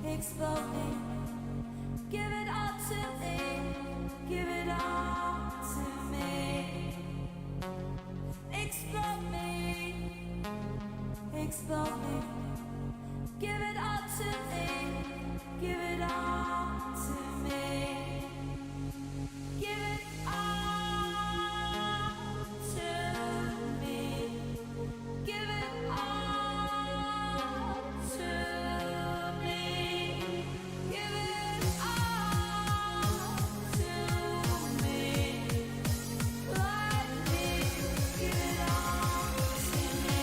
Explode me, give it all to me, give it all to me. Explode me, give it all to me, give it all to me. Give it all to me, give it all to me. Give it all to me. Let me give it all to me.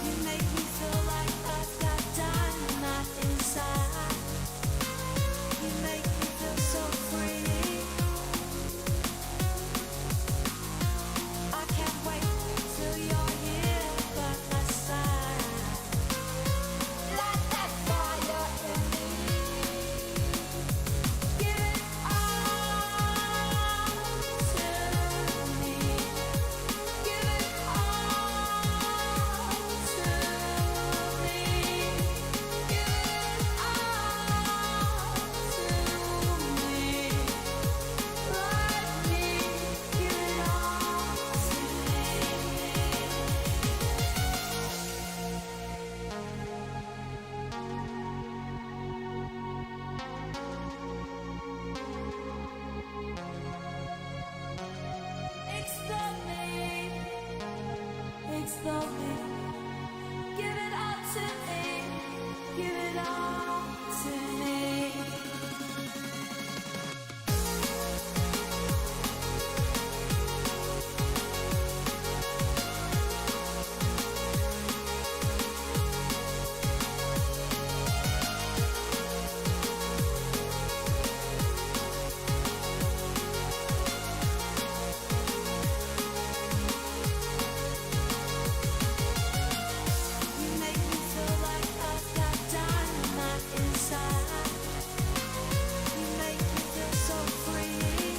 You make me feel like I've got dynamite inside. You make me feel so free. I can't wait till you're here by my side. Light that fire in me. Give it all to me. Give it all to me. Give it all to me. Let me give it all to me. Explode me, explode me, give it all to me, give it all to me. You make me feel like I've got dynamite inside. You make me feel so free.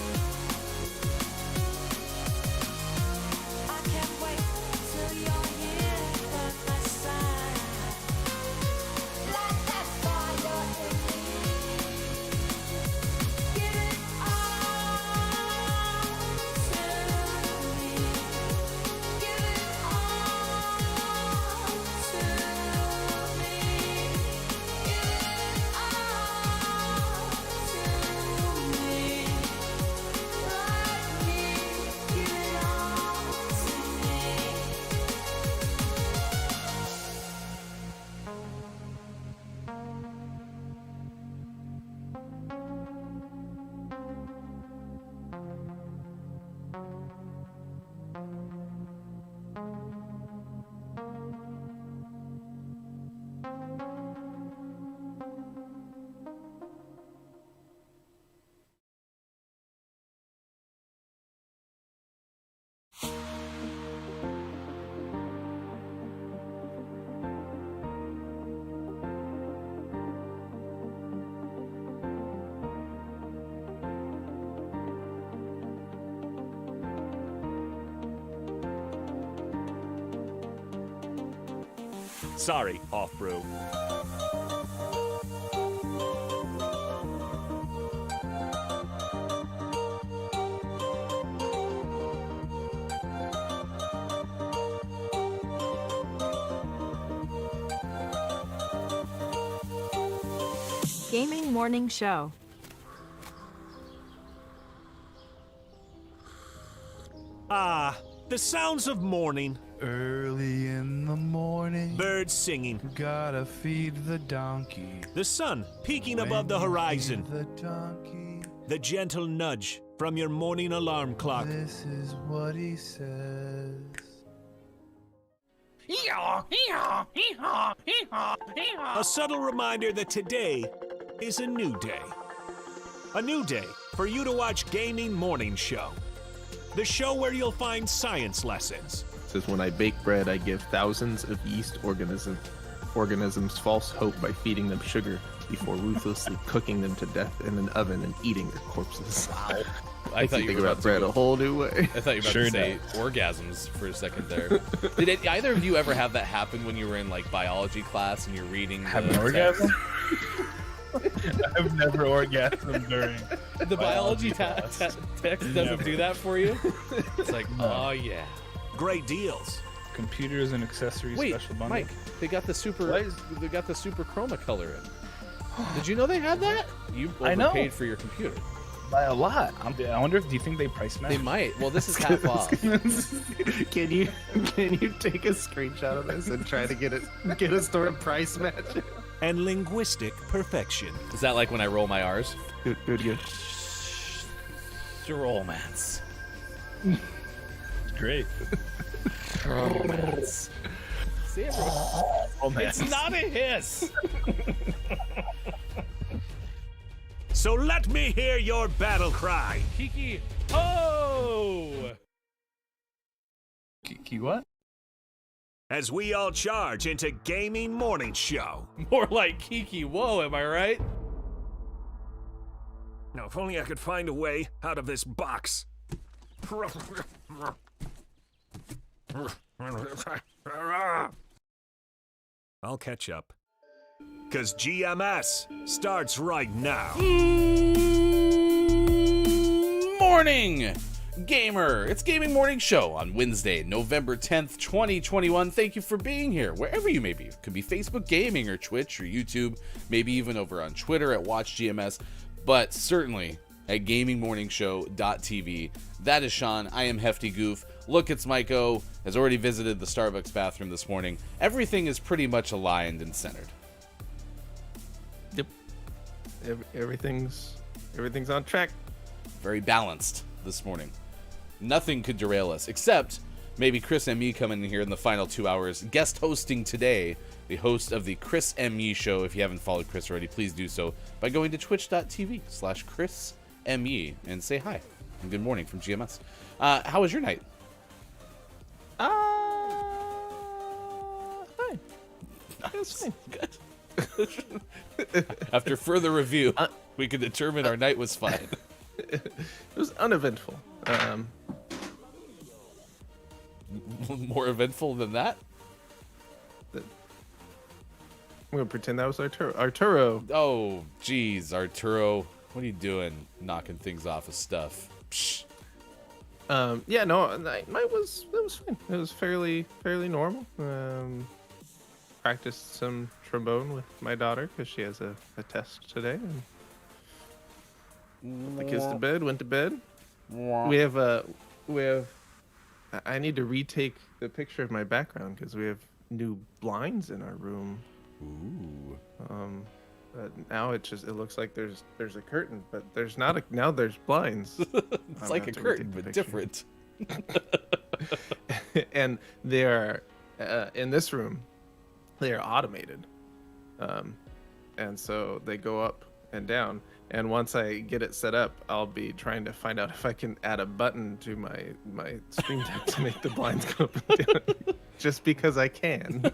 I can't wait till you're here by my side. Light that fire in me. Give it all to me. Give it all to me. Give it all to me. Let me give it all to me. Sorry, Off-Brew. Gaming Morning Show. Ah, the sounds of morning. Early in the morning, Birds singing. gotta feed the donkey. The sun peeking When above the you horizon. feed the donkey, The gentle nudge from your morning alarm clock. This is what he says. A subtle reminder that today is a new day. A new day for you to watch Gaming Morning Show. The show where you'll find science lessons. It says, when I bake bread, I give thousands of yeast organisms false hope by feeding them sugar before ruthlessly cooking them to death in an oven and eating their corpses. Wow. I thought you were about bread a whole new way. I thought you were about to say orgasms for a second there. Did either of you ever have that happen when you were in like biology class and you're reading? Have an orgasm? I've never orgasmed during The biology text doesn't do that for you. It's like, oh yeah. Great deals. computers and accessories Wait, special bundle. Mike, they got the super chroma color in. Did you know they had that? You I know. overpaid for your computer. By a lot. I wonder if, do you think they price match? They might. Well, this is half off. Can you take a screenshot of this and try to get a store to price match it? And linguistic perfection. Is that like when I roll my R's? Good. Romance. Great. Romance. See, everyone. It's Not a hiss. So let me hear your battle cry. Kiki. Oh. Kiki what? As we all charge into Gaming Morning Show. More like Kiki. Whoa, am I right? Now, if only I could find a way out of this box. I'll catch up. 'Cause GMS starts right now. Morning, gamer. It's Gaming Morning Show on Wednesday, November 10th, 2021. Thank you for being here, wherever you may be. It could be Facebook Gaming or Twitch or YouTube, maybe even over on Twitter at WatchGMS, but certainly at gamingmorningshow.tv. That is Sean. I am Hefty Goof. Look, it's Mike O. Has already visited the Starbucks bathroom this morning. Everything is pretty much aligned and centered. Yep. Everything's on track. Very balanced this morning. Nothing could derail us, except maybe Chris and me coming in here in the final 2 hours, guest hosting today, the host of the Chris M.E. Show. If you haven't followed Chris already, please do so by going to twitch.tv/ChrisME and say hi and good morning from GMS. How was your night? Fine. It was fine. Good. After further review, we can determine our night was fine. It was uneventful. More eventful than that? I'm gonna pretend that was Arturo. Oh, geez, Arturo. What are you doing? Knocking things off of stuff. Psh. Yeah, no, night was fine. It was fairly normal. Practiced some trombone with my daughter because she has a test today. And the kids to bed. Went to bed. We have. I need to retake the picture of my background because we have new blinds in our room. Ooh. But now it looks like there's a curtain, but there's not. Now there's blinds. It's like a curtain, but different. And they are in this room. They are automated, and so they go up and down. And once I get it set up, I'll be trying to find out if I can add a button to my screen deck to make the blinds go up and down. Just because I can.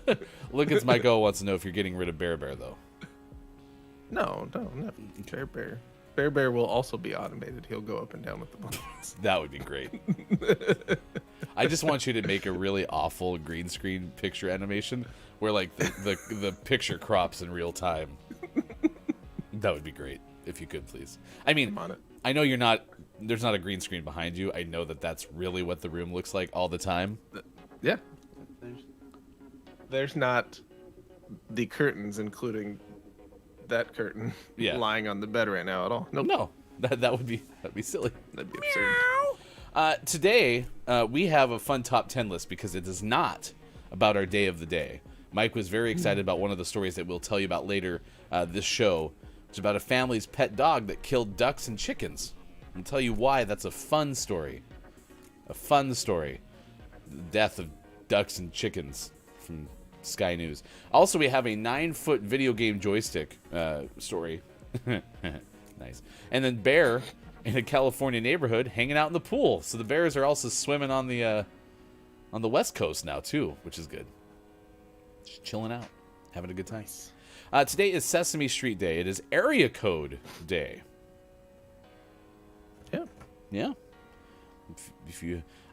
Look, it's Michael wants to know if you're getting rid of Bear though. No, never. Bear Bear will also be automated. He'll go up and down with the blinds. That would be great. I just want you to make a really awful green screen picture animation where like the picture crops in real time. That would be great if you could, please. I mean, I'm on it. I know there's not a green screen behind you. I know that's really what the room looks like all the time. Yeah. There's not the curtains, including that curtain, lying on the bed right now at all. Nope. No, that'd be silly. That'd be absurd. Today, we have a fun top 10 list because it is not about our day of the day. Mike was very excited about one of the stories that we'll tell you about later this show. It's about a family's pet dog that killed ducks and chickens. I'll tell you why that's a fun story. A fun story. The death of ducks and chickens from Sky News. Also, we have a 9-foot video game joystick story. Nice. And then bear in a California neighborhood hanging out in the pool. So the bears are also swimming on the West Coast now too, which is good. Just chilling out, having a good time. Today is Sesame Street Day. It is Area Code Day. Yeah.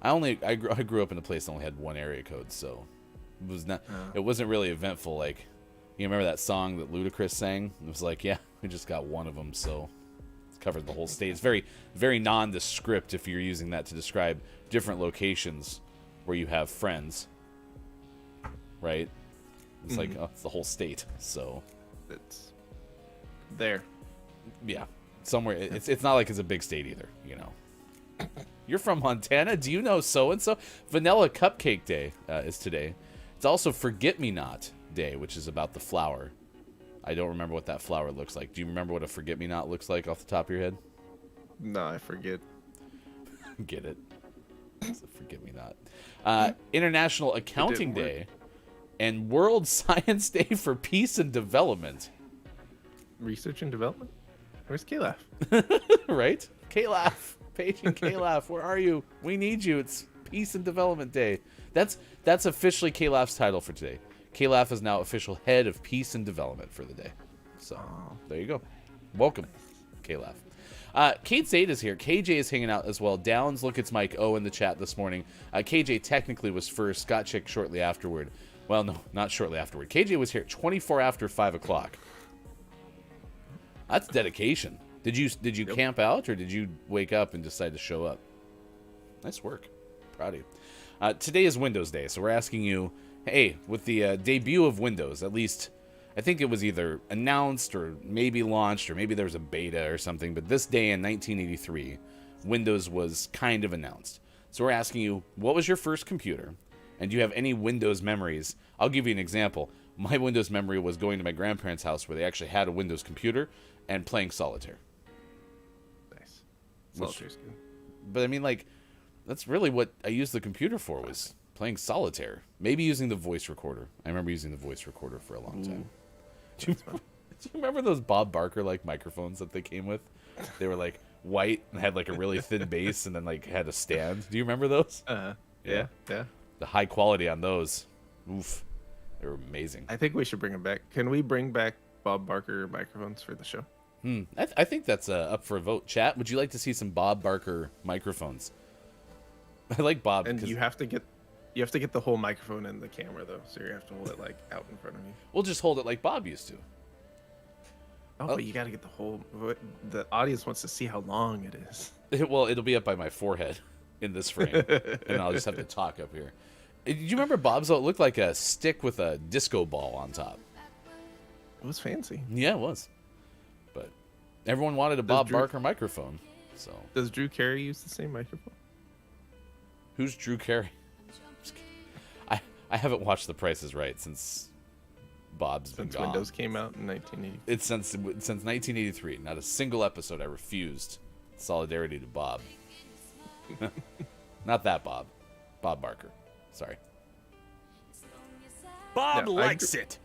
I grew up in a place that only had one area code, so it was not. It wasn't really eventful. Like, you remember that song that Ludacris sang? It was like, yeah, we just got one of them, so it's covered the whole state. It's very, very nondescript if you're using that to describe different locations where you have friends, right? It's like, oh, it's the whole state, so It's there. yeah, somewhere. It's not like it's a big state either, you know. You're from Montana? Do you know so-and-so? Vanilla Cupcake Day is today. It's also Forget-Me-Not Day, which is about the flower. I don't remember what that flower looks like. Do you remember what a Forget-Me-Not looks like off the top of your head? No, I forget. Get it? It's a Forget-Me-Not. International Accounting work. Day and World Science Day for Peace and Development. Research and development? Where's Calaf? Right? Calaf. Paige and Calaf, where are you? We need you. It's Peace and Development Day. That's officially Calaf's title for today. Calaf is now official head of Peace and Development for the day. So, there you go. Welcome, Calaf. Kate Zaid is here. KJ is hanging out as well. Downs, look, it's Mike O in the chat this morning. KJ technically was first. Scott Chick shortly afterward. Well, no, not shortly afterward. KJ was here 24 after 5 o'clock. That's dedication. Did you camp out, or did you wake up and decide to show up? Nice work. Proud of you. Today is Windows Day, so we're asking you, hey, with the debut of Windows, at least I think it was either announced or maybe launched or maybe there was a beta or something, but this day in 1983, Windows was kind of announced. So we're asking you, what was your first computer? And do you have any Windows memories? I'll give you an example. My Windows memory was going to my grandparents' house where they actually had a Windows computer and playing Solitaire. Nice. Solitaire's good. But I mean, like, that's really what I used the computer for, was playing Solitaire. Maybe using the voice recorder. I remember using the voice recorder for a long time. Do you remember those Bob Barker like microphones that they came with? They were like white and had like a really thin bass and then like had a stand. Do you remember those? Yeah. The high quality on those. Oof. They were amazing. I think we should bring them back. Can we bring back Bob Barker microphones for the show? I think that's up for a vote. Chat, would you like to see some Bob Barker microphones? I like Bob. And you have to get the whole microphone in the camera though, so you have to hold it like out in front of you. We'll just hold it like Bob used to. Oh, but you got to get the whole. The audience wants to see how long it is. Well, it'll be up by my forehead in this frame, and I'll just have to talk up here. Did you remember Bob's? It looked like a stick with a disco ball on top. It was fancy. Yeah, it was. But everyone wanted a Bob Barker microphone. So Does Drew Carey use the same microphone? who's Drew Carey? I haven't watched The Price is Right since Bob's been Since gone. Windows came out in 1980. It's since 1983. Not a single episode I refused solidarity to Bob. Not that Bob. Bob Barker. Sorry. Bob No, likes it.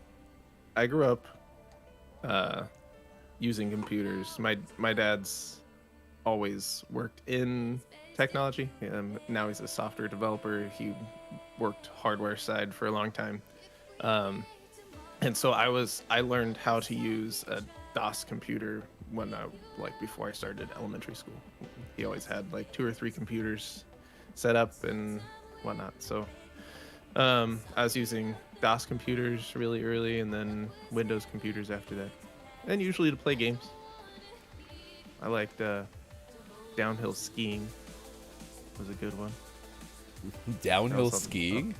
I grew up using computers. My dad's always worked in technology. Now he's a software developer. He worked hardware side for a long time. And so I learned how to use a DOS computer before I started elementary school. He always had like 2 or 3 computers set up and whatnot. So I was using DOS computers really early, and then Windows computers after that, and usually to play games. I liked downhill skiing. Was a good one. Downhill something skiing?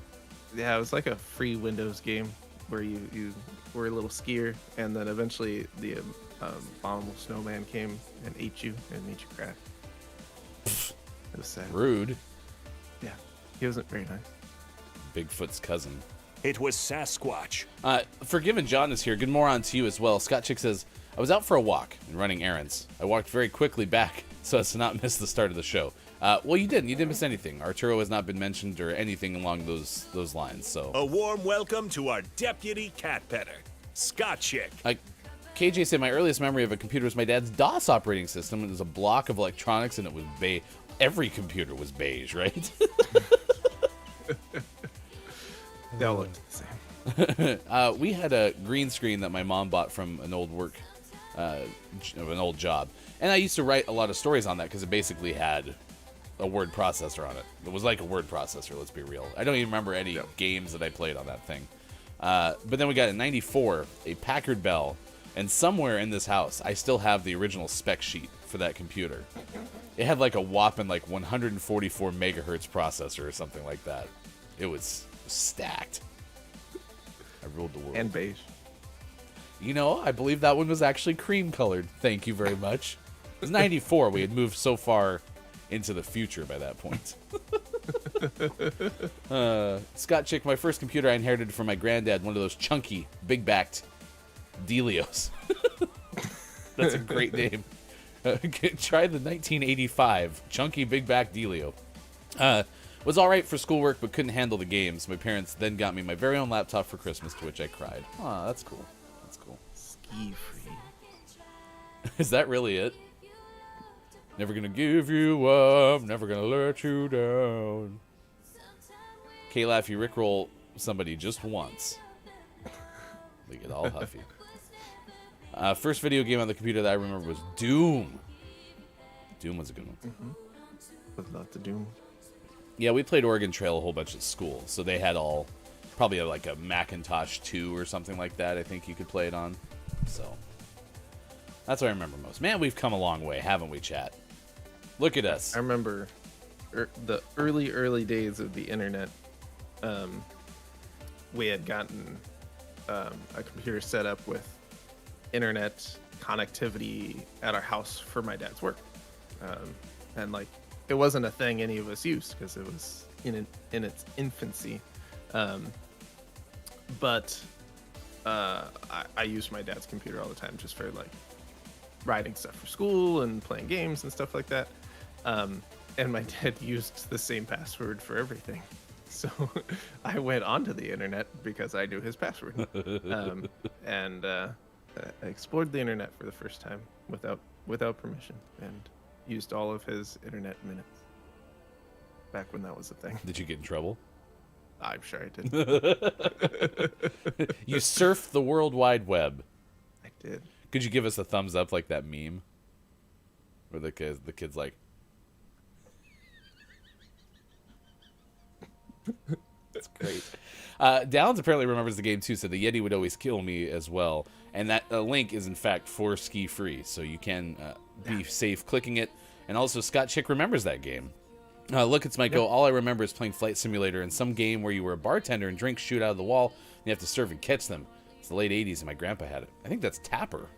Yeah, it was like a free Windows game where you were a little skier, and then eventually the abominable snowman came and ate you and made you cry. It was sad. Rude. Yeah, he wasn't very nice. Bigfoot's cousin. It was Sasquatch. Forgiven John is here. Good morning to you as well. Scott Chick says, I was out for a walk and running errands. I walked very quickly back so as to not miss the start of the show. Well, you didn't. You didn't miss anything. Arturo has not been mentioned or anything along those lines. So A warm welcome to our deputy cat petter, Chick. KJ said my earliest memory of a computer was my dad's DOS operating system. It was a block of electronics and it was beige. Every computer was beige, right? They all looked the same. We had a green screen that my mom bought from an old an old job. And I used to write a lot of stories on that because it basically had a word processor on it. It was like a word processor, let's be real. I don't even remember any games that I played on that thing. But then we got in 94, a Packard Bell, and somewhere in this house, I still have the original spec sheet for that computer. It had like a whopping 144 megahertz processor or something like that. It was stacked. I ruled the world. And beige. You know, I believe that one was actually cream colored. Thank you very much. It was 94. We had moved so far into the future by that point. Chick, my first computer I inherited from my granddad, one of those chunky, big-backed Delios. That's a great name. Try the 1985 chunky, big-back Delio. Was all right for schoolwork, but couldn't handle the games. My parents then got me my very own laptop for Christmas, to which I cried. Aw, that's cool. That's cool. Ski free. Is that really it? Never gonna give you up, never gonna let you down. Kayla, if you rickroll somebody just once, they get all huffy. First video game on the computer that I remember was Doom. Doom was a good one. Mm-hmm. With lots of Doom. Yeah, we played Oregon Trail a whole bunch at school, so they had probably like a Macintosh 2 or something like that. I think you could play it on. So that's what I remember most. Man, we've come a long way, haven't we, chat? Look at us. I remember the early days of the internet. We had gotten a computer set up with internet connectivity at our house for my dad's work, and it wasn't a thing any of us used because it was in its infancy. But I used my dad's computer all the time just for writing stuff for school and playing games and stuff like that. And my dad used the same password for everything. So I went onto the internet because I knew his password. And I explored the internet for the first time without permission and used all of his internet minutes back when that was a thing. Did you get in trouble? I'm sure I did. You surfed the World Wide Web. I did. Could you give us a thumbs up like that meme? Where the kid's like... That's great. Downs apparently remembers the game too, said the Yeti would always kill me as well. And that link is in fact for ski free, so you can be safe clicking it. And also Chick remembers that game. Look, it's Mike. All I remember is playing Flight Simulator in some game where you were a bartender and drinks shoot out of the wall, and you have to serve and catch them. It's the late 80s, and my grandpa had it. I think that's Tapper.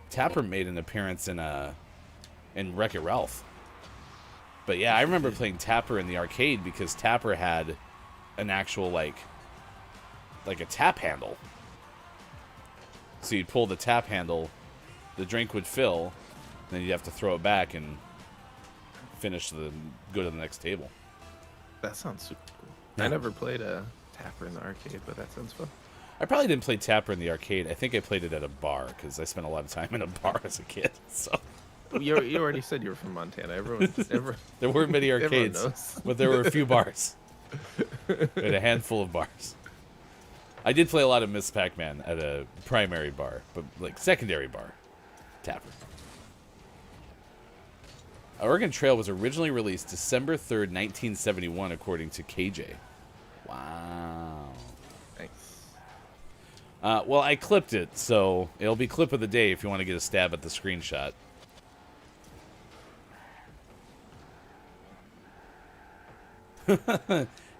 Tapper made an appearance in Wreck-It Ralph. But yeah, I remember playing Tapper in the arcade because Tapper had an actual like a tap handle. So you'd pull the tap handle, the drink would fill, then you'd have to throw it back and go to the next table. That sounds super cool. I never played a Tapper in the arcade, but that sounds fun. I probably didn't play Tapper in the arcade. I think I played it at a bar because I spent a lot of time in a bar as a kid. So you already said you were from Montana. there weren't many arcades, but there were a few bars. And a handful of bars. I did play a lot of Miss Pac-Man at a primary bar, but secondary bar, Tapper. Oregon Trail was originally released December 3rd, 1971, according to KJ. Wow. Nice. Well, I clipped it, so it'll be clip of the day if you want to get a stab at the screenshot.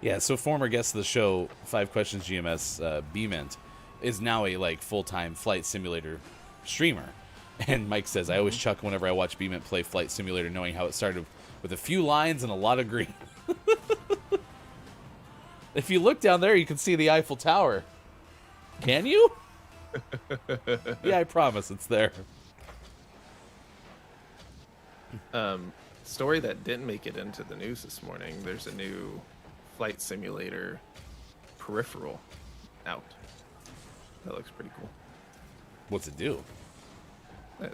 Yeah, so former guest of the show, 5 Questions GMS, B-Mint, is now a full-time flight simulator streamer. And Mike says, I always chuckle whenever I watch B-Mint play Flight Simulator, knowing how it started with a few lines and a lot of green. If you look down there, you can see the Eiffel Tower. Can you? Yeah, I promise it's there. Story that didn't make it into the news this morning. There's a new flight simulator, Peripheral, out. That looks pretty cool. What's it do?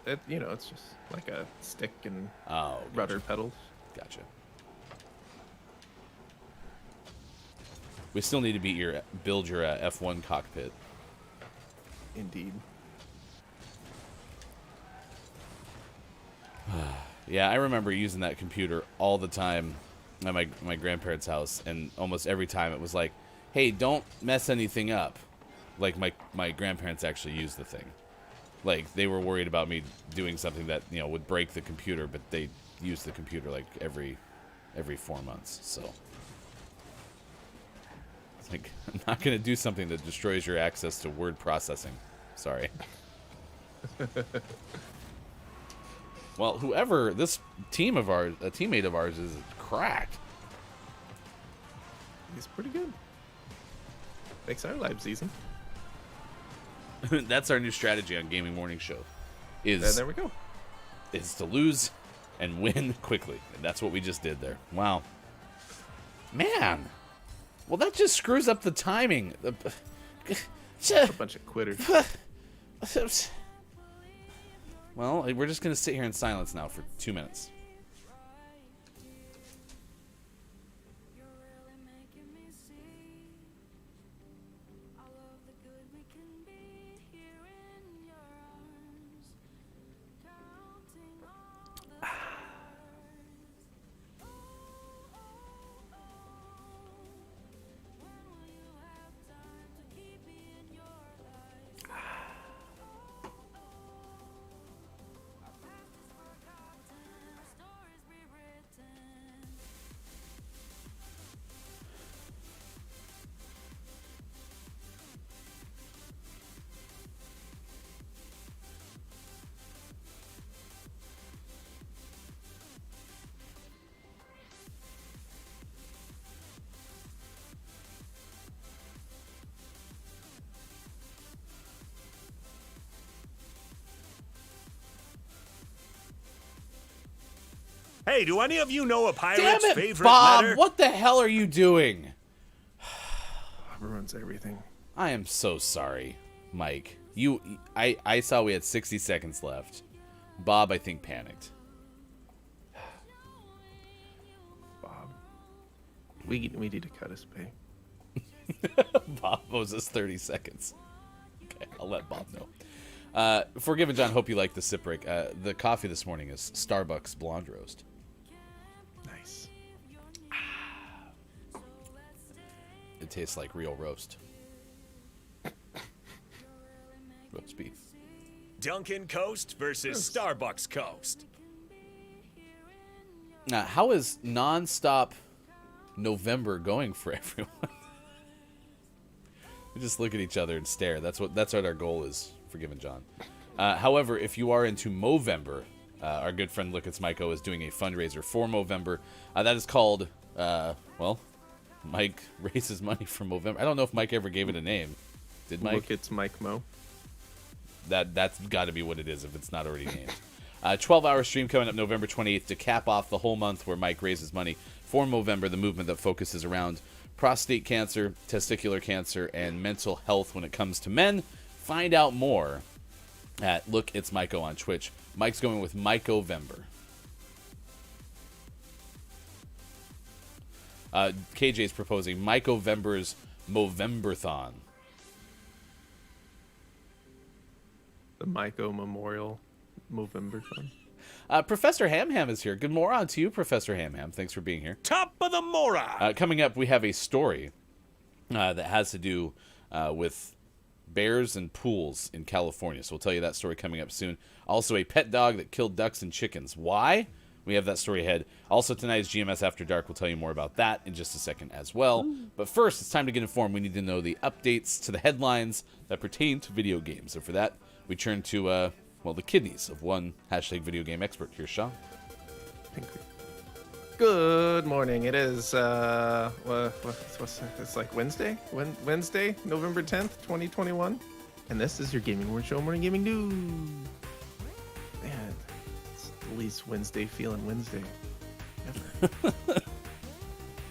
It's just like a stick and Oh, rudder pedals. gotcha. We still need to build your F1 cockpit. Indeed. Yeah, I remember using that computer all the time at my grandparents' house, and almost every time it was like, hey, don't mess anything up. Like, my grandparents actually used the thing. Like, they were worried about me doing something that, would break the computer, but they used the computer, like, every 4 months, so. It's like, I'm not going to do something that destroys your access to word processing. Sorry. Well, this teammate of ours is cracked. He's pretty good. Makes our lives easy. That's our new strategy on Gaming Morning Show. And there we go. Is to lose and win quickly. And that's what we just did there. Wow. Man. Well, that just screws up the timing. A bunch of quitters. Well, we're just going to sit here in silence now for 2 minutes. You're really making me see all of the good we can be here in your arms, counting all the stars. Oh, oh, oh, when will you have time to keep me in your life? Our past is forgotten, our stories rewritten. Hey, do any of you know a Damn pirate's it, favorite Bob! letter? What the hell are you doing? Ruins everything. I am so sorry, Mike. I saw we had 60 seconds left. Bob, I think, panicked. Bob. We need to cut his pay. Bob owes us 30 seconds. Okay, I'll let Bob know. Forgiven John, hope you like the sip break. The coffee this morning is Starbucks Blonde Roast. Nice. It tastes like real roast. Roast beef. Dunkin' Coast versus Starbucks Coast. How is non-stop November going for everyone? We just look at each other and stare. That's what our goal is, Forgiven John. However, if you are into Movember, our good friend Look It's Myco is doing a fundraiser for Movember. That is called, Mike raises money for Movember. I don't know if Mike ever gave it a name. Did Mike? Look, it's Mike Mo. That's got to be what it is if it's not already named. 12-hour stream coming up November 28th to cap off the whole month where Mike raises money for Movember, the movement that focuses around prostate cancer, testicular cancer, and mental health when it comes to men. Find out more at Look It's Myco on Twitch. Mike's going with Mycovember. KJ's proposing Mycovember's Movemberthon. The Myco Memorial Movember Fund. Professor Ham is here. Good morning to you, Professor Ham. Thanks for being here. Top of the Mora! Coming up, we have a story that has to do with bears and pools in California. So we'll tell you that story coming up soon. Also, a pet dog that killed ducks and chickens. Why? We have that story ahead. Also, tonight's GMS After Dark. We'll tell you more about that in just a second as well. But first, it's time to get informed. We need to know the updates to the headlines that pertain to video games. So for that, we turn to, the kidneys of one #video game expert. Here's Sean. Good morning. It is it's like Wednesday, November 10th, 2021, and this is your Gaming Morning Show Morning Gaming News. Man, it's the least Wednesday feeling Wednesday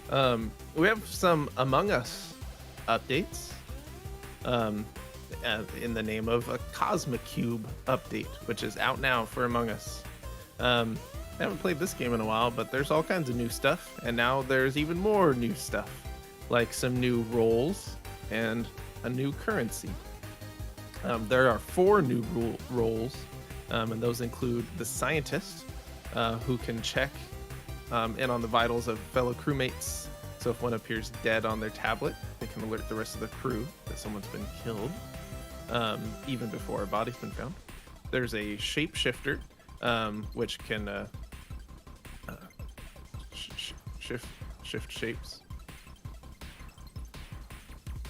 ever. We have some Among Us updates. In the name of a Cosmic Cube update, which is out now for Among Us. I haven't played this game in a while, but there's all kinds of new stuff, and now there's even more new stuff, like some new roles and a new currency. There are 4 new roles, and those include the scientist, who can check in on the vitals of fellow crewmates. So if one appears dead on their tablet, they can alert the rest of the crew that someone's been killed, even before a body's been found. There's a shapeshifter, which can shift shapes.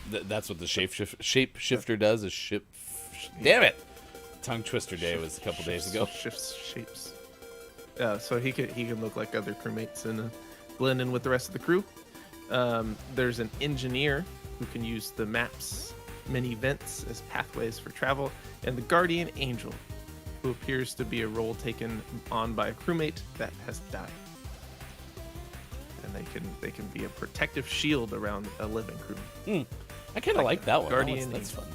That's what the shapeshifter does. Is damn it! Tongue twister day was a couple days ago. Shifts shapes. So he can look like other crewmates and blend in with the rest of the crew. There's an engineer who can use the map's many vents as pathways for travel, and the guardian angel, who appears to be a role taken on by a crewmate that has died. And they can be a protective shield around a living crew. I kind of like that one. Guardian That's angel. fun.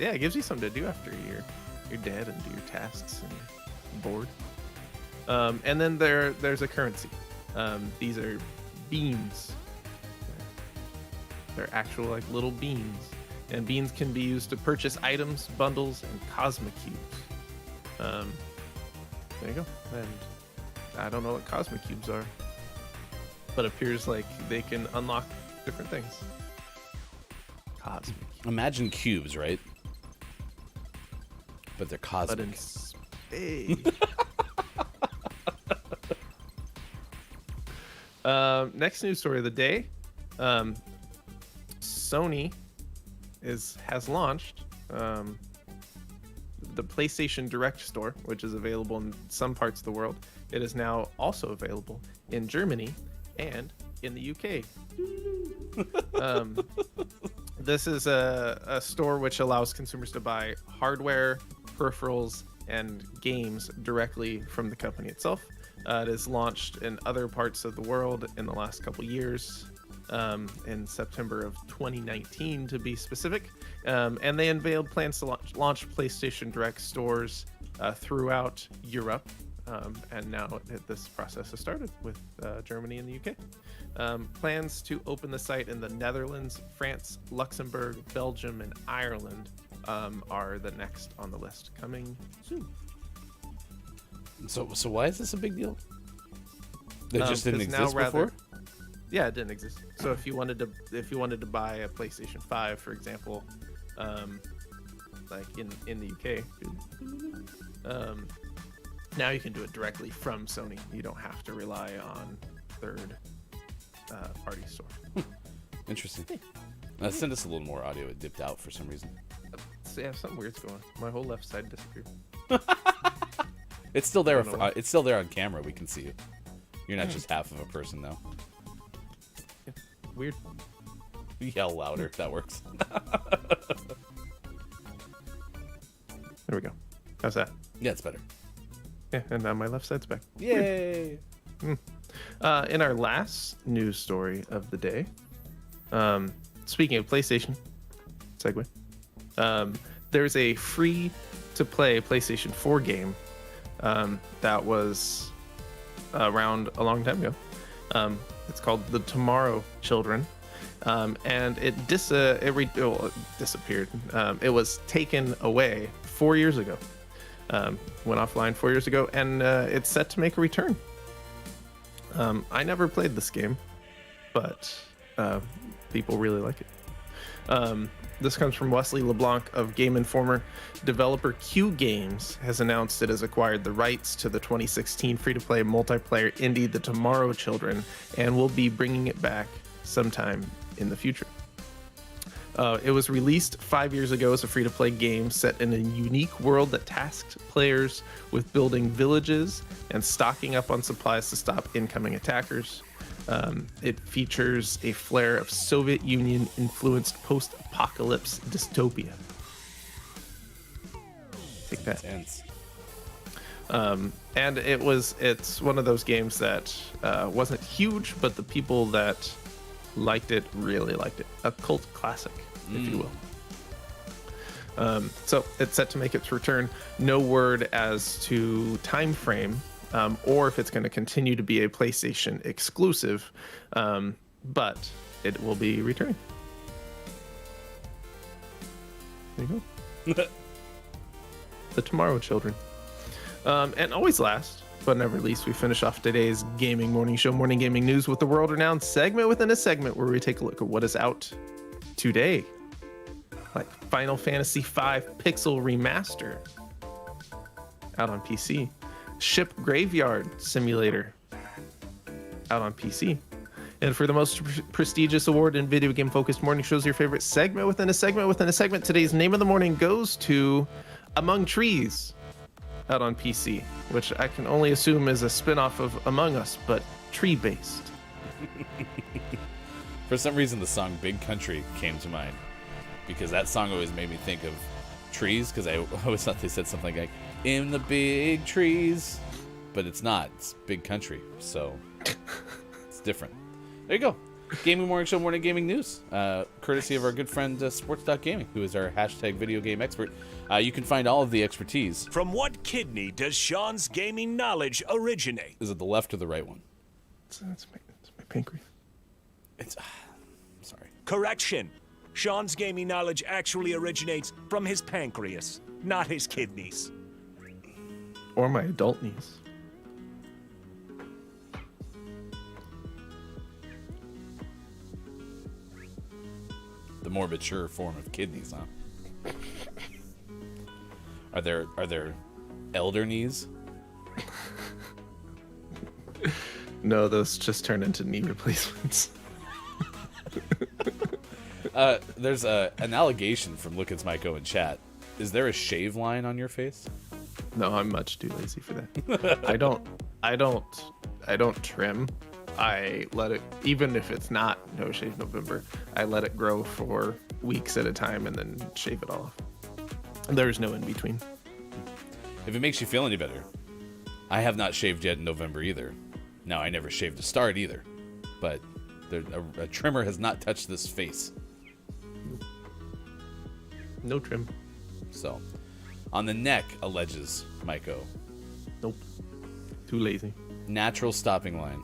Yeah, it gives you something to do after you're dead and do your tasks and bored. And then there's a currency. These are beans. They're actual like little beans, and beans can be used to purchase items, bundles, and cosmic cubes. There you go. And I don't know what cosmic cubes are, but it appears like they can unlock different things. Cosmic. Imagine cubes, right? But they're cosmic. But in space. Next news story of the day. Sony has launched the PlayStation Direct store, which is available in some parts of the world. It is now also available in Germany and in the UK. This is a store which allows consumers to buy hardware, peripherals, and games directly from the company itself. It is launched in other parts of the world in the last couple years, in September of 2019 to be specific. And they unveiled plans to launch PlayStation Direct stores throughout Europe. And now this process has started with Germany and the UK. Plans to open the site in the Netherlands, France, Luxembourg, Belgium, and Ireland are the next on the list, coming soon. So why is this a big deal? They just didn't exist before? Yeah, it didn't exist. So if you wanted to buy a PlayStation 5, for example, like in the UK, now you can do it directly from Sony. You don't have to rely on third party store. Interesting. Send us a little more audio. It dipped out for some reason. So yeah, something weird's going on. My whole left side disappeared. It's still there. It's still there on camera. We can see it. You're not just half of a person now. Yeah, weird. Yell louder. That works. There we go. How's that? Yeah, it's better. Yeah, and now my left side's back. Yay! In our last news story of the day, speaking of PlayStation, segue, there's a free-to-play PlayStation 4 game that was around a long time ago. It's called The Tomorrow Children, and it disappeared. It was taken away 4 years ago. Went offline 4 years ago, and it's set to make a return. I never played this game, but people really like it. This comes from Wesley LeBlanc of Game Informer. Developer Q Games has announced it has acquired the rights to the 2016 free-to-play multiplayer indie The Tomorrow Children and will be bringing it back sometime in the future. It was released 5 years ago as a free-to-play game set in a unique world that tasked players with building villages and stocking up on supplies to stop incoming attackers. It features a flair of Soviet Union-influenced post-apocalypse dystopia. Take that. Intense. And it's one of those games that wasn't huge, but the people that liked it really liked it. A cult classic, if you will. So it's set to make its return. No word as to time frame, or if it's going to continue to be a PlayStation exclusive, but it will be returning. There you go. The Tomorrow Children. And always last, but never least, we finish off today's gaming morning show, Morning Gaming News, with the world-renowned segment within a segment where we take a look at what is out today. Like Final Fantasy V Pixel Remaster, out on PC. Ship Graveyard Simulator, out on PC. And for the most prestigious award in video game focused morning shows, your favorite segment within a segment within a segment, today's name of the morning goes to Among Trees, out on PC, which I can only assume is a spin-off of Among Us, but tree-based. For some reason, the song Big Country came to mind, because that song always made me think of trees, because I always thought they said something like, in the big trees, but it's not. It's Big Country, so it's different. There you go. Gaming Morning Show, Morning Gaming News, courtesy of our good friend Sports.Gaming, who is our hashtag video game expert. You can find all of the expertise. From what kidney does Sean's gaming knowledge originate? Is it the left or the right one? It's my pancreas. It's sorry. Correction. Sean's gaming knowledge actually originates from his pancreas, not his kidneys. Or my adult knees. The more mature form of kidneys, huh? Are there elder knees? No, those just turn into knee replacements. There's an allegation from Look It's Myco in chat. Is there a shave line on your face? No, I'm much too lazy for that. I don't trim. I let it, even if it's not No Shave November, I let it grow for weeks at a time and then shave it all off. There's no in between. If it makes you feel any better, I have not shaved yet in November either. Now, I never shaved to start either, but a trimmer has not touched this face. No trim. So, on the neck, alleges Myco. Nope. Too lazy. Natural stopping line.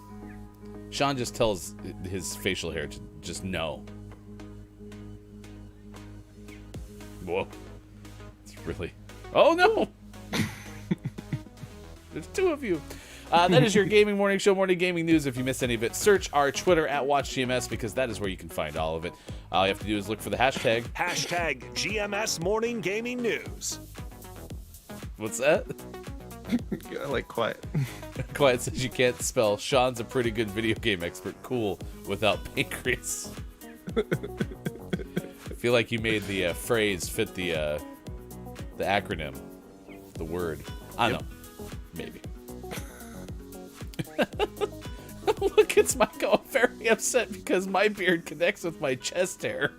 Sean just tells his facial hair to just no. Whoa. It's really... Oh, no! There's two of you. That is your Gaming Morning Show, Morning Gaming News. If you missed any of it, search our Twitter at WatchGMS, because that is where you can find all of it. All you have to do is look for the hashtag. Hashtag GMS Morning Gaming News. What's that? I like quiet. Quiet says you can't spell. Sean's a pretty good video game expert. Cool. Without pancreas. I feel like you made the phrase fit the acronym. The word. I don't know. Maybe. Look, it's Michael. I'm very upset because my beard connects with my chest hair.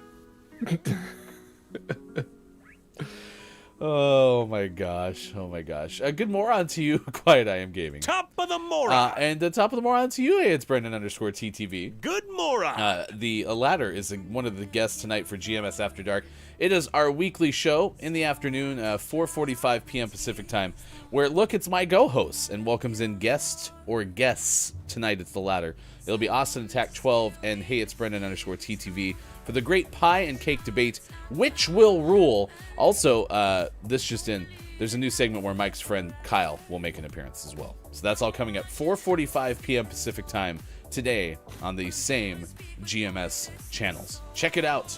Oh my gosh. Oh my gosh. Good moron to you, Quiet I Am Gaming. Top of the moron. And the top of the moron to you, it's Brendan_TTV. Good moron. The latter is one of the guests tonight for GMS After Dark. It is our weekly show in the afternoon, 4:45 p.m. Pacific time, where Look, It's My Go hosts and welcomes in guests or guests. Tonight it's the latter. It'll be Austin Attack 12 and Hey, it's Brendan_TTV for the great pie and cake debate, which will rule. Also, this just in, there's a new segment where Mike's friend Kyle will make an appearance as well. So that's all coming up 4:45 p.m. Pacific time today on the same GMS channels. Check it out.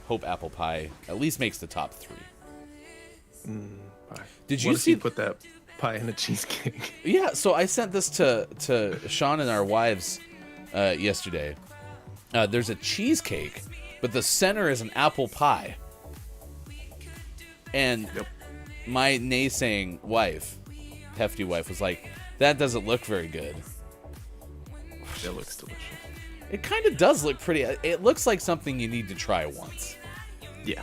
Hope apple pie at least makes the top 3. Pie. Did you What if see? you put that pie in a cheesecake? Yeah, so I sent this to Sean and our wives yesterday. There's a cheesecake, but the center is an apple pie. And my naysaying wife, hefty wife, was like, that doesn't look very good. It looks delicious. It kind of does look pretty. It looks like something you need to try once. Yeah.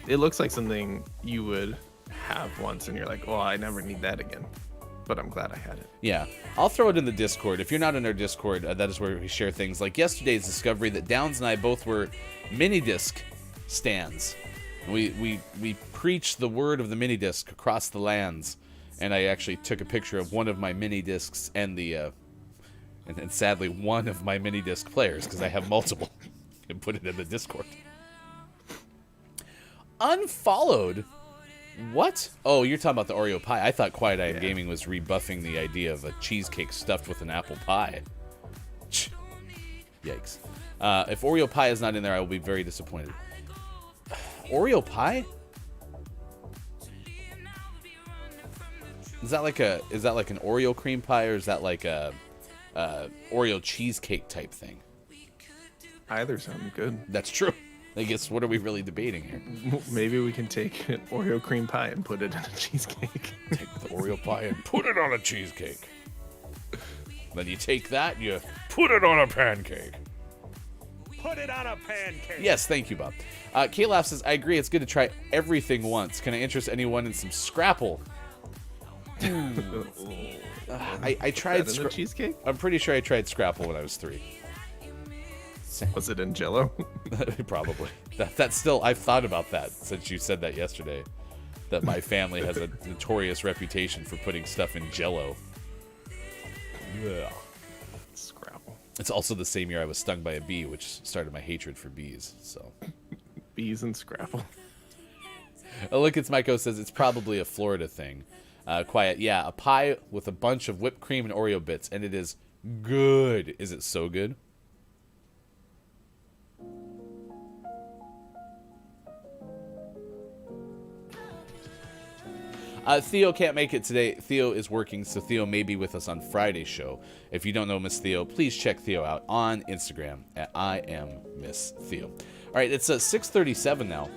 It looks like something you would have once and you're like, well, I never need that again. But I'm glad I had it. Yeah, I'll throw it in the Discord. If you're not in our Discord, that is where we share things like yesterday's discovery that Downs and I both were mini disc stands. We preached the word of the mini disc across the lands, and I actually took a picture of one of my mini discs and the and sadly one of my mini disc players because I have multiple, and put it in the Discord. Unfollowed. What? Oh, you're talking about the Oreo pie. I thought Quiet Eye Gaming was rebuffing the idea of a cheesecake stuffed with an apple pie. Yikes. If Oreo pie is not in there, I will be very disappointed. Oreo pie? Is that like an Oreo cream pie, or is that like a Oreo cheesecake type thing? Either sound good. That's true. I guess, what are we really debating here? Maybe we can take an Oreo cream pie and put it in a cheesecake. Take the Oreo pie and put it on a cheesecake. Then you take that and you put it on a pancake. Put it on a pancake. Yes, thank you, Bob. K-Laugh says, I agree, it's good to try everything once. Can I interest anyone in some Scrapple? I tried cheesecake. I'm pretty sure I tried Scrapple when I was 3. Was it in Jello? Probably. That's still, I've thought about that since you said that yesterday. That my family has a notorious reputation for putting stuff in Jello. Yeah. Scrapple. It's also the same year I was stung by a bee, which started my hatred for bees. So. Bees and Scrapple. Oh, look, it's Myko says it's probably a Florida thing. Quiet. Yeah, a pie with a bunch of whipped cream and Oreo bits, and it is good. Is it so good? Theo can't make it today. Theo is working, so Theo may be with us on Friday's show. If you don't know Miss Theo, please check Theo out on Instagram at I am Miss Theo. All right, it's 6:37 now.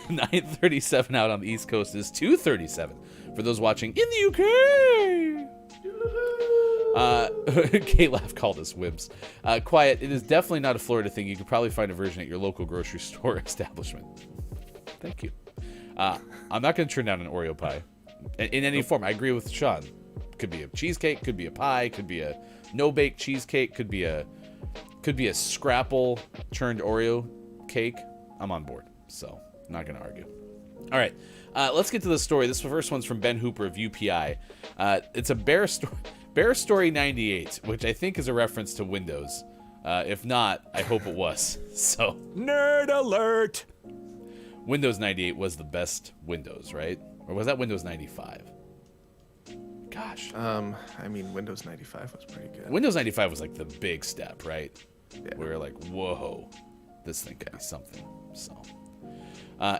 9:37 out on the East Coast is 2:37 for those watching in the UK. K-Laugh called us wimps. Quiet, it is definitely not a Florida thing. You could probably find a version at your local grocery store establishment. Thank you. I'm not going to turn down an Oreo pie in any form. I agree with Sean. Could be a cheesecake, could be a pie, could be a no-bake cheesecake, could be a Scrapple turned Oreo cake. I'm on board, so I'm not going to argue. All right, let's get to the story. This first one's from Ben Hooper of UPI. It's a Bear Story 98, which I think is a reference to Windows. If not, I hope it was. So, Nerd alert! Windows 98 was the best Windows, right? Or was that Windows 95? Gosh. I mean, Windows 95 was pretty good. Windows 95 was like the big step, right? Yeah. We were like, whoa, this thing could be something. So,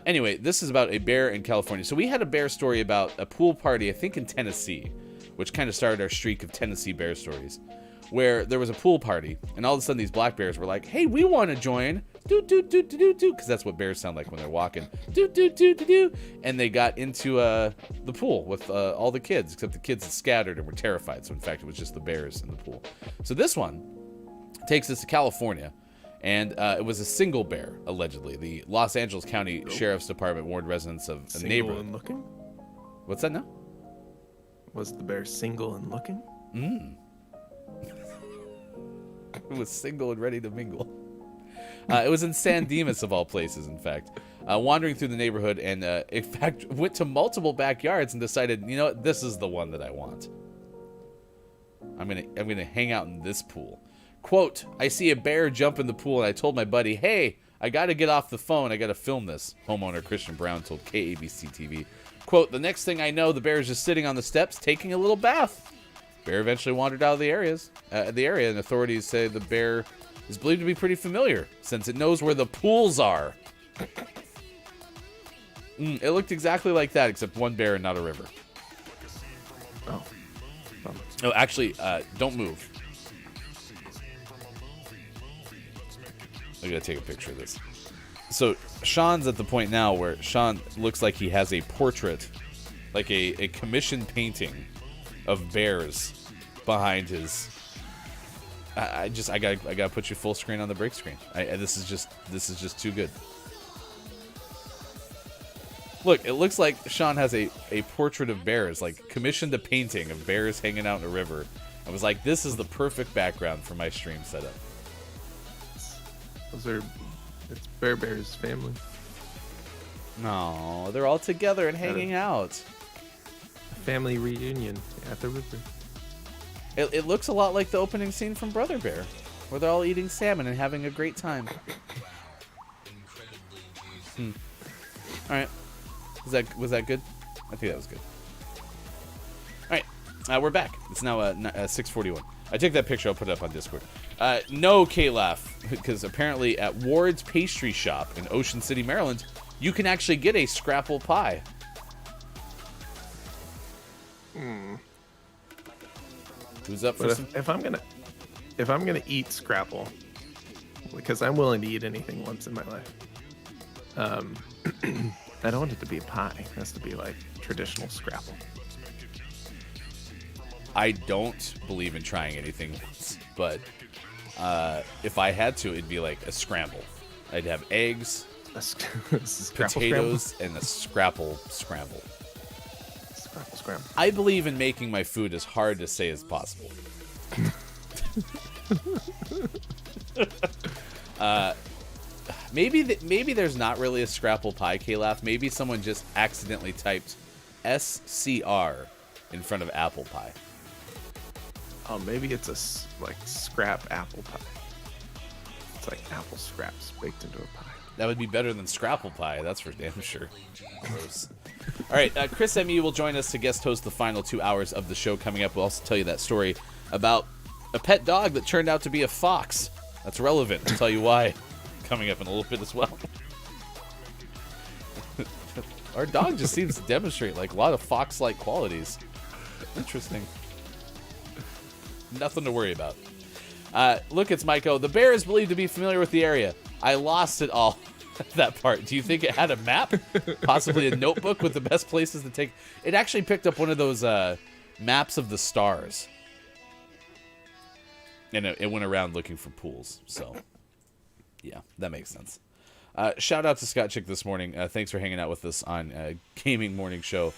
anyway, this is about a bear in California. So we had a bear story about a pool party, I think in Tennessee, which kind of started our streak of Tennessee bear stories, where there was a pool party, and all of a sudden these black bears were like, hey, we want to join. Do, do, do, do, do, do, because that's what bears sound like when they're walking. Do, do, do, do, do. And they got into the pool with all the kids, except the kids had scattered and were terrified. So, in fact, it was just the bears in the pool. So this one takes us to California, and it was a single bear, allegedly. The Los Angeles County Sheriff's Department warned residents of a neighborhood. Single and looking? What's that now? Was the bear single and looking? It was single and ready to mingle. It was in San Dimas, of all places, in fact. Wandering through the neighborhood and, in fact, went to multiple backyards and decided, you know what, this is the one that I want. I'm gonna hang out in this pool. Quote, I see a bear jump in the pool, and I told my buddy, hey, I got to get off the phone. I got to film this, homeowner Christian Brown told KABC TV. Quote, the next thing I know, the bear is just sitting on the steps taking a little bath. Bear eventually wandered out of the area, and authorities say the bear is believed to be pretty familiar since it knows where the pools are. It looked exactly like that, except one bear and not a river. Oh, actually, don't move. I gotta take a picture of this. So Sean's at the point now where Sean looks like he has a portrait, like a commissioned painting of bears behind his. I gotta put you full screen on the break screen. This is just too good. Look, it looks like Sean has a portrait of bears, like commissioned a painting of bears hanging out in a river. I was like, this is the perfect background for my stream setup. It's Bear Bear's family. No, they're all together and hanging out. A family reunion at the river. It looks a lot like the opening scene from Brother Bear, where they're all eating salmon and having a great time. All right, was that good? I think that was good. All right, we're back. It's now 6:41. I took that picture. I'll put it up on Discord. No, K-Laugh, because apparently at Ward's Pastry Shop in Ocean City, Maryland, you can actually get a scrapple pie. Who's up for But some? if I'm gonna eat scrapple, because I'm willing to eat anything once in my life, I don't want it to be a pie. It has to be like traditional scrapple. I don't believe in trying anything, but if I had to, it'd be like a scramble. I'd have eggs, potatoes, and a scrapple scramble. Scramble. I believe in making my food as hard to say as possible. Maybe there's not really a scrapple pie, K-Laugh. Maybe someone just accidentally typed SCR in front of apple pie. Oh, maybe it's like scrap apple pie. It's like apple scraps baked into a pie. That would be better than scrapple pie, that's for damn sure. Gross. All right, Chris M.E. will join us to guest host the final 2 hours of the show coming up. We'll also tell you that story about a pet dog that turned out to be a fox. That's relevant. I'll tell you why coming up in a little bit as well. Our dog just seems to demonstrate like a lot of fox-like qualities. Interesting. Nothing to worry about. Look, it's Maiko. The bear is believed to be familiar with the area. I lost it all. That part. Do you think it had a map? Possibly a notebook with the best places to take? It actually picked up one of those maps of the stars. And it went around looking for pools. So, yeah, that makes sense. Shout out to Scott Chick this morning. Thanks for hanging out with us on Gaming Morning Show.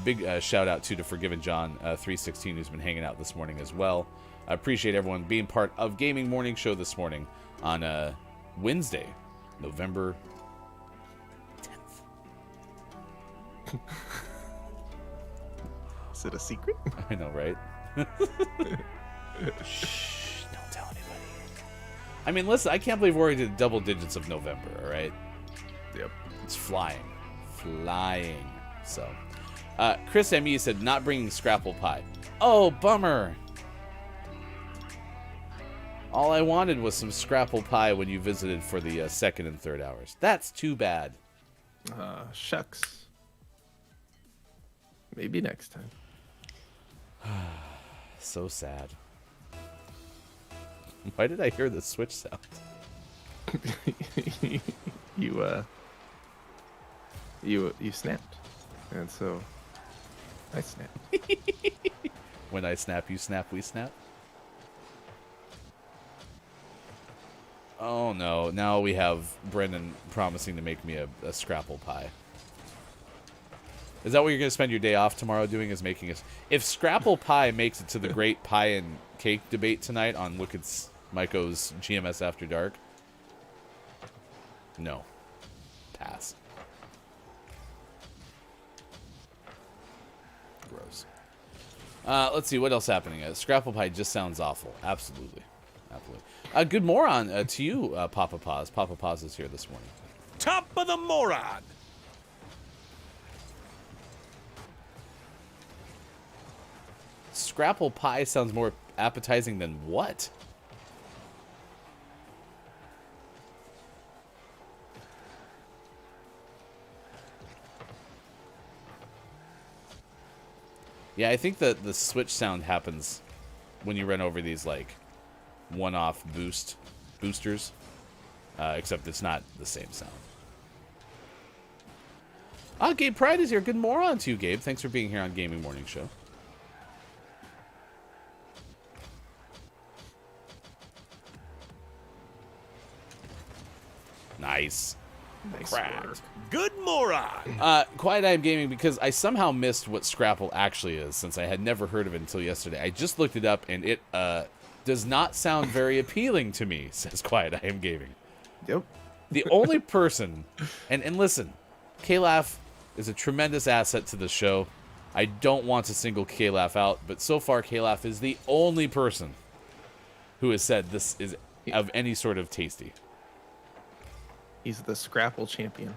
Big shout out to Forgiven John 316 who's been hanging out this morning as well. I appreciate everyone being part of Gaming Morning Show this morning on Wednesday, November 10th. Is it a secret? I know, right? Shh, don't tell anybody. I mean, listen, I can't believe we're already to double digits of November, all right? Yep. It's flying. So, Chris M.E. said, not bringing scrapple pie. Oh, bummer. All I wanted was some scrapple pie when you visited for the second and third hours. That's too bad. Shucks. Maybe next time. So sad. Why did I hear the switch sound? You snapped, and so I snapped. When I snap, you snap, we snap. Oh no, now we have Brendan promising to make me a scrapple pie. Is that what you're going to spend your day off tomorrow doing, is making us? If scrapple pie makes it to the great pie and cake debate tonight on Look It's Maiko's GMS After Dark, no. Pass. Gross. Let's see, what else happening? Scrapple pie just sounds awful. Absolutely. Good moron to you, Papa Paz. Papa Paz is here this morning. Top of the moron. Scrapple pie sounds more appetizing than what? Yeah, I think the switch sound happens when you run over these like one-off boosters, except it's not the same sound. Gabe Pride is here. Good moron to you, Gabe. Thanks for being here on Gaming Morning Show. Nice. Nice Cracked. work. Good moron. Quiet I Am Gaming, because I somehow missed what Scrapple actually is, since I had never heard of it until yesterday. I just looked it up, and it does not sound very appealing to me, says Quiet I Am Gaming. Yep. The only person, and listen, K-Laugh is a tremendous asset to the show. I don't want to single K-Laugh out, but so far K-Laugh is the only person who has said this is of any sort of tasty. He's the Scrapple champion.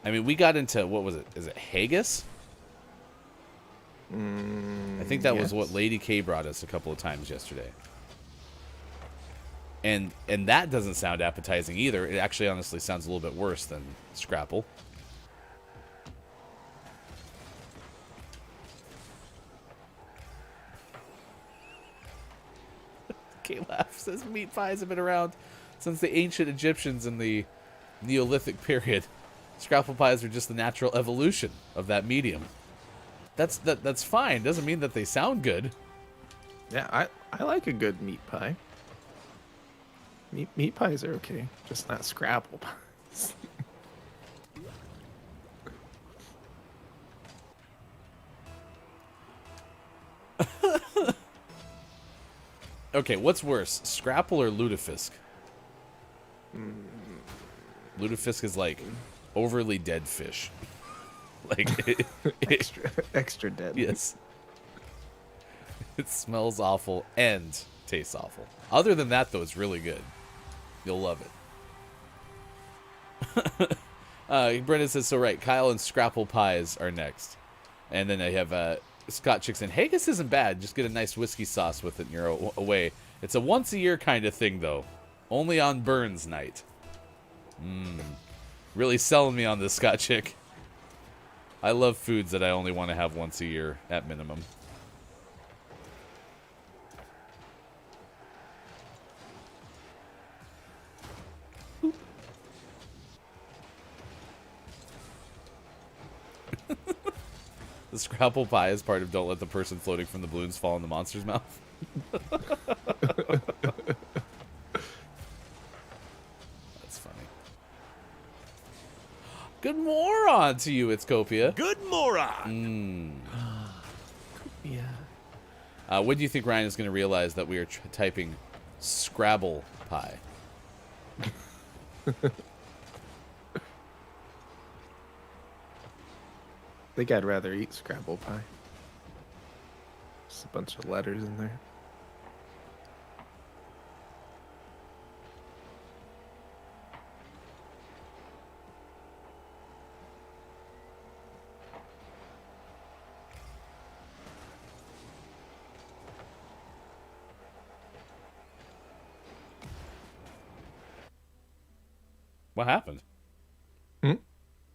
I mean, we got into, what was it? Is it haggis? I think that was what Lady K brought us a couple of times yesterday. And that doesn't sound appetizing either. It actually honestly sounds a little bit worse than Scrapple. K-Laugh says meat pies have been around since the ancient Egyptians in the Neolithic period. Scrapple pies are just the natural evolution of that medium. That's fine. Doesn't mean that they sound good. Yeah, I like a good meat pie. Meat pies are okay, just not Scrapple pies. Okay, what's worse, Scrapple or Lutefisk? Lutefisk is like overly dead fish. Like Extra dead. Yes. It smells awful and tastes awful. Other than that, though, it's really good. You'll love it. Brendan says, so right, Kyle and Scrapple pies are next. And then I have Scott Chicks in. Haggis isn't bad. Just get a nice whiskey sauce with it and you're away. It's a once-a-year kind of thing, though. Only on Burns night. Really selling me on this, Scott Chick. I love foods that I only want to have once a year, at minimum. The Scrapple pie is part of Don't Let the Person Floating from the Balloons Fall in the Monster's Mouth. That's funny. Good moron to you, it's Copia. Good moron. Yeah. When do you think Ryan is going to realize that we are typing Scrabble pie? I think I'd rather eat Scrapple pie. Just a bunch of letters in there. What happened?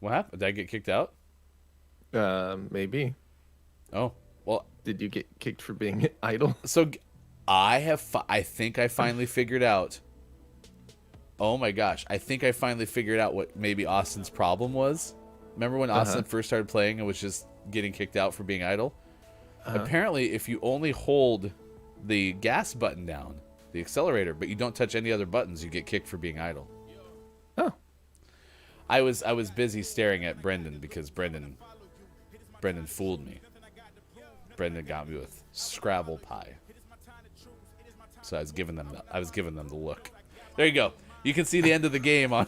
What happened? Did I get kicked out? Maybe. Oh, well. Did you get kicked for being idle? So, I think I finally figured out. Oh my gosh. I think I finally figured out what maybe Austin's problem was. Remember when Austin first started playing and was just getting kicked out for being idle? Apparently, if you only hold the gas button down, the accelerator, but you don't touch any other buttons, you get kicked for being idle. Oh. I was busy staring at Brendan because Brendan fooled me. Brendan got me with Scrabble pie. So I was giving them the look. There you go. You can see the end of the game on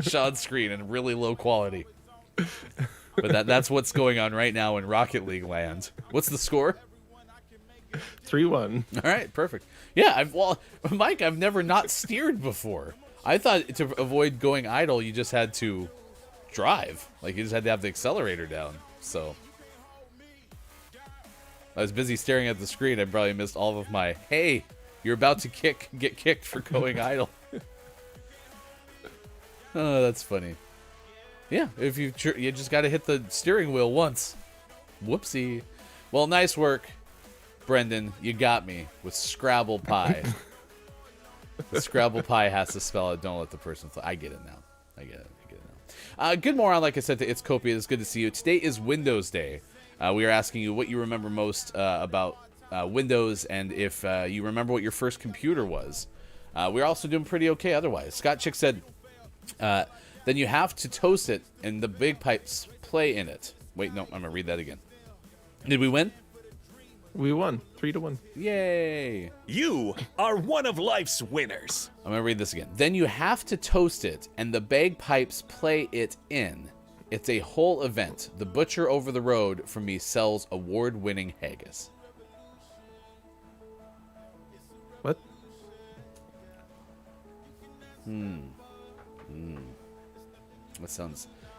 Sean's screen in really low quality. But that's what's going on right now in Rocket League land. What's the score? 3-1. All right, perfect. Yeah, Mike, I've never not steered before. I thought to avoid going idle, you just had to drive. Like, you just had to have the accelerator down. So I was busy staring at the screen. I probably missed all of my, hey, you're about to get kicked for going idle. Oh, that's funny. Yeah, if you just got to hit the steering wheel once. Whoopsie. Well, nice work, Brendan. You got me with Scrabble pie. The Scrabble pie has to spell it. Don't let the person. I get it now. I get it now. Good moron, like I said to It's Copia. It's good to see you. Today is Windows Day. We are asking you what you remember most about Windows, and if you remember what your first computer was. We're also doing pretty okay otherwise. Scott Chick said, Then you have to toast it, and the big pipes play in it. Wait, no, I'm going to read that again. Did we win? We won 3-1. Yay. You are one of life's winners. I'm going to read this again. Then you have to toast it, and the bagpipes play it in. It's a whole event. The butcher over the road from me sells award-winning haggis. What?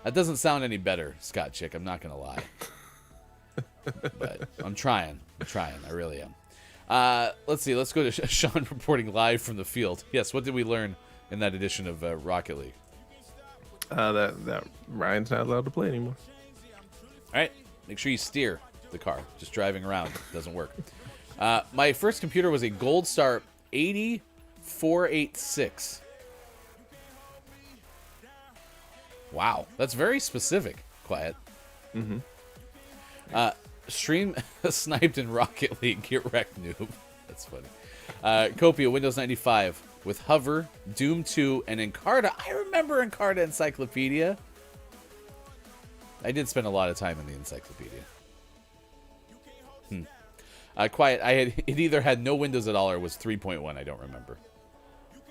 That doesn't sound any better, Scott Chick. I'm not going to lie. But I'm trying. I really am. Let's see. Let's go to Sean reporting live from the field. Yes, what did we learn in that edition of Rocket League? That Ryan's not allowed to play anymore. All right. Make sure you steer the car. Just driving around doesn't work. My first computer was a Gold Star 8486. Wow. That's very specific, Quiet. Mm-hmm. Stream sniped in Rocket League. Get wrecked, noob. That's funny. Copia, Windows 95 with Hover, Doom 2, and Encarta. I remember Encarta Encyclopedia. I did spend a lot of time in the encyclopedia. Quiet, it either had no Windows at all or was 3.1. I don't remember.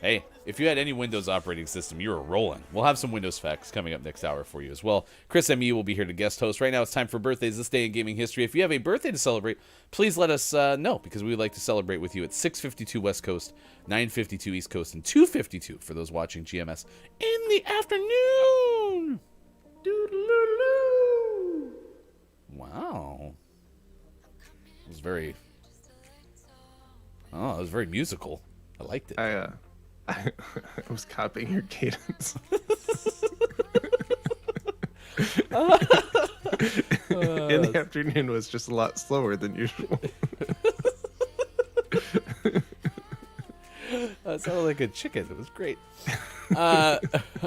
Hey, if you had any Windows operating system, you were rolling. We'll have some Windows facts coming up next hour for you as well. Chris MU will be here to guest host. Right now it's time for birthdays this day in gaming history. If you have a birthday to celebrate, please let us know, because we would like to celebrate with you at 6:52 West Coast, 9:52 East Coast, and 2:52 for those watching GMS in the afternoon. Doodle-doo-doo. Wow. It was very... Oh, it was very musical. I liked it. I was copying your cadence. In the afternoon was just a lot slower than usual. That sounded like a chicken. It was great. All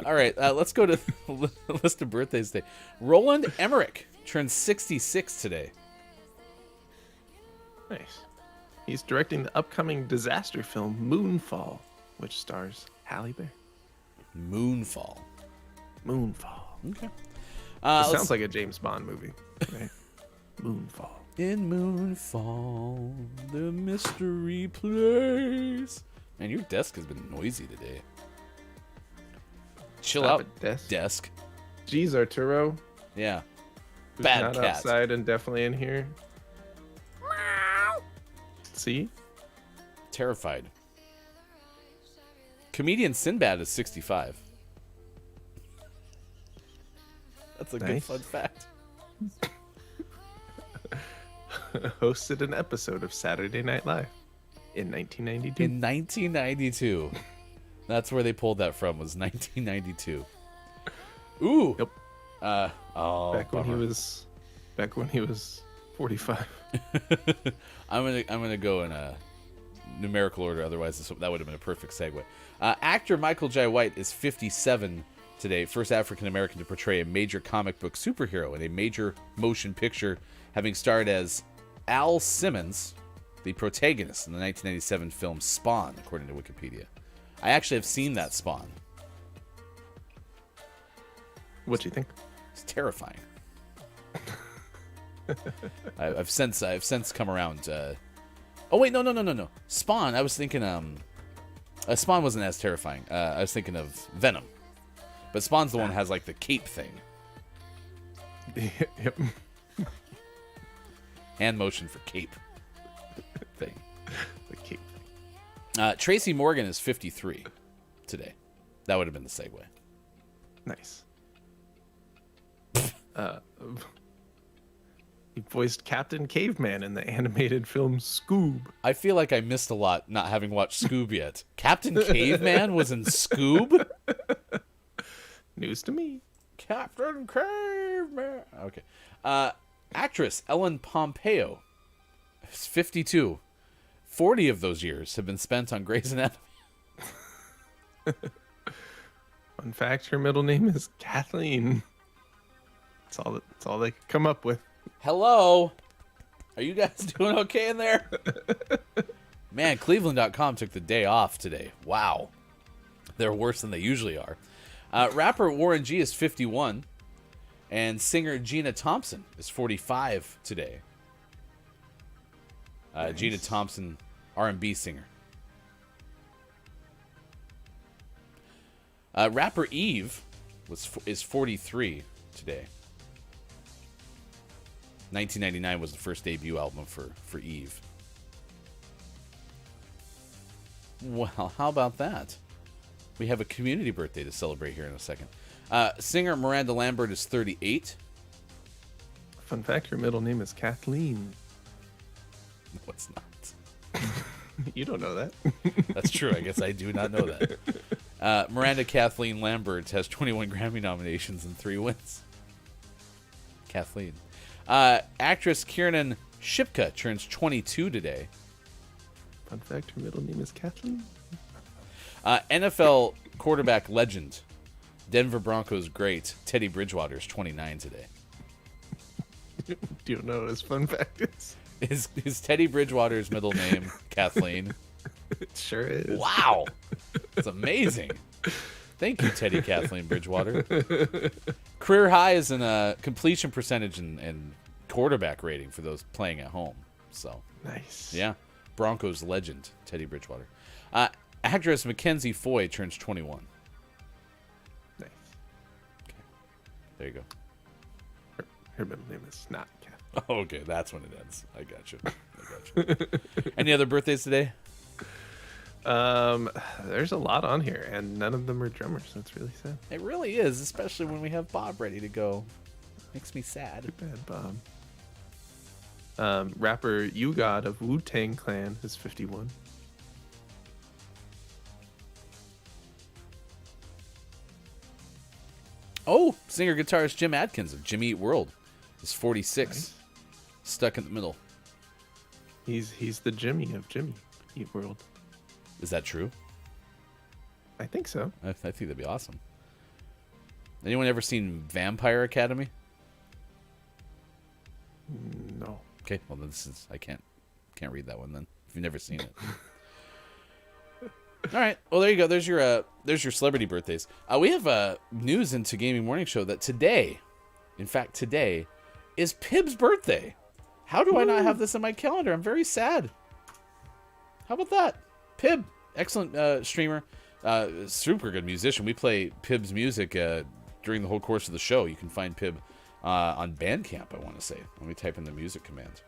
right, let's go to the list of birthdays today. Roland Emmerich turns 66 today. Nice. He's directing the upcoming disaster film Moonfall, which stars Halle Berry. Moonfall. Okay. It sounds like a James Bond movie. Right? Moonfall. In Moonfall, the mystery place. Man, your desk has been noisy today. Chill Stop out, it, desk. desk. Jeez, Arturo. Yeah. Who's Bad not cat. outside and definitely in here. See? Terrified. Comedian Sinbad is 65. That's a good Nice. fun fact. Hosted an episode of Saturday Night Live in 1992. In 1992. That's where they pulled that from, was 1992. Ooh. Yep. Back when bummer. he was 45. I'm gonna go in a numerical order, otherwise that would have been a perfect segue. Actor Michael Jai White is 57 today, first African American to portray a major comic book superhero in a major motion picture, having starred as Al Simmons, the protagonist in the 1997 film Spawn, according to Wikipedia. I actually have seen that Spawn. What do you think? It's terrifying. I've since come around. Oh wait, no. Spawn. I was thinking. Spawn wasn't as terrifying. I was thinking of Venom, but Spawn's the one that has like the cape thing. Yep. Hand motion for cape thing. The cape. Tracy Morgan is 53 today. That would have been the segue. Nice. He voiced Captain Caveman in the animated film Scoob. I feel like I missed a lot not having watched Scoob yet. Captain Caveman was in Scoob? News to me. Captain Caveman. Okay. Actress Ellen Pompeo is 52. 40 of those years have been spent on Grey's Anatomy. Fun fact, her middle name is Kathleen. That's all they could come up with. Hello? Are you guys doing okay in there? Man, Cleveland.com took the day off today. Wow. They're worse than they usually are. Rapper Warren G is 51. And singer Gina Thompson is 45 today. Nice. Gina Thompson, R&B singer. Rapper Eve is 43 today. 1999 was the first debut album for Eve. Well, how about that? We have a community birthday to celebrate here in a second. Singer Miranda Lambert is 38. Fun fact, her middle name is Kathleen. No, it's not. You don't know that. That's true. I guess I do not know that. Miranda Kathleen Lambert has 21 Grammy nominations and 3 wins. Kathleen. Actress Kiernan Shipka turns 22 today. Fun fact, her middle name is Kathleen. NFL quarterback legend, Denver Broncos great, Teddy Bridgewater is 29 today. Do you know what his fun fact is? Is Teddy Bridgewater's middle name Kathleen? It sure is. Wow. That's amazing. Thank you, Teddy Kathleen Bridgewater. Career high is in completion percentage and quarterback rating for those playing at home. So Nice. yeah. Broncos legend, Teddy Bridgewater. Actress Mackenzie Foy turns 21. Nice. There you go. Her middle name is not Kathleen. Oh, okay, that's when it ends. I got you. Any other birthdays today? There's a lot on here, and none of them are drummers. That's really sad. It really is, especially when we have Bob ready to go. Makes me sad. Too bad, Bob. Rapper You God of Wu-Tang Clan is 51. Oh, singer-guitarist Jim Adkins of Jimmy Eat World is 46. Nice. Stuck in the middle. He's the Jimmy of Jimmy Eat World. Is that true? I think so. I think that'd be awesome. Anyone ever seen Vampire Academy? No. Okay, well then this is I can't read that one then if you've never seen it. All right, well there you go. There's your celebrity birthdays. We have news into Gaming Morning Show that today, in fact today, is Pib's birthday. How do I not have this in my calendar? I'm very sad. How about that? Pib, excellent streamer, super good musician. We play Pib's music during the whole course of the show. You can find Pib on Bandcamp, I want to say. Let me type in the music command.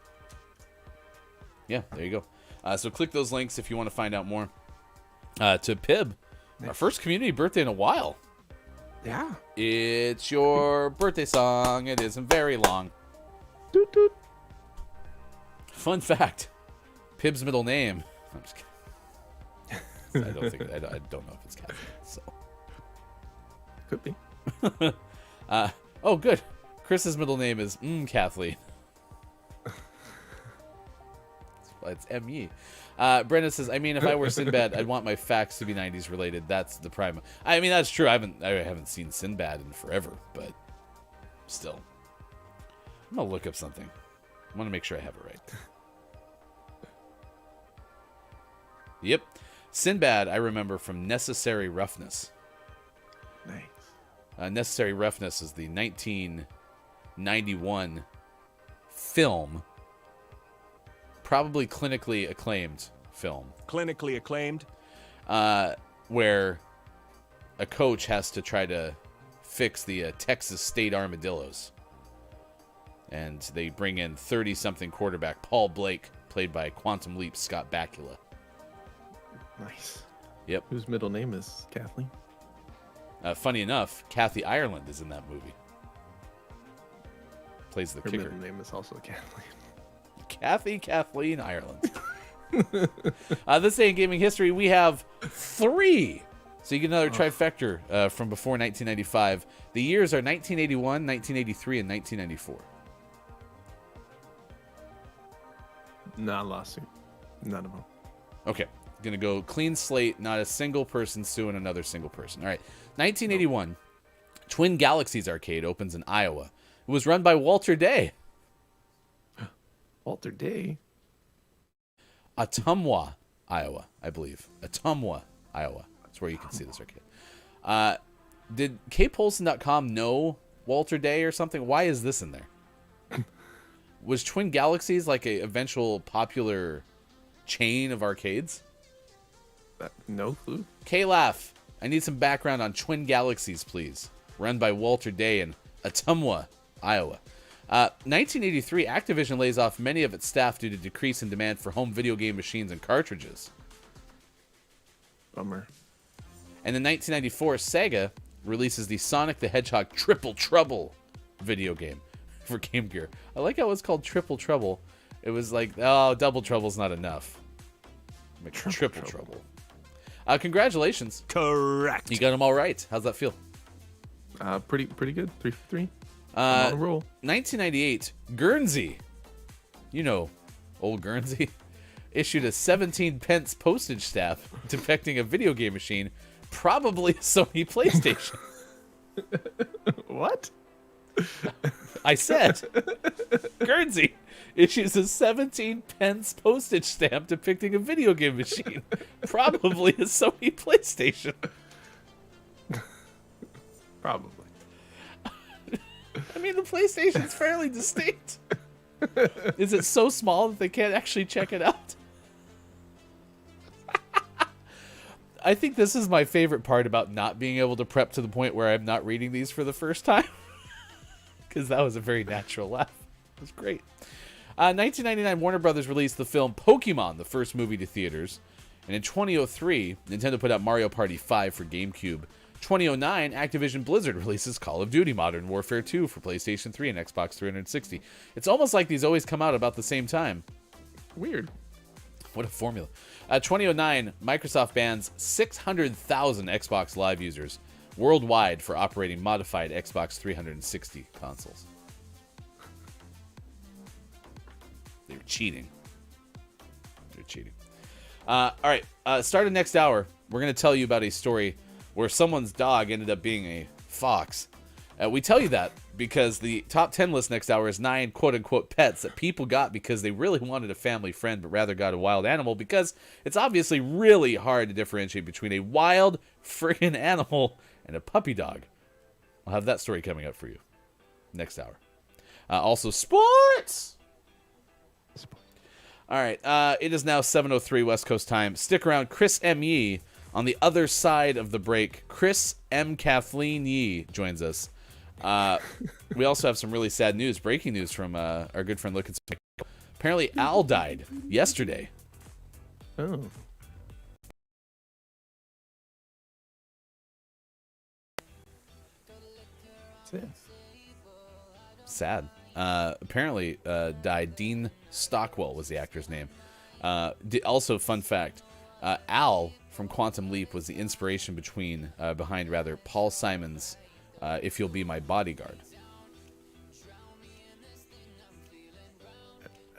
Yeah, there you go. So click those links if you want to find out more. To Pib, our first community birthday in a while. Yeah. It's your birthday song. It isn't very long. Doot, doot. Fun fact: Pib's middle name. I'm just kidding. I don't know if it's Kathleen. So. Could be. Oh, good. Chris's middle name is Kathleen. It's M.E. Brenda says, I mean, if I were Sinbad, I'd want my facts to be 90s related. That's the prime. I mean, that's true. I haven't seen Sinbad in forever, but still. I'm going to look up something. I want to make sure I have it right. Yep. Sinbad, I remember from Necessary Roughness. Nice. Necessary Roughness is the 1991 film, probably clinically acclaimed film. Clinically acclaimed. Where a coach has to try to fix the Texas State Armadillos. And they bring in 30-something quarterback Paul Blake, played by Quantum Leap Scott Bakula. Nice. Yep. Whose middle name is Kathleen? Funny enough, Kathy Ireland is in that movie. Plays the Her kicker. middle name is also Kathleen. Kathleen Ireland. This day in gaming history, we have 3. So you get another trifecta from before 1995. The years are 1981, 1983, and 1994. Not a lawsuit. None of them. Okay. Going to go clean slate, not a single person suing another single person. All right. 1981, Twin Galaxies Arcade opens in Iowa. It was run by Walter Day. Walter Day? Ottumwa, Iowa, I believe. Ottumwa, Iowa. That's where you can see this arcade. Did kpolson.com know Walter Day or something? Why is this in there? Was Twin Galaxies like a eventual popular chain of arcades? No clue. K-Laugh, I need some background on Twin Galaxies, please. Run by Walter Day in Ottumwa, Iowa. 1983, Activision lays off many of its staff due to decrease in demand for home video game machines and cartridges. Bummer. And in 1994, Sega releases the Sonic the Hedgehog Triple Trouble video game for Game Gear. I like how it's called Triple Trouble. It was like, oh, Double Trouble's not enough. Make Triple Trouble. Congratulations. Correct. You got them all right. How's that feel? Pretty good. 3 for 3. On a roll. 1998, Guernsey. You know, old Guernsey. Issued a 17 pence postage stamp depicting a video game machine, probably a Sony PlayStation. What? I said, Guernsey issues a 17 pence postage stamp depicting a video game machine, probably a Sony PlayStation. Probably. I mean, the PlayStation's fairly distinct. Is it so small that they can't actually check it out? I think this is my favorite part about not being able to prep to the point where I'm not reading these for the first time. Because that was a very natural laugh. It was great. 1999, Warner Brothers released the film Pokemon, the first movie to theaters. And in 2003, Nintendo put out Mario Party 5 for GameCube. 2009, Activision Blizzard releases Call of Duty Modern Warfare 2 for PlayStation 3 and Xbox 360. It's almost like these always come out about the same time. Weird. What a formula. 2009, Microsoft bans 600,000 Xbox Live users worldwide for operating modified Xbox 360 consoles. They were cheating. All right, start of next hour, we're going to tell you about a story where someone's dog ended up being a fox. We tell you that because the top 10 list next hour is 9 quote-unquote pets that people got because they really wanted a family friend but rather got a wild animal, because it's obviously really hard to differentiate between a wild friggin' animal and a puppy dog. I'll have that story coming up for you next hour. Also, sports! All right, it is now 7:03 West Coast time. Stick around. Chris M. Yee on the other side of the break. Chris M. Kathleen Yee joins us. We also have some really sad news, breaking news from our good friend Look. Apparently, Al died yesterday. Oh. Sad. Apparently, died. Dean Stockwell was the actor's name. Also, fun fact, Al from Quantum Leap was the inspiration behind Paul Simon's If You'll Be My Bodyguard.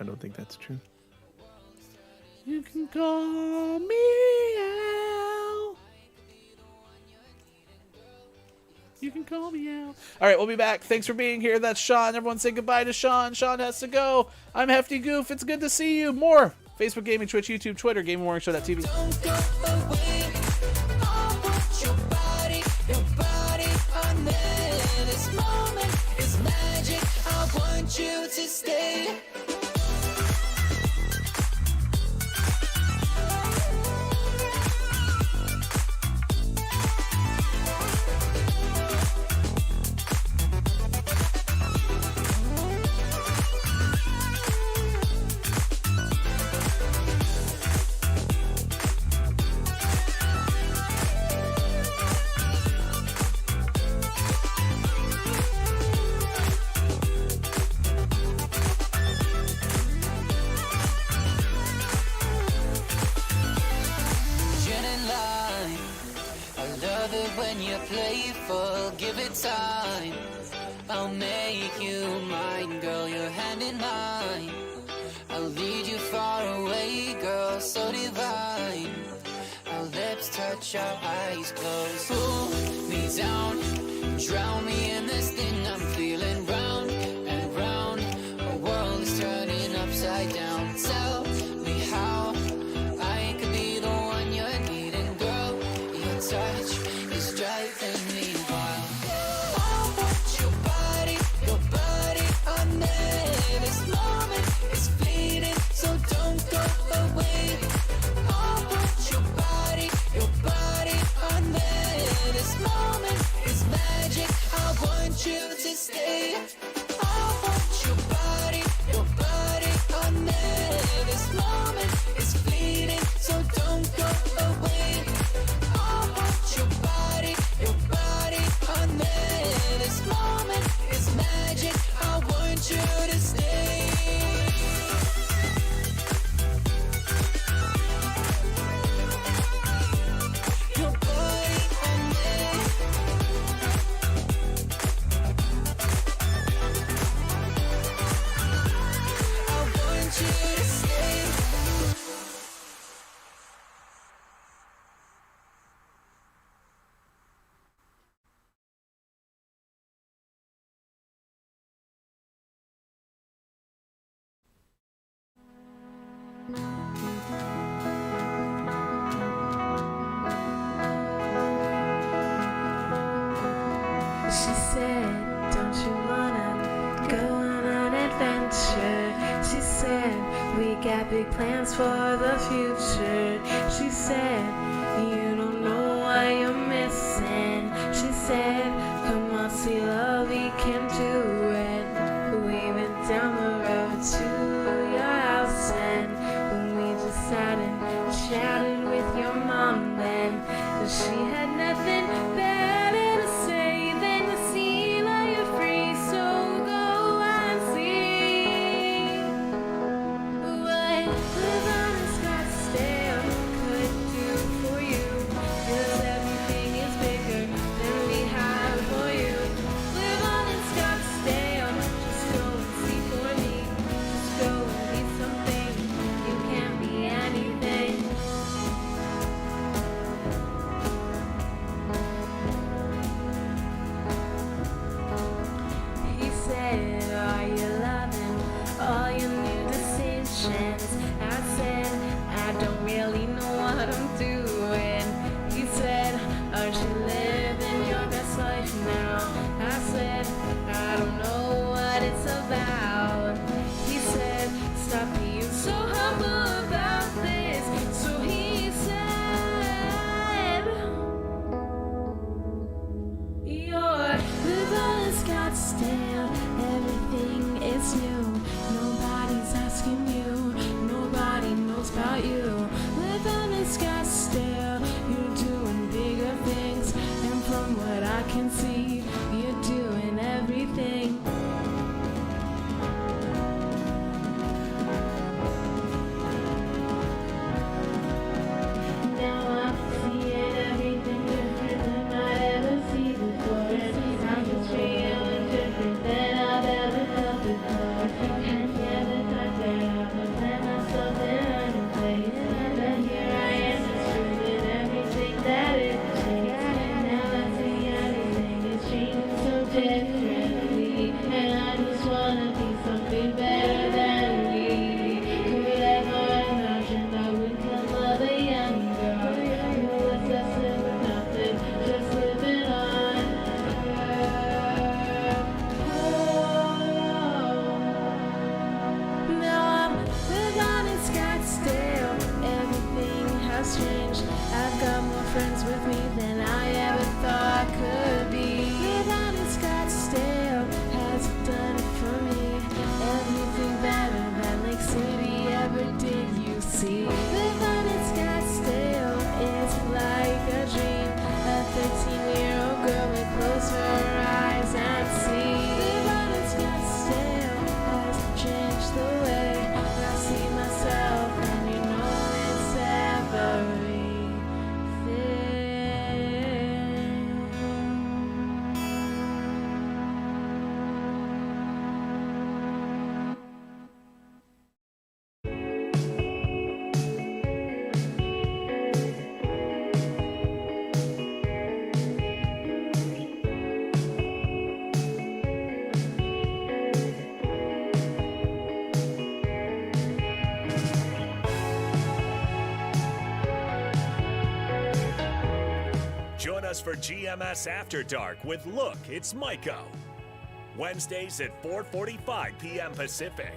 I don't think that's true. You can call me Al. You can call me Al. All right, we'll be back. Thanks for being here. That's Sean. Everyone say goodbye to Sean. Sean has to go. I'm Hefty Goof. It's good to see you. More Facebook Gaming, Twitch, YouTube, Twitter, GamingMorningShow.tv. Don't go away. I want your body on me. This moment is magic. I want you to stay. When you're playful, give it time. I'll make you mine, girl, your hand in mine. I'll lead you far away, girl, so divine. Our lips touch, our eyes close. Pull me down, drown me in this thing I'm feeling. Round and round, our world is turning upside down. Tell me how I could be the one you're needing, girl. Your touch is driving me wild. She said, don't you wanna go on an adventure? She said, we got big plans for the future. She said, you don't know what you're missing. She said, come on, see love, we can do it. We went down the road to your house and we just sat and chatted with your mom then. She had nothing better to say than to see that you're free, so go and see what live on in Scottsdale could do for you. 'Cause everything is bigger than we have for you. Live on in Scottsdale, just go and see for me. Just go and be something, you can be anything. He said, are you loving all your new decisions? I said, I don't really know what I'm doing. He said, aren't you living your best life now? I said, I don't know what it's about. He said, stop being so humble about this. So he said, you're living in Scottsdale, everything is new. Nobody's asking you, nobody knows about you. Living in Scottsdale, you're doing bigger things. And from what I can see, you're doing everything. Now I'm seeing everything different than I ever see before. I'm just real and different than I've ever felt before. And never thought that I would let myself in under place. But here I am, just doing everything that it takes. Now I see everything is changing so differently. And I just wanna be something better than me. Could ever imagine I would come of a young girl who was destined with nothing, just living on. Now I'm living in Scottsdale. Everything has changed. I've got more friends with me than I ever thought I could be. Living in Scottsdale has done it for me. Everything better than Lake City ever did, you see. Living in Scottsdale is like a dream. A 13-year-old girl will close her eyes and see. Living in Scottsdale has changed the way I see myself, and you know it's everything. Join us for GMS After Dark with Look, It's Maiko. Wednesdays at 4:45 p.m. Pacific.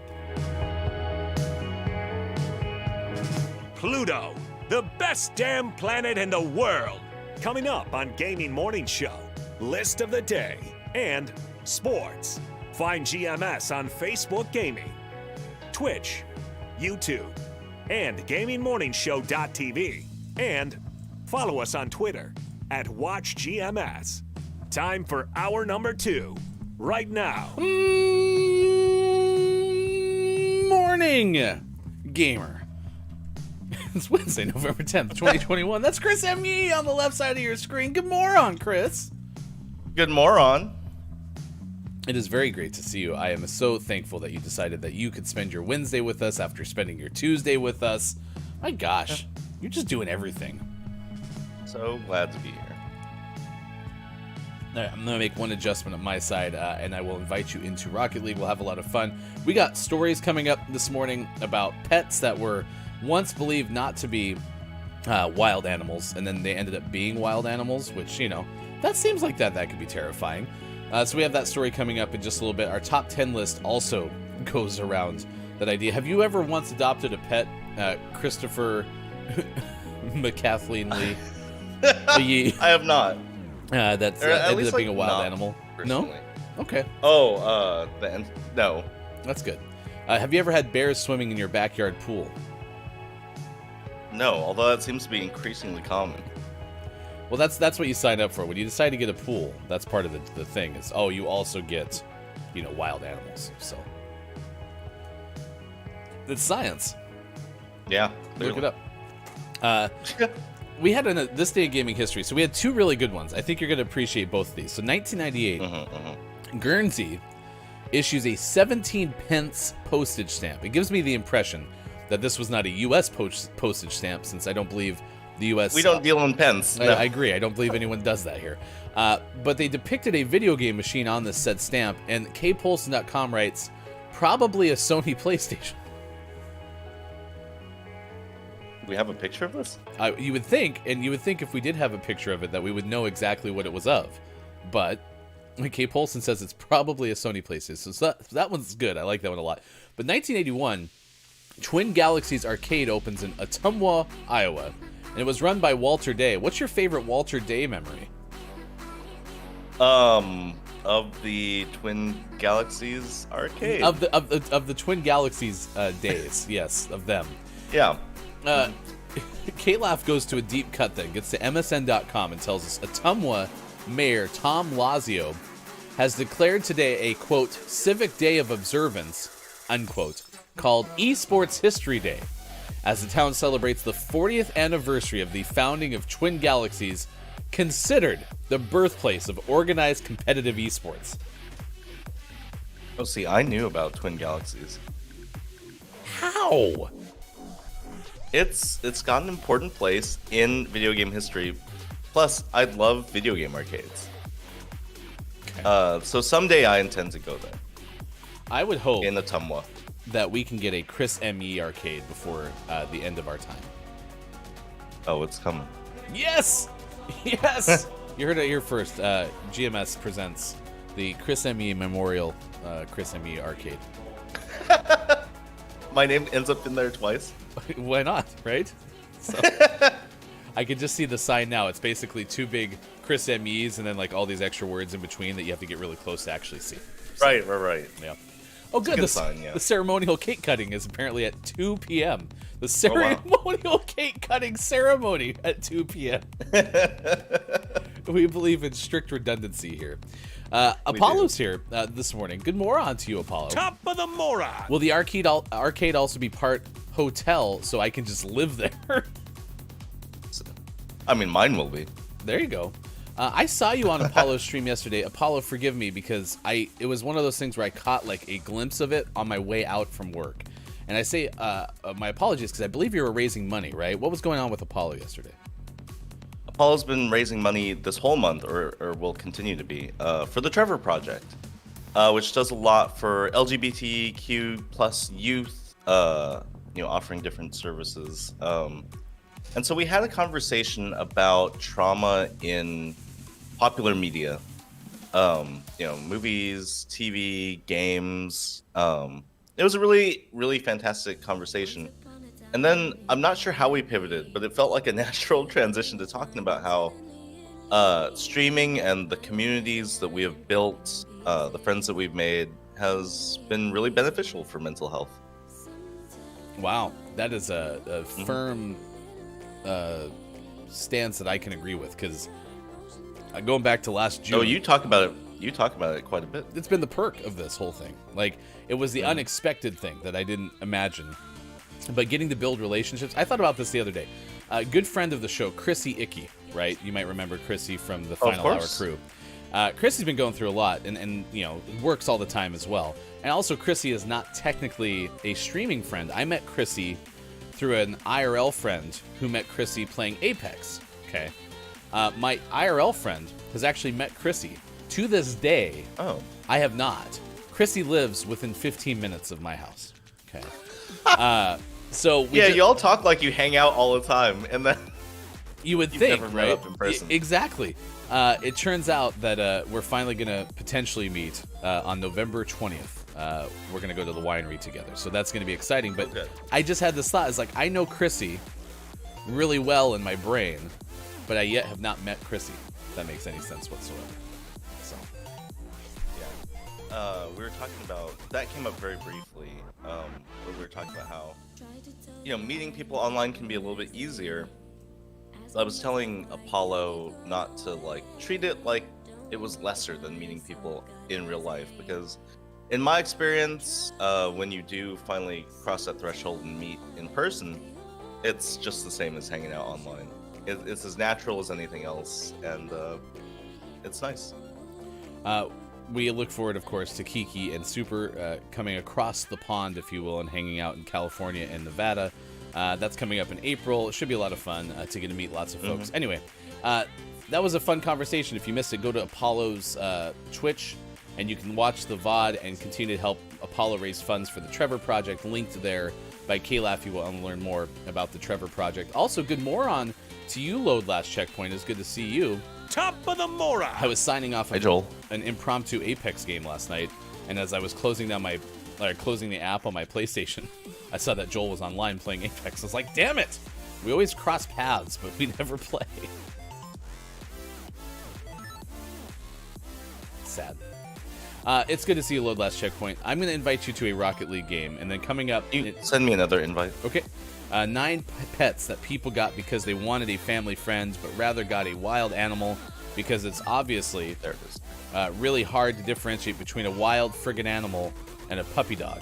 Pluto, the best damn planet in the world. Coming up on Gaming Morning Show, List of the Day, and Sports. Find GMS on Facebook Gaming, Twitch, YouTube, and GamingMorningshow.tv. And follow us on Twitter at WatchGMS. Time for hour number 2, right now. Morning, gamer. It's Wednesday, November 10th, 2021. That's Chris M.E. on the left side of your screen. Good morning, Chris. Good moron. It is very great to see you. I am so thankful that you decided that you could spend your Wednesday with us after spending your Tuesday with us. My gosh, you're just doing everything. So glad to be here. All right, I'm going to make one adjustment on my side, and I will invite you into Rocket League. We'll have a lot of fun. We got stories coming up this morning about pets that were once believed not to be wild animals, and then they ended up being wild animals, which, that seems like that could be terrifying. So we have that story coming up in just a little bit. Our top 10 list also goes around that idea. Have you ever once adopted a pet, Christopher McKathleen Lee? I have not. That's ended up being a wild animal. Personally. No? Okay. Oh, no. That's good. Have you ever had bears swimming in your backyard pool? No, although that seems to be increasingly common. Well, that's what you signed up for. When you decide to get a pool, that's part of the thing is, you also get, wild animals. So it's science. Yeah. Look it up. We had this day of gaming history, so we had two really good ones. I think you're going to appreciate both of these. So 1998, Guernsey issues a 17 pence postage stamp. It gives me the impression that this was not a U.S. postage stamp, since I don't believe the U.S. We don't deal in pence. No. I agree. I don't believe anyone does that here. But they depicted a video game machine on this said stamp, and kpolson.com writes, probably a Sony PlayStation. We have a picture of this? You would think if we did have a picture of it that we would know exactly what it was of. But K. Polson says it's probably a Sony PlayStation. So that one's good. I like that one a lot. But 1981, Twin Galaxies Arcade opens in Ottumwa, Iowa. And it was run by Walter Day. What's your favorite Walter Day memory? Of the Twin Galaxies Arcade. Of the Twin Galaxies days, yes, of them. Yeah. K-Laugh goes to a deep cut then, gets to MSN.com and tells us Ottumwa Mayor Tom Lazio has declared today a, quote, civic day of observance, unquote, called Esports History Day, as the town celebrates the 40th anniversary of the founding of Twin Galaxies, considered the birthplace of organized competitive esports. Oh, see, I knew about Twin Galaxies. How? It's got an important place in video game history. Plus, I love video game arcades. Okay. So someday I intend to go there. I would hope in Ottumwa that we can get a Chris M.E. arcade before the end of our time. Oh, it's coming. Yes! Yes! You heard it here first. GMS presents the Chris M.E. Memorial Chris M.E. arcade. My name ends up in there twice. Why not, right? So, I can just see the sign now. It's basically two big Chris M.E.s and then like all these extra words in between that you have to get really close to actually see. So, Right. Yeah. Oh, good. The ceremonial cake cutting is apparently at 2 p.m. The ceremonial cake cutting ceremony at 2 p.m. We believe in strict redundancy here. Apollo's here this morning. Good moron to you, Apollo. Top of the moron. Will the arcade also be part hotel so I can just live there? I mean, mine will be. There you go. I saw you on Apollo's stream yesterday. Apollo, forgive me, because it was one of those things where I caught like a glimpse of it on my way out from work. And I say my apologies because I believe you were raising money, right? What was going on with Apollo yesterday? Apollo's been raising money this whole month, or will continue to be, for the Trevor Project, which does a lot for LGBTQ plus youth, offering different services. And so we had a conversation about trauma in popular media, movies, TV, games. It was a really, really fantastic conversation. And then I'm not sure how we pivoted, but it felt like a natural transition to talking about how streaming and the communities that we have built, the friends that we've made, has been really beneficial for mental health. Wow, that is a firm stance that I can agree with, because going back to last June. Oh, you talk about it. You talk about it quite a bit. It's been the perk of this whole thing. Like, it was the unexpected thing that I didn't imagine. But getting to build relationships. I thought about this the other day. A good friend of the show, Chrissy Icky, right? You might remember Chrissy from the Final Hour crew. Chrissy's been going through a lot and works all the time as well. And also, Chrissy is not technically a streaming friend. I met Chrissy through an IRL friend who met Chrissy playing Apex. Okay. My IRL friend has actually met Chrissy. To this day, I have not. Chrissy lives within 15 minutes of my house. Okay. So you all talk like you hang out all the time, and then You would You've think, never met right? up in person. Exactly. It turns out that we're finally going to potentially meet on November 20th. We're going to go to the winery together. So that's going to be exciting. But Okay. I just had this thought. It's like, I know Chrissy really well in my brain, but I yet have not met Chrissy. If that makes any sense whatsoever. So, We were talking about, that came up very briefly, where we were talking about how, meeting people online can be a little bit easier. I was telling Apollo not to, treat it like it was lesser than meeting people in real life, because in my experience, when you do finally cross that threshold and meet in person, it's just the same as hanging out online. It's as natural as anything else, and it's nice. we look forward, of course, to Kiki and Super coming across the pond, if you will, and hanging out in California and Nevada. That's coming up in April. It should be a lot of fun to get to meet lots of folks. Anyway, that was a fun conversation. If you missed it, go to Apollo's Twitch, and you can watch the VOD and continue to help Apollo raise funds for the Trevor Project. Linked there by Kayla if you want to learn more about the Trevor Project. Also, good moron to you, Load Last Checkpoint. It's good to see you. Top of the Mora. I was signing off Hey, Joel. an impromptu Apex game last night, and as I was closing down closing the app on my PlayStation, I saw that Joel was online playing Apex. I was like, damn it! We always cross paths, but we never play. Sad. It's good to see you, Load Last Checkpoint. I'm going to invite you to a Rocket League game, and then coming up... Send me another invite. Okay. 9 pets that people got because they wanted a family friend, but rather got a wild animal because it's obviously There it is. really hard to differentiate between a wild friggin' animal and a puppy dog.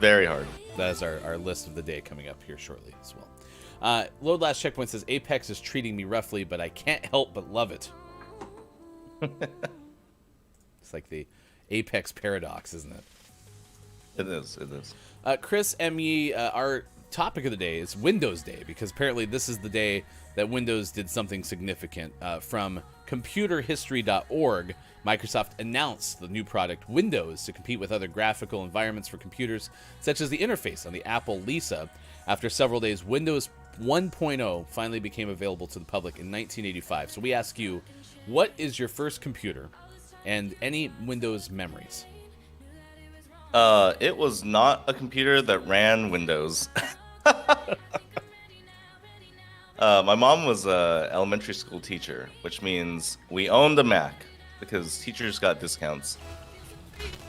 Very hard. That is our list of the day coming up here shortly as well. Load Last Checkpoint says, Apex is treating me roughly, but I can't help but love it. It's like the Apex paradox, isn't it? It is. It is. Chris M.E., our topic of the day is Windows Day, because apparently this is the day that Windows did something significant. From computerhistory.org, Microsoft announced the new product Windows to compete with other graphical environments for computers, such as the interface on the Apple Lisa. After several days, Windows 1.0 finally became available to the public in 1985. So we ask you, what is your first computer and any Windows memories? It was not a computer that ran Windows. My mom was a elementary school teacher, which means we owned a Mac because teachers got discounts.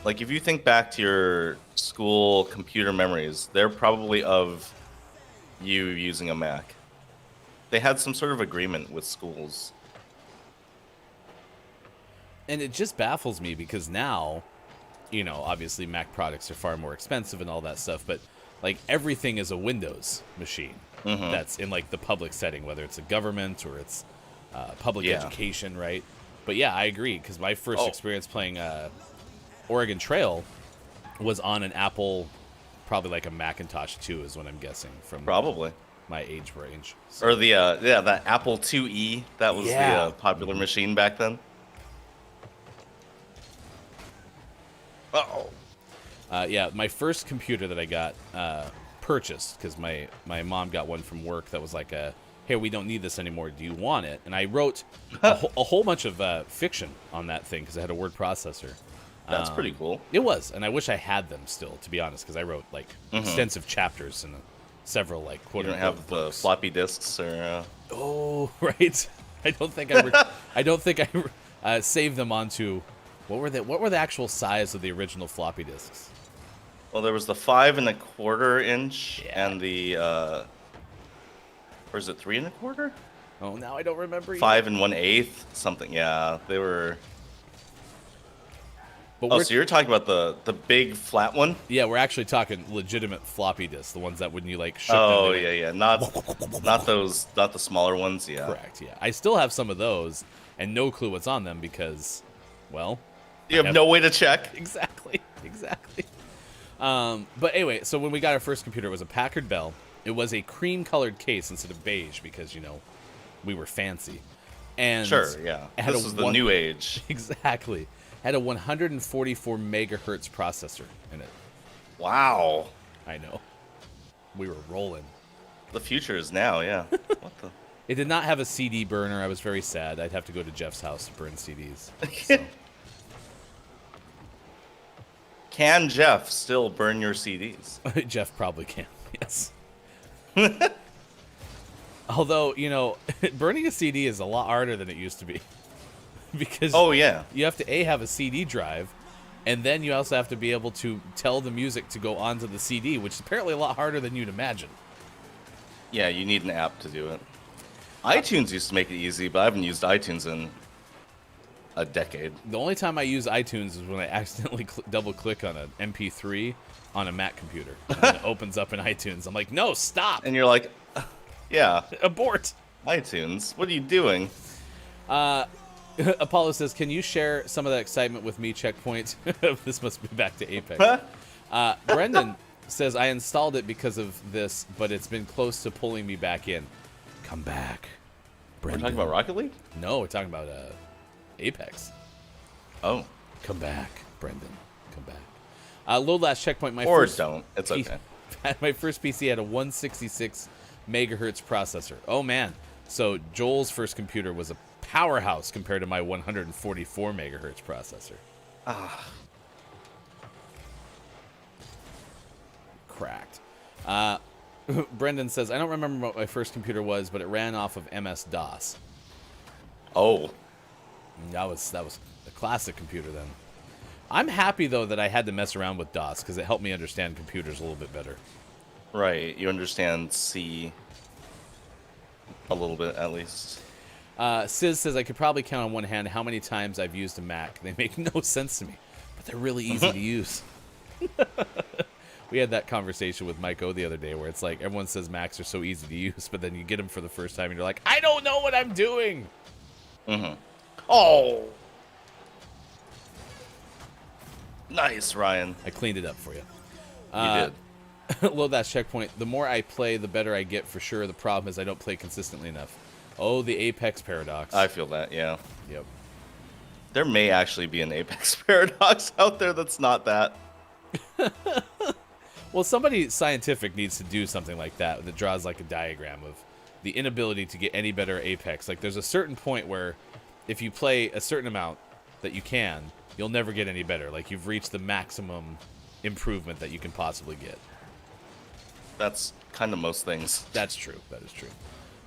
Like, if you think back to your school computer memories, they're probably of you using a Mac. They had some sort of agreement with schools. And it just baffles me because now, obviously Mac products are far more expensive and all that stuff, but like everything is a Windows machine that's in like the public setting, whether it's a government or it's public education, right? But yeah, I agree, because my first experience playing Oregon Trail was on an Apple, probably like a Macintosh 2 is what I'm guessing from Probably. my age range. So, Or the that Apple IIe, that was the popular machine back then. Uh-oh. yeah, my first computer that I got purchased, because my mom got one from work that was like hey, we don't need this anymore, do you want it? And I wrote a whole bunch of fiction on that thing because it had a word processor. That's pretty cool. It was, and I wish I had them still, to be honest, because I wrote like extensive chapters and several like You quote don't unquote have the books. floppy disks or... Oh, right. I don't think I saved them onto what were the actual size of the original floppy disks? Well, there was the 5 1/4 inch Yeah. and the or is it 3 1/4? Oh, now I don't remember. 5 1/8, something. Yeah, they were. But Oh, so you're talking about the big flat one? yeah, we're actually talking legitimate floppy disks, the ones that when you like shook them, Oh they yeah, yeah, not those, not the smaller ones. Yeah, correct. Yeah, I still have some of those and no clue what's on them because, well, you have no way to check. exactly. But anyway, so when we got our first computer, it was a Packard Bell. It was a cream-colored case instead of beige because we were fancy. And Sure, yeah. it had This a is the new age. Exactly. Had a 144 megahertz processor in it. Wow, I know. We were rolling. the future is now. Yeah. What the? It did not have a CD burner. I was very sad. I'd have to go to Jeff's house to burn CDs. So. Can Jeff still burn your CDs? Jeff probably can, yes. Although, you know, burning a CD is a lot harder than it used to be. Because you have to, A, have a CD drive, and then you also have to be able to tell the music to go onto the CD, which is apparently a lot harder than you'd imagine. Yeah, you need an app to do it. iTunes used to make it easy, but I haven't used iTunes in a decade. The only time I use iTunes is when I accidentally double-click on an MP3 on a Mac computer. And it opens up in iTunes. I'm like, no, stop! And you're like, yeah. Abort! iTunes, what are you doing? Apollo says, can you share some of that excitement with me, Checkpoint? This must be back to Apex. Brendan says, I installed it because of this, but it's been close to pulling me back in. Come back, Brendan. We're talking about Rocket League? No, we're talking about Apex. Oh. Come back, Brendan. Come back. Load last checkpoint. Don't. It's okay. My first PC had a 166 megahertz processor. Oh, man. So Joel's first computer was a powerhouse compared to my 144 megahertz processor. Cracked. Brendan says, I don't remember what my first computer was, but it ran off of MS-DOS. Oh. That was a classic computer then. I'm happy, though, that I had to mess around with DOS, because it helped me understand computers a little bit better. Right. You understand C a little bit, at least. Sis says, I could probably count on one hand how many times I've used a Mac. They make no sense to me, but they're really easy to use. We had that conversation with Mike O the other day where it's like everyone says Macs are so easy to use, but then you get them for the first time and you're like, I don't know what I'm doing. Oh. Nice, Ryan. I cleaned it up for you. You did. Load that checkpoint. The more I play, the better I get for sure. The problem is I don't play consistently enough. Oh, the Apex paradox. I feel that, yeah. Yep. There may actually be an Apex paradox out there that's not that. Well, somebody scientific needs to do something like that draws like a diagram of the inability to get any better Apex. Like, there's a certain point where if you play a certain amount that you can, you'll never get any better. Like, you've reached the maximum improvement that you can possibly get. That's kind of most things. That's true. That is true.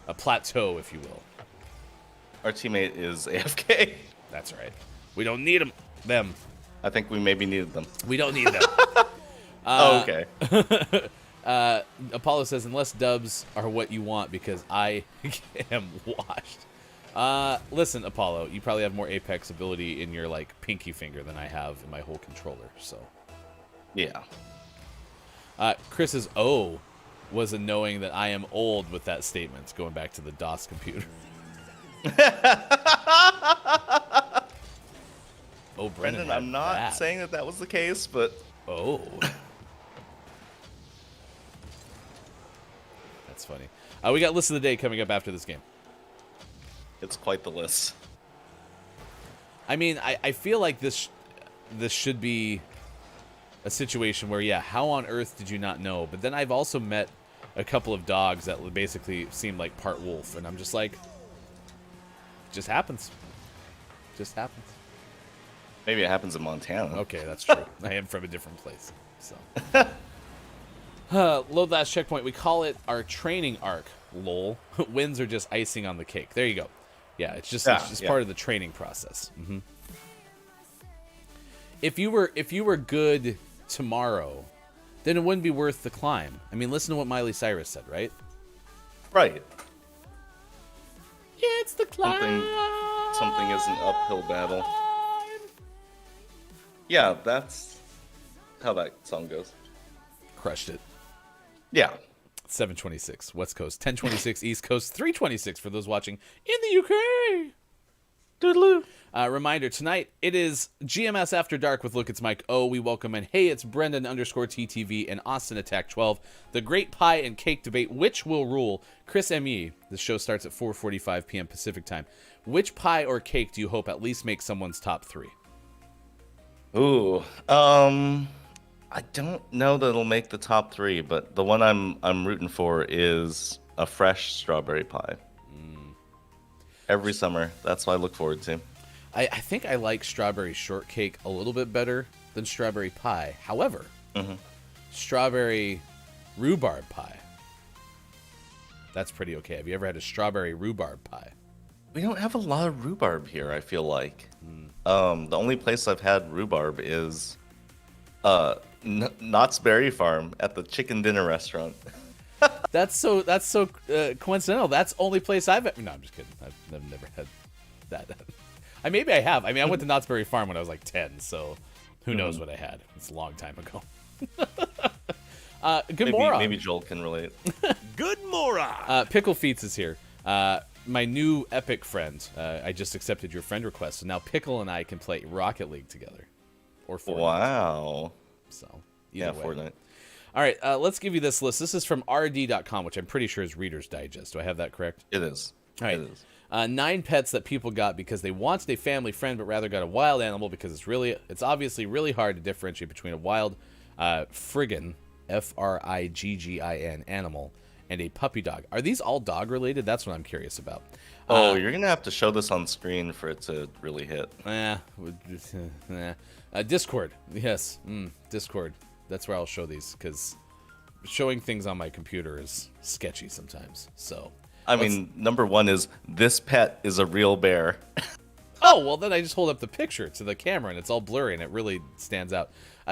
A plateau, if you will. Our teammate is AFK. That's right. We don't need them. I think we maybe needed them. We don't need them. Okay. Apollo says, unless dubs are what you want, because I am washed. Listen, Apollo, you probably have more Apex ability in your, like, pinky finger than I have in my whole controller, so. Yeah. Chris's O was a knowing that I am old with that statement, going back to the DOS computer. Oh, Brendan, I'm not saying that was the case, but... Oh. That's funny. We got list of the day coming up after this game. It's quite the list. I mean, I feel like this should be a situation where, yeah, how on earth did you not know? But then I've also met a couple of dogs that basically seem like part wolf, and I'm just like, it just happens. Just happens. Maybe it happens in Montana. Okay, that's true. I am from a different place. So, load last checkpoint. We call it our training arc. Lol. Wins are just icing on the cake. There you go. Yeah, it's just part of the training process. Mm-hmm. If you were good tomorrow, then it wouldn't be worth the climb. I mean, listen to what Miley Cyrus said, right? Right. It's the climb. Something is an uphill battle. Yeah, that's how that song goes. Crushed it. Yeah. 7:26 West Coast, 10:26 East Coast, 3:26 for those watching in the UK. Doodaloo. Reminder, tonight it is GMS After Dark with Look, It's Mike O. We welcome in, hey, it's Brendan _TTV and Austin Attack 12. The great pie and cake debate, which will rule? Chris M.E. The show starts at 4:45 p.m. Pacific time. Which pie or cake do you hope at least makes someone's top 3? Ooh, I don't know that it'll make the top 3, but the one I'm rooting for is a fresh strawberry pie. every summer. That's what I look forward to. I think I like strawberry shortcake a little bit better than strawberry pie. However, strawberry rhubarb pie, that's pretty okay. Have you ever had a strawberry rhubarb pie? We don't have a lot of rhubarb here, I feel like. The only place I've had rhubarb is Knott's Berry Farm at the chicken dinner restaurant. That's so coincidental. That's the only place I've... No, I'm just kidding. I've never had that. Maybe I have. I mean, I went to Knott's Berry Farm when I was like 10, so who knows what I had. It's a long time ago. Good morning. Maybe Joel can relate. Good moron. Pickle Feats is here. My new Epic friend. I just accepted your friend request, so now Pickle and I can play Rocket League together. Or Fortnite. Wow. So, Yeah, way. Fortnite. All right, let's give you this list. This is from rd.com, which I'm pretty sure is Reader's Digest. Do I have that correct? It is. All right. It is. 9 pets that people got because they wanted a family friend, but rather got a wild animal because it's obviously really hard to differentiate between a wild friggin, Friggin animal and a puppy dog. Are these all dog related? That's what I'm curious about. You're gonna have to show this on screen for it to really hit. Discord. Yes, Discord. That's where I'll show these because showing things on my computer is sketchy sometimes. So. I mean, number one is this pet is a real bear. Oh, well, then I just hold up the picture to the camera, and it's all blurry, and it really stands out.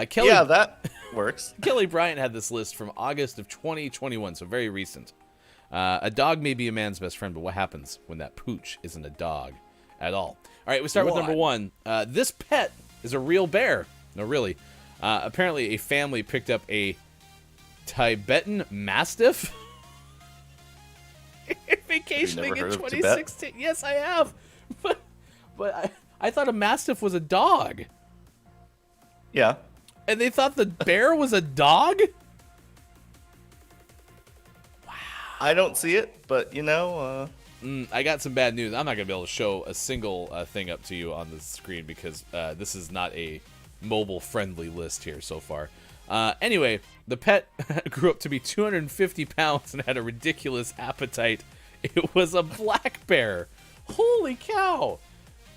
Kelly, Yeah, that works. Kelly Bryant had this list from August of 2021, so very recent. A dog may be a man's best friend, but what happens when that pooch isn't a dog at all? All right, we start with number 1. This pet is a real bear. No, really. Apparently, a family picked up a Tibetan Mastiff. Vacationing in 2016. Yes, I have. But I thought a Mastiff was a dog. Yeah. And they thought the bear was a dog? I don't see it, but you know. I got some bad news. I'm not going to be able to show a single thing up to you on the screen because this is not a mobile-friendly list here so far. Anyway, the pet grew up to be 250 pounds and had a ridiculous appetite. It was a black bear. Holy cow.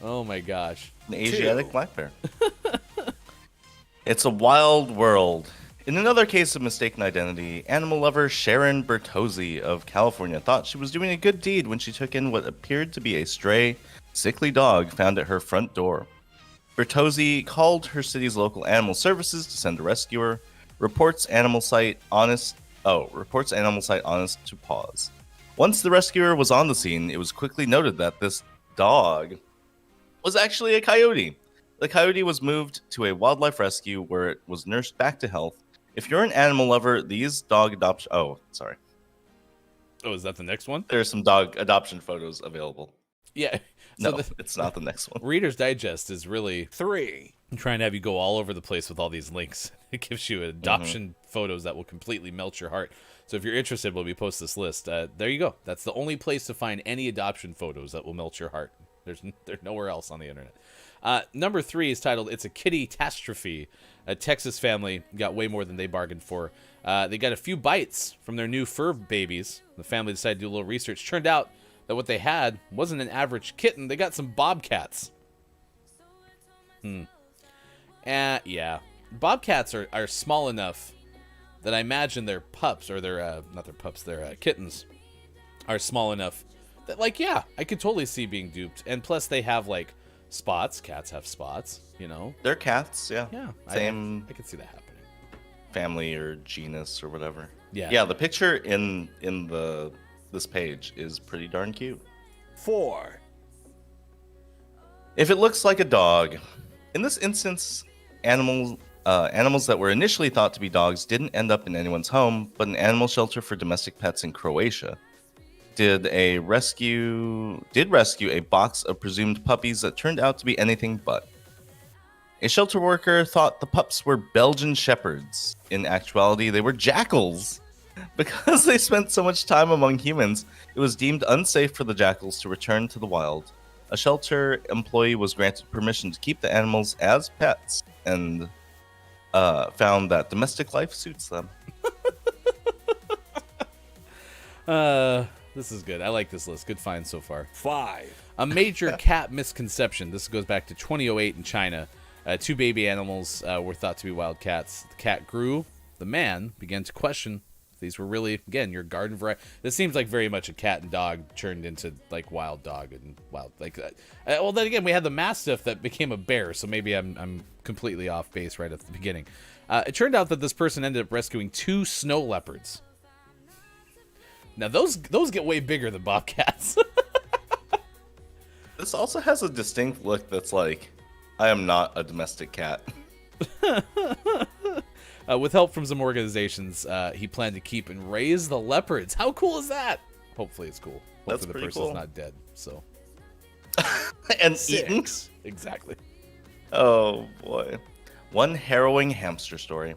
Oh my gosh. An Asiatic black bear. It's a wild world. In another case of mistaken identity, animal lover Sharon Bertozzi of California thought she was doing a good deed when she took in what appeared to be a stray, sickly dog found at her front door. Bertozzi called her city's local animal services to send a rescuer. Reports animal site honest to pause. Once the rescuer was on the scene, it was quickly noted that this dog was actually a coyote. The coyote was moved to a wildlife rescue where it was nursed back to health. If you're an animal lover, these dog adoption... Oh, sorry. Oh, is that the next one? There are some dog adoption photos available. Yeah. So No, it's not the next one. Reader's Digest is really 3. I'm trying to have you go all over the place with all these links. It gives you adoption photos that will completely melt your heart. So if you're interested when we post this list, there you go. That's the only place to find any adoption photos that will melt your heart. There's nowhere else on the internet. Number 3 is titled "It's a Kitty-tastrophe." A Texas family got way more than they bargained for. They got a few bites from their new fur babies. The family decided to do a little research. Turned out that what they had wasn't an average kitten. They got some bobcats. Yeah. Bobcats are small enough that I imagine their pups, or their, not their pups, their kittens, are small enough that, like, yeah, I could totally see being duped. And plus they have, like, spots. Cats have spots, you know? They're cats, yeah. Yeah. Same I could see that happening. family or genus or whatever. Yeah. Yeah, the picture in this page is pretty darn cute. 4. If it looks like a dog, in this instance, animals that were initially thought to be dogs didn't end up in anyone's home, but an animal shelter for domestic pets in Croatia did rescue a box of presumed puppies that turned out to be anything but. A shelter worker thought the pups were Belgian shepherds. In actuality, they were jackals. Because they spent so much time among humans, it was deemed unsafe for the jackals to return to the wild. A shelter employee was granted permission to keep the animals as pets and found that domestic life suits them. This is good. I like this list. Good find so far. 5. A major cat misconception. This goes back to 2008 in China. Two baby animals were thought to be wild cats. The cat grew. The man began to question if these were really, again, your garden variety. This seems like very much a cat and dog turned into like wild dog and wild like that. Well, then again, we had the mastiff that became a bear, so maybe I'm completely off base right at the beginning. It turned out that this person ended up rescuing 2 snow leopards. Now those get way bigger than bobcats. This also has a distinct look that's like, I am not a domestic cat. With help from some organizations, he planned to keep and raise the leopards. How cool is that? Hopefully it's cool. Hopefully That's the pretty person's cool. not dead. So And eaten? exactly. Oh boy. One harrowing hamster story.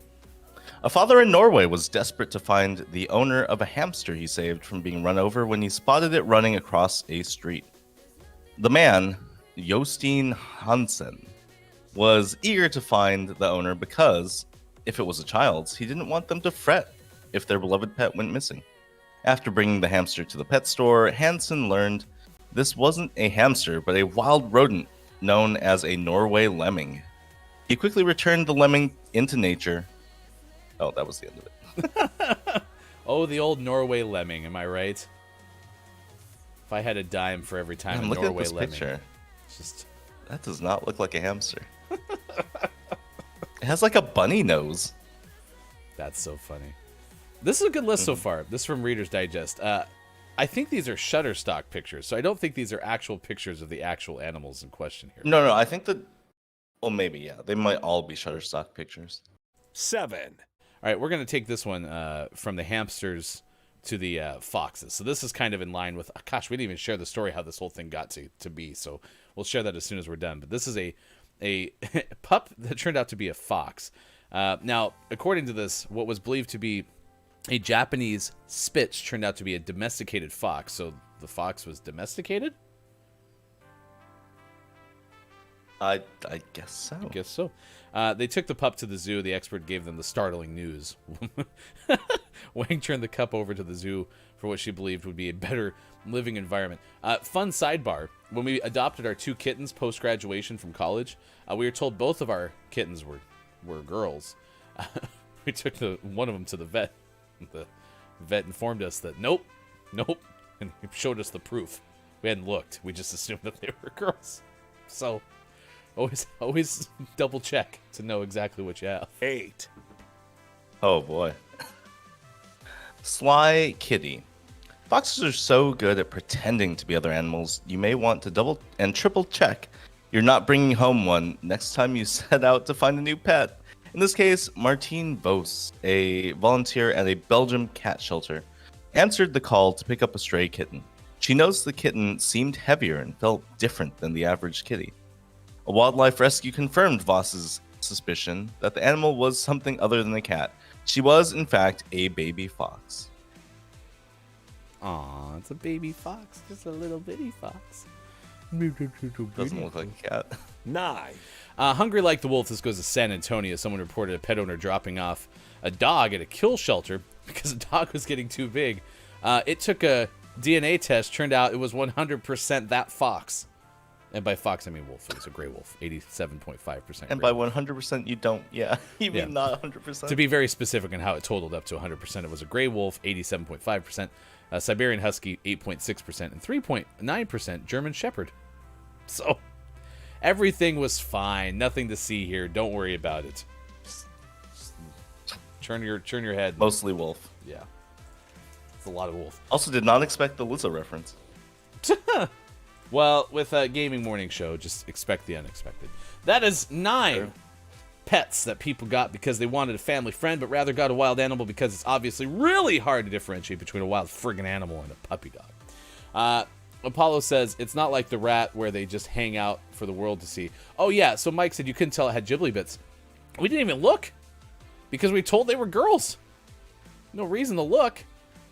A father in Norway was desperate to find the owner of a hamster he saved from being run over when he spotted it running across a street. The man, Jostein Hansen, was eager to find the owner because, if it was a child's, he didn't want them to fret if their beloved pet went missing. After bringing the hamster to the pet store, Hansen learned this wasn't a hamster, but a wild rodent known as a Norway lemming. He quickly returned the lemming into nature. Oh, that was the end of it. Oh, the old Norway lemming, am I right? If I had a dime for every time Man, a look at Norway this lemming. picture. It's just That does not look like a hamster. It has like a bunny nose. that's so funny. This is a good list so far. This is from Reader's Digest. I think these are Shutterstock pictures, so I don't think these are actual pictures of the actual animals in question here. No, I think that. Well, maybe, yeah. They might all be Shutterstock pictures. 7, All right, we're going to take this one from the hamsters to the foxes. So this is kind of in line with, gosh, we didn't even share the story how this whole thing got to be. So we'll share that as soon as we're done. But this is a pup that turned out to be a fox. Now, according to this, what was believed to be a Japanese Spitz turned out to be a domesticated fox. So the fox was domesticated? I guess so. I guess so. They took the pup to the zoo. The expert gave them the startling news. Wang turned the cup over to the zoo for what she believed would be a better living environment. Fun sidebar. When we adopted our 2 kittens post-graduation from college, we were told both of our kittens were girls. We took one of them to the vet. The vet informed us that nope, and he showed us the proof. We hadn't looked. We just assumed that they were girls. So always double check to know exactly what you have. 8, Oh boy. Sly Kitty. Foxes are so good at pretending to be other animals, you may want to double and triple check you're not bringing home one next time you set out to find a new pet. In this case, Martine Vos, a volunteer at a Belgium cat shelter, answered the call to pick up a stray kitten. She noticed the kitten seemed heavier and felt different than the average kitty. A wildlife rescue confirmed Voss's suspicion that the animal was something other than a cat. She was, in fact, a baby fox. Aw, it's a baby fox, just a little bitty fox. Doesn't look like a cat. 9, Hungry Like the Wolf, this goes to San Antonio. Someone reported a pet owner dropping off a dog at a kill shelter because the dog was getting too big. It took a DNA test, turned out it was 100% that fox. And by fox, I mean wolf. It was a gray wolf, 87.5%. And by 100%, you don't, yeah. You mean Yeah. not 100%? To be very specific on how it totaled up to 100%, it was a gray wolf, 87.5%, Siberian Husky, 8.6%, and 3.9% German Shepherd. So everything was fine. Nothing to see here. Don't worry about it. Just turn your head. Mostly wolf. Yeah. It's a lot of wolf. Also did not expect the Lizzo reference. Well, with a gaming morning show, just expect the unexpected. That is 9 Sure. pets that people got because they wanted a family friend, but rather got a wild animal because it's obviously really hard to differentiate between a wild friggin' animal and a puppy dog. Apollo says it's not like the rat where they just hang out for the world to see. Oh, yeah, so Mike said you couldn't tell it had ghibli bits. We didn't even look because we told they were girls. No reason to look.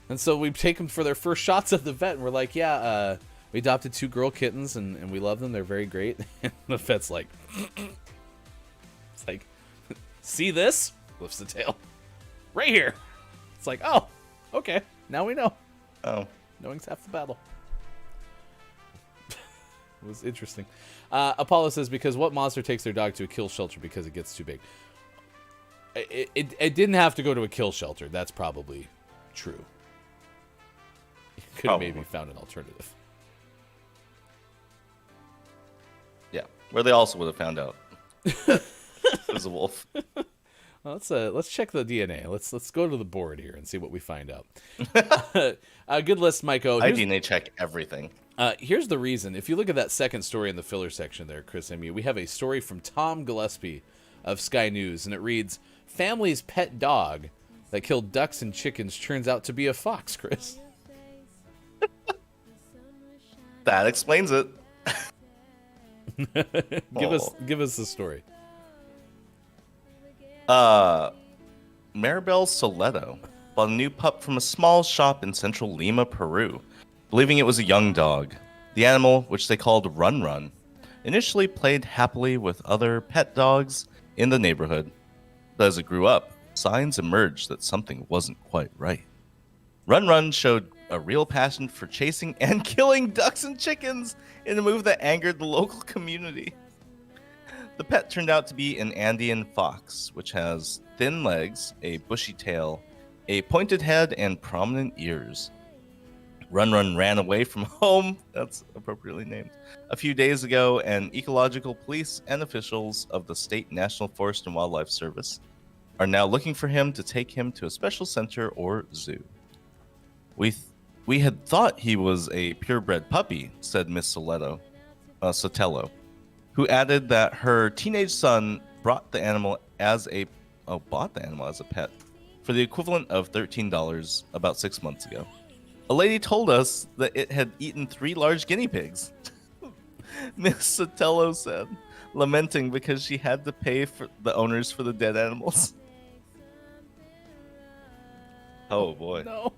And so we take them for their first shots at the vet, and we're like, yeah, we adopted 2 girl kittens, and we love them. They're very great. And the vet's like, it's like, see this? Lifts the tail. Right here. It's like, oh, okay. Now we know. Oh. Knowing's half the battle. It was interesting. Apollo says, because what monster takes their dog to a kill shelter because it gets too big? It didn't have to go to a kill shelter. That's probably true. You could have maybe found an alternative. Yeah, where they also would have found out it was a wolf. Well, let's check the DNA. Let's go to the board here and see what we find out. Good list, Maiko. I DNA check everything. Here's the reason. If you look at that second story in the filler section there, Chris, we have a story from Tom Gillespie of Sky News, and it reads, "Family's pet dog that killed ducks and chickens turns out to be a fox." Chris, that explains it. Give us the story. Maribel Soleto bought a new pup from a small shop in central Lima, Peru, believing it was a young dog. The animal, which they called Run Run, initially played happily with other pet dogs in the neighborhood. But as it grew up, signs emerged that something wasn't quite right. Run Run showed a real passion for chasing and killing ducks and chickens in a move that angered the local community. The pet turned out to be an Andean fox, which has thin legs, a bushy tail, a pointed head, and prominent ears. Run Run ran away from home, that's appropriately named, a few days ago, and ecological police and officials of the State National Forest and Wildlife Service are now looking for him to take him to a special center or zoo. We had thought he was a purebred puppy, said Miss Sotelo, who added that her teenage son bought the animal as a pet for the equivalent of $13 about 6 months ago. A lady told us that it had eaten 3 large guinea pigs. Miss Sotelo said, lamenting because she had to pay for the owners for the dead animals. Oh boy. No.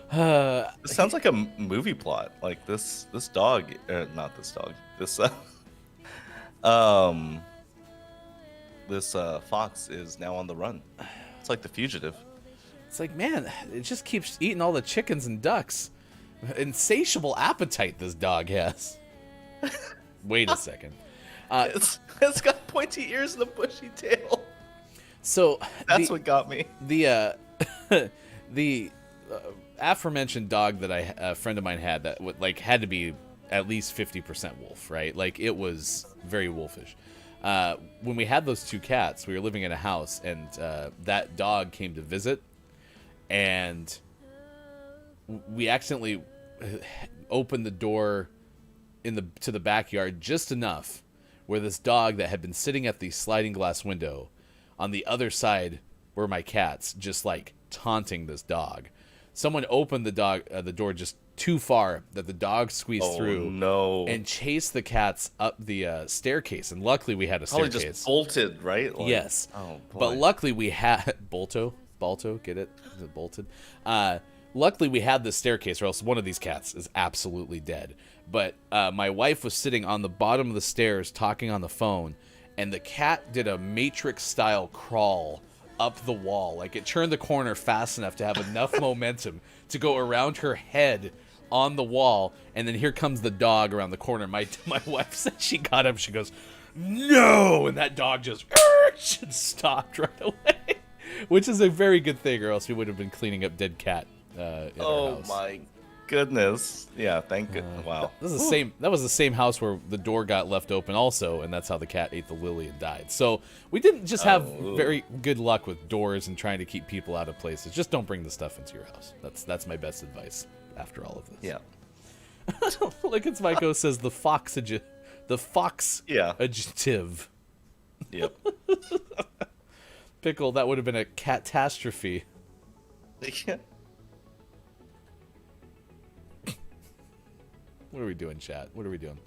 It sounds like a movie plot. Like this dog, not this dog. This fox is now on the run. It's like The Fugitive. It's like, man, it just keeps eating all the chickens and ducks. Insatiable appetite this dog has. Wait a second. It's got pointy ears and a bushy tail. So that's what got me. The aforementioned dog that a friend of mine had that had to be at least 50% wolf, right? Like, it was very wolfish. When we had those 2 cats, we were living in a house, and that dog came to visit, and we accidentally opened the door to the backyard just enough where this dog that had been sitting at the sliding glass window on the other side were my cats, just like taunting this dog. Someone opened the door just too far that the dog squeezed through and chased the cats up the staircase. And luckily we had a staircase. Probably just bolted, right? Like, yes. Oh, boy. But luckily we had Balto, get it? Is it bolted? Luckily we had this staircase, or else one of these cats is absolutely dead. But my wife was sitting on the bottom of the stairs talking on the phone, and the cat did a Matrix-style crawl up the wall. Like, it turned the corner fast enough to have enough momentum to go around her head on the wall, and then here comes the dog around the corner. My wife said she got up, she goes, "No!" And that dog just stopped right away, which is a very good thing, or else we would have been cleaning up dead cat in our house. My goodness. Yeah, thank goodness. Wow. That was the same house where the door got left open also, and that's how the cat ate the lily and died. So we didn't just have very good luck with doors and trying to keep people out of places. Just don't bring the stuff into your house. That's my best advice after all of this. Yeah. Look, it's Maiko says the fox adjective. Yep. Pickle, that would have been a catastrophe. Yeah. What are we doing, chat? What are we doing?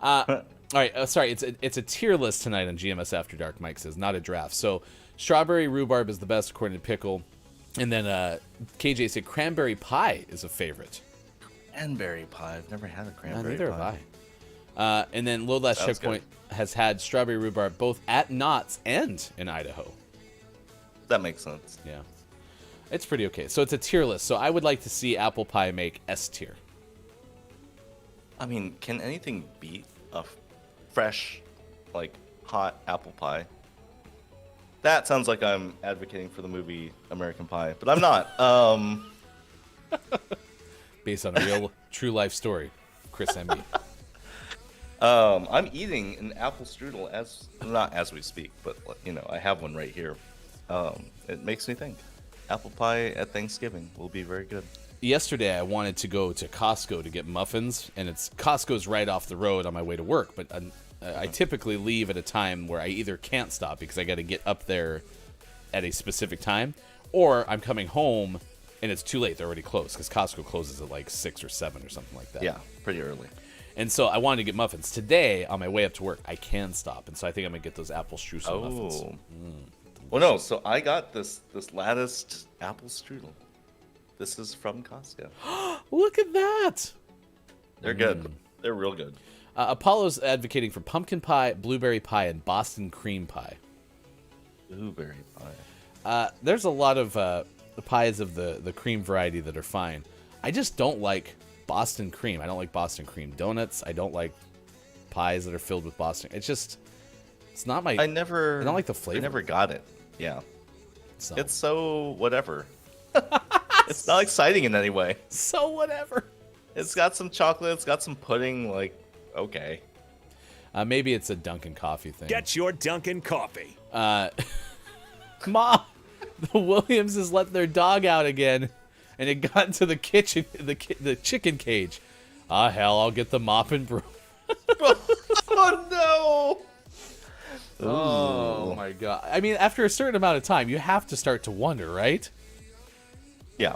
All right, sorry, it's a tier list tonight on GMS After Dark, Mike says, not a draft. So strawberry rhubarb is the best according to Pickle. And then KJ said cranberry pie is a favorite. Cranberry pie. I've never had a cranberry neither pie. have I. And then Low Last Checkpoint has had strawberry rhubarb both at Knott's and in Idaho. That makes sense. Yeah. It's pretty okay. So it's a tier list. So I would like to see apple pie make S tier. I mean, can anything beat a fresh, like, hot apple pie? That sounds like I'm advocating for the movie American Pie, but I'm not. Based on a real, true life story, Chris M. I'm eating an apple strudel not as we speak, but you know, I have one right here. It makes me think apple pie at Thanksgiving will be very good. Yesterday, I wanted to go to Costco to get muffins, and Costco's right off the road on my way to work. But I typically leave at a time where I either can't stop because I got to get up there at a specific time, or I'm coming home and it's too late. They're already closed because Costco closes at like 6 or 7 or something like that. Yeah, pretty early. And so I wanted to get muffins. Today, on my way up to work, I can stop. And so I think I'm going to get those apple streusel muffins. Well, no, so I got this latticed apple strudel. This is from Costco. Look at that. They're good. They're real good. Apollo's advocating for pumpkin pie, blueberry pie, and Boston cream pie. Blueberry pie. There's a lot of the pies of the cream variety that are fine. I just don't like Boston cream. I don't like Boston cream donuts. I don't like pies that are filled with Boston. It's not my. I don't like the flavor. I never got it. Yeah. So. It's so whatever. It's not exciting in any way. So whatever. It's got some chocolate. It's got some pudding. Like, okay. Maybe it's a Dunkin' coffee thing. Get your Dunkin' coffee. Mom, the Williamses let their dog out again, and it got into the kitchen, the chicken cage. Ah, hell, I'll get the mop and broom. Oh, no. Oh, my God. I mean, after a certain amount of time, you have to start to wonder, right? Yeah.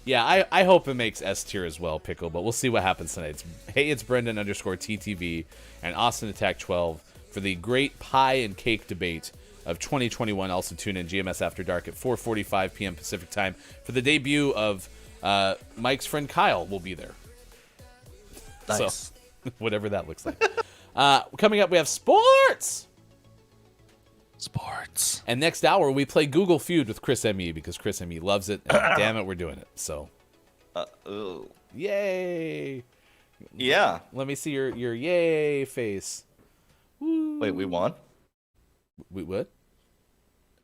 Yeah, I hope it makes S tier as well, Pickle, but we'll see what happens tonight. It's Brendan_TTV and Austin Attack 12 for the great pie and cake debate of 2021. Also tune in GMS After Dark at 4:45 p.m. Pacific time for the debut of Mike's friend Kyle will be there. Nice. So, whatever that looks like. Coming up, we have sports. And next hour, we play Google Feud with Chris M.E. because Chris M.E. loves it. And damn it, we're doing it. So, yay! Yeah. Let me see your yay face. Woo. Wait, we won? We what?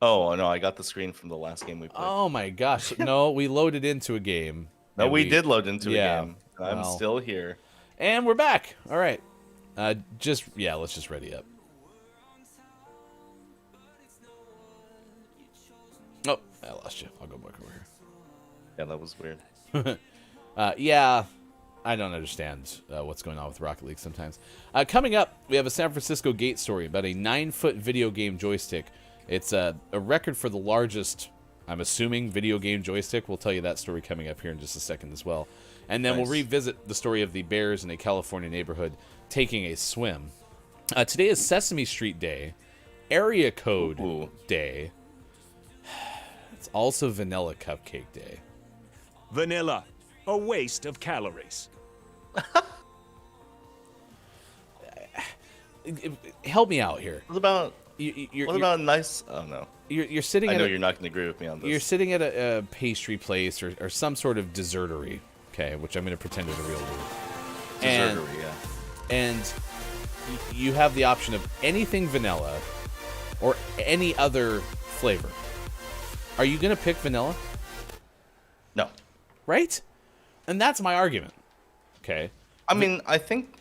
Oh no, I got the screen from the last game we played. Oh my gosh! No, we loaded into a game. No, we did load into a game. Well, I'm still here. And we're back. All right. Let's just ready up. Oh, I lost you. I'll go back over here. Yeah, that was weird. Yeah, I don't understand what's going on with Rocket League sometimes. Coming up, we have a San Francisco Gate story about a 9-foot video game joystick. It's a record for the largest, I'm assuming, video game joystick. We'll tell you that story coming up here in just a second as well. And then we'll revisit the story of the bears in a California neighborhood taking a swim. Today is Sesame Street Day, Area Code Day. It's also Vanilla Cupcake Day. Vanilla, a waste of calories. Help me out here. What about a nice? Oh no. You're sitting. I know you're not going to agree with me on this. You're sitting at a pastry place or some sort of dessertery, okay? Which I'm going to pretend is a real word. Dessertery, yeah. And you have the option of anything vanilla or any other flavor. Are you going to pick vanilla? No. Right? And that's my argument. Okay. I mean, I think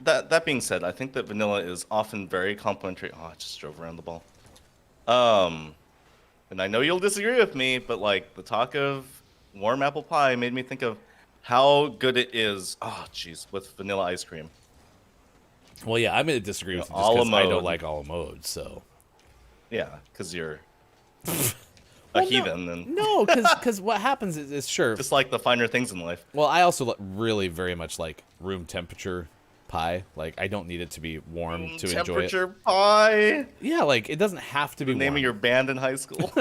that being said, I think that vanilla is often very complimentary. Oh, I just drove around the ball. And I know you'll disagree with me, but like the talk of warm apple pie made me think of how good it is. Oh, jeez, with vanilla ice cream. Well, yeah, I'm going to disagree with you just because I don't like a la mode, so. Yeah, because you're a heathen. No, because what happens is sure. Just like the finer things in life. Well, I also really very much like room temperature pie. Like, I don't need it to be warm to enjoy it. Temperature pie? Yeah, like, it doesn't have to be the name warm. of your band in high school?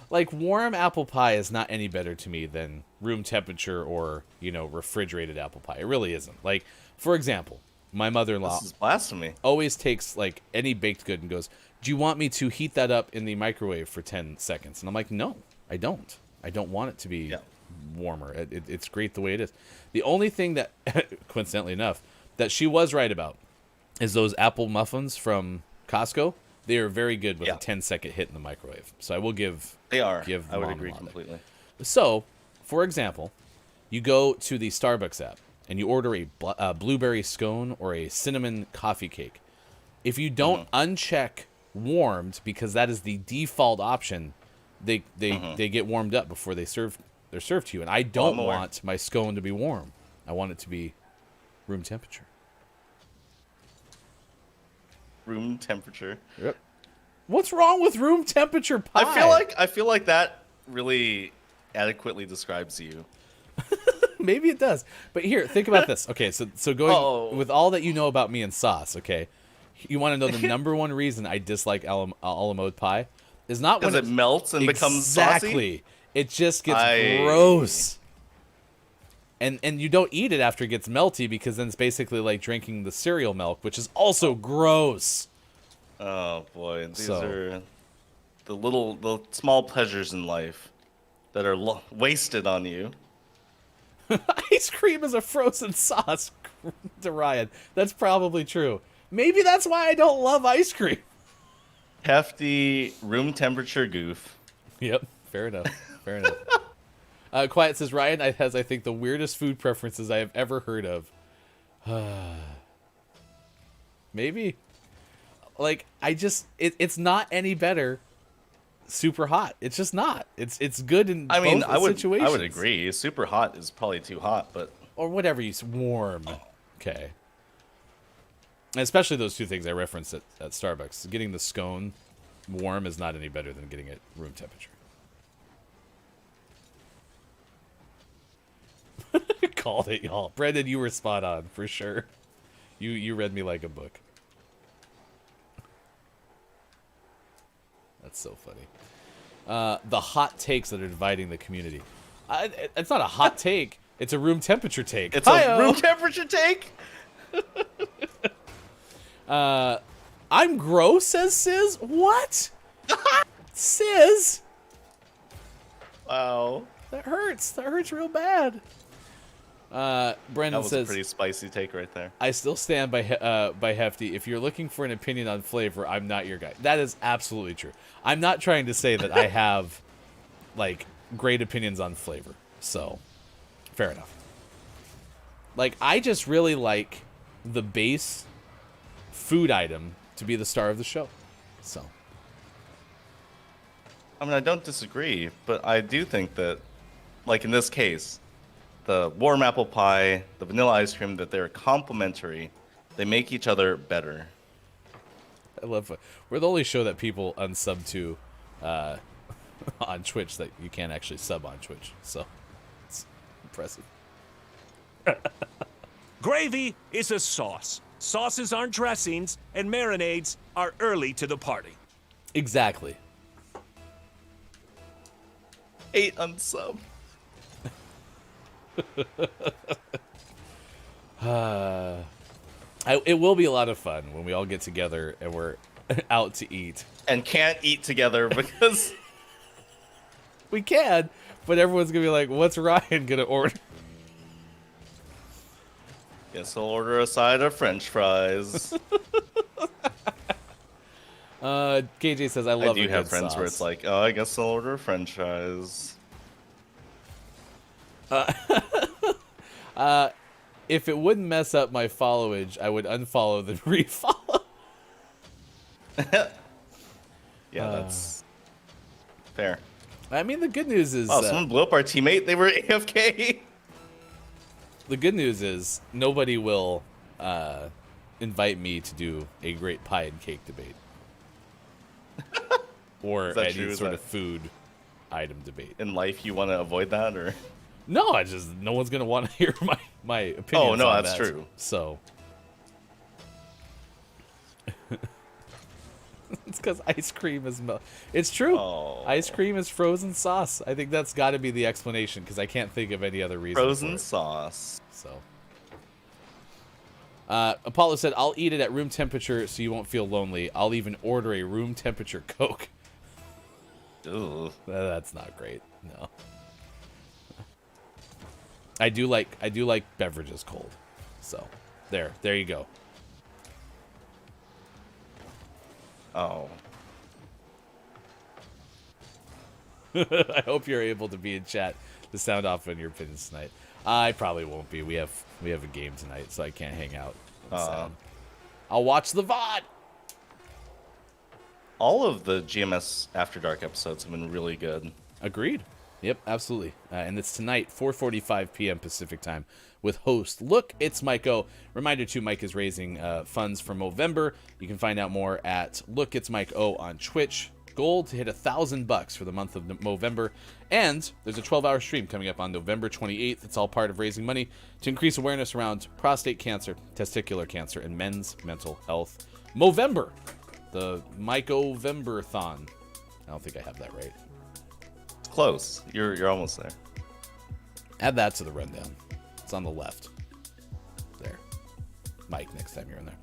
Like, warm apple pie is not any better to me than room temperature or, refrigerated apple pie. It really isn't. Like, for example, my mother-in-law This is blasphemy. always takes, like, any baked good and goes, do you want me to heat that up in the microwave for 10 seconds? And I'm like, no, I don't. I don't want it to be warmer. It's great the way it is. The only thing that, coincidentally enough, that she was right about is those apple muffins from Costco. They are very good with a 10-second hit in the microwave. So I will give They are. give I would Mom agree a lot of it. completely. So, for example, you go to the Starbucks app and you order a blueberry scone or a cinnamon coffee cake. If you don't uncheck warmed, because that is the default option, they get warmed up before they're served to you. And I don't want my scone to be warm. I want it to be room temperature. Room temperature. Yep. What's wrong with room temperature pie? I feel like that really adequately describes you. Maybe it does. But here, think about this. Okay, so going with all that you know about me and sauce, okay, you want to know the number one reason I dislike a la mode pie is not when it melts and becomes saucy? Exactly. It just gets gross. And you don't eat it after it gets melty because then it's basically like drinking the cereal milk, which is also gross. Oh boy, these are the small pleasures in life that are wasted on you. Ice cream is a frozen sauce, to Ryan. That's probably true. Maybe that's why I don't love ice cream. Hefty room temperature goof. Yep, fair enough. Fair enough. Quiet says, Ryan has, I think, the weirdest food preferences I have ever heard of. Maybe. Like, it's not any better super hot. It's just not. It's good in both situations. I would agree. Super hot is probably too hot, but... Or whatever warm. Okay. And especially those two things I referenced at Starbucks. Getting the scone warm is not any better than getting it room temperature. Called it, y'all. Brendan, you were spot on, for sure. You read me like a book. That's so funny. The hot takes that are dividing the community. It's not a hot take. It's a room temperature take. It's a room temperature take? I'm gross, says Sizz. What? Sizz? Wow. That hurts. That hurts real bad. Brendan that was says, a pretty spicy take right there. I still stand by Hefty. If you're looking for an opinion on flavor, I'm not your guy. That is absolutely true. I'm not trying to say that I have, like, great opinions on flavor. So, fair enough. Like, I just really like the base food item to be the star of the show. So. I mean, I don't disagree, but I do think that, like in this case, the warm apple pie, the vanilla ice cream, that they're complementary. They make each other better. I love it. We're the only show that people unsub to on Twitch that you can't actually sub on Twitch. So, it's impressive. Gravy is a sauce. Sauces aren't dressings, and marinades are early to the party. Exactly. 8 unsub. It will be a lot of fun when we all get together and we're out to eat. And can't eat together because... We can, but everyone's going to be like, what's Ryan going to order? Guess I'll order a side of french fries. KJ says, I love I do have friends sauce. where it's like, oh, I guess I'll order french fries. If it wouldn't mess up my followage, I would unfollow then refollow. Yeah, that's fair. I mean, the good news is... Oh, someone blew up our teammate? They were AFK? The good news is nobody will invite me to do a great pie and cake debate. Or any sort of food item debate. In life, you want to avoid that, or...? No, no one's gonna want to hear my opinions. Oh no, on that's that. true. So it's because ice cream is It's true. Oh. Ice cream is frozen sauce. I think that's got to be the explanation because I can't think of any other reason. Frozen sauce. So. Apollo said, "I'll eat it at room temperature so you won't feel lonely. I'll even order a room temperature Coke." Ooh. That's not great. No. I do like beverages cold. So, there you go. Oh. I hope you're able to be in chat to sound off on your opinions tonight. I probably won't be. We have a game tonight, so I can't hang out. I'll watch the VOD. All of the GMS After Dark episodes have been really good. Agreed. Yep, absolutely. And it's tonight, 4:45 p.m. Pacific time, with host Look, It's Mike O. Reminder too, Mike is raising funds for Movember. You can find out more at Look, It's Mike O on Twitch. Goal to hit $1,000 for the month of Movember. And there's a 12-hour stream coming up on November 28th. It's all part of raising money to increase awareness around prostate cancer, testicular cancer, and men's mental health. Movember, the Mike-O-Vember-thon. I don't think I have that right. Close. You're almost there. Add that to the rundown. It's on the left. There. Mike, next time you're in there.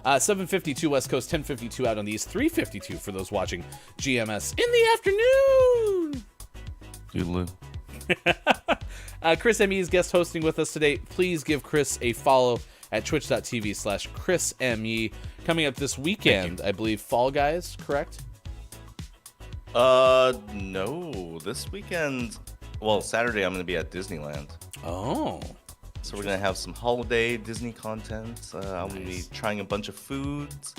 7:52 West Coast, 10:52 out on the East, 3:52 for those watching GMS in the afternoon. Doodaloo. Chris ME is guest hosting with us today. Please give Chris a follow at twitch.tv/ChrisME. Coming up this weekend, I believe Fall Guys, correct? No. This weekend, well, Saturday I'm going to be at Disneyland. Oh. So we're going to have some holiday Disney content. I'm going to be trying a bunch of foods.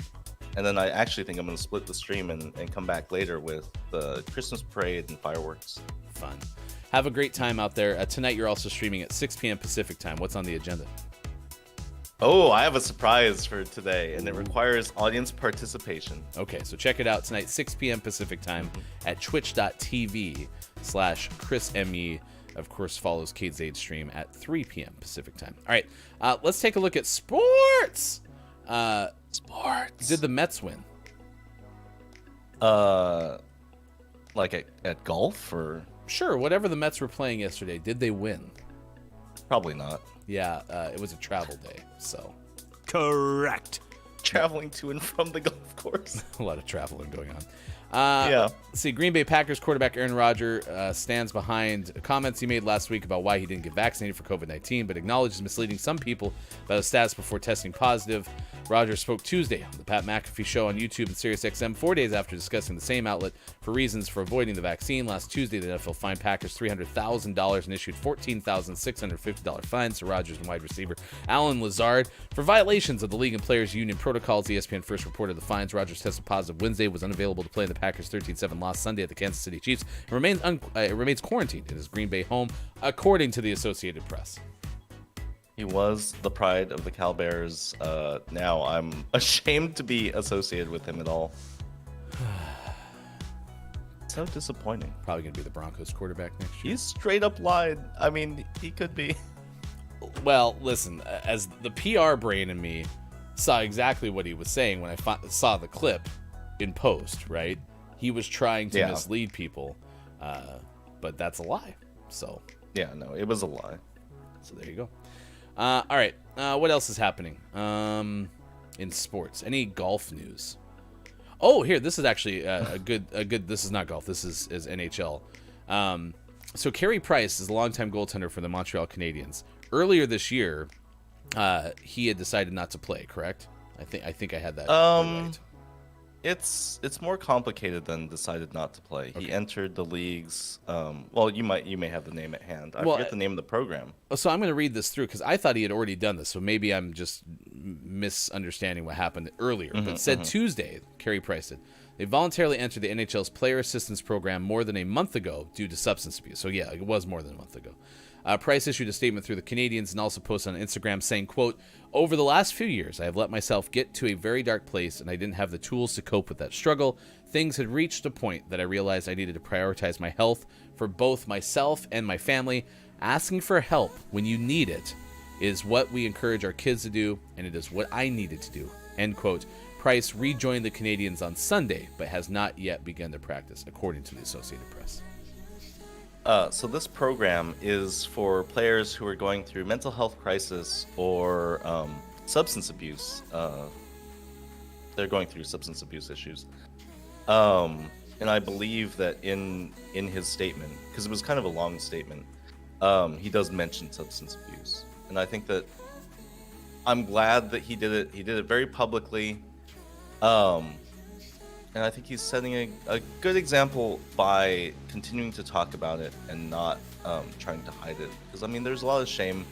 And then I actually think I'm going to split the stream and come back later with the Christmas parade and fireworks. Fun. Have a great time out there. Tonight you're also streaming at 6 p.m. Pacific time. What's on the agenda? Oh, I have a surprise for today, and it requires audience participation. Okay, so check it out tonight, 6 p.m. Pacific time at twitch.tv/ChrisME. Of course, follows Kate Zade's stream at 3 p.m. Pacific time. All right, let's take a look at sports. Sports. Did the Mets win? Like at golf or? Sure, whatever the Mets were playing yesterday, did they win? Probably not. Yeah, it was a travel day, so. Correct. Traveling to and from the golf course. A lot of traveling going on. Yeah. Let's see, Green Bay Packers quarterback Aaron Rodgers stands behind comments he made last week about why he didn't get vaccinated for COVID-19, but acknowledges misleading some people about his status before testing positive. Rodgers spoke Tuesday on the Pat McAfee show on YouTube and SiriusXM 4 days after discussing the same outlet for reasons for avoiding the vaccine. Last Tuesday, the NFL fined Packers $300,000 and issued $14,650 fines to Rodgers and wide receiver Alan Lazard for violations of the league and players union protocols. ESPN first reported the fines. Rodgers tested positive Wednesday, was unavailable to play in the Packers' 13-7 loss Sunday at the Kansas City Chiefs, and remains quarantined in his Green Bay home, according to the Associated Press. He was the pride of the Cal Bears. Now I'm ashamed to be associated with him at all. So disappointing. Probably going to be the Broncos quarterback next year. He's straight up lied. I mean, he could be. Well, listen, as the PR brain in me saw exactly what he was saying when I saw the clip in post, right? He was trying to mislead people, but that's a lie. So Yeah, no, it was a lie. So there you go. All right, what else is happening in sports? Any golf news? Oh, here, this is actually a good. This is not golf. This is NHL. So Carey Price is a longtime goaltender for the Montreal Canadiens. Earlier this year, he had decided not to play. Correct? I think I had that right. It's more complicated than decided not to play. Okay. He entered the leagues. Well, you may have the name at hand. I forget the name of the program. So I'm going to read this through because I thought he had already done this. So maybe I'm just misunderstanding what happened earlier. But it said Tuesday, Carey Price did. They voluntarily entered the NHL's Player Assistance Program more than a month ago due to substance abuse. So yeah, it was more than a month ago. Price issued a statement through the Canadiens and also posted on Instagram saying, quote, "Over the last few years, I have let myself get to a very dark place and I didn't have the tools to cope with that struggle. Things had reached a point that I realized I needed to prioritize my health for both myself and my family. Asking for help when you need it is what we encourage our kids to do, and it is what I needed to do." End quote. Price rejoined the Canadiens on Sunday, but has not yet begun to practice, according to the Associated Press. So this program is for players who are going through mental health crisis or substance abuse. They're going through substance abuse issues. And I believe that in his statement, because it was kind of a long statement, he does mention substance abuse, and I think that I'm glad that he did it. He did it very publicly, and I think he's setting a good example by continuing to talk about it and not trying to hide it. Because I mean, there's a lot of shame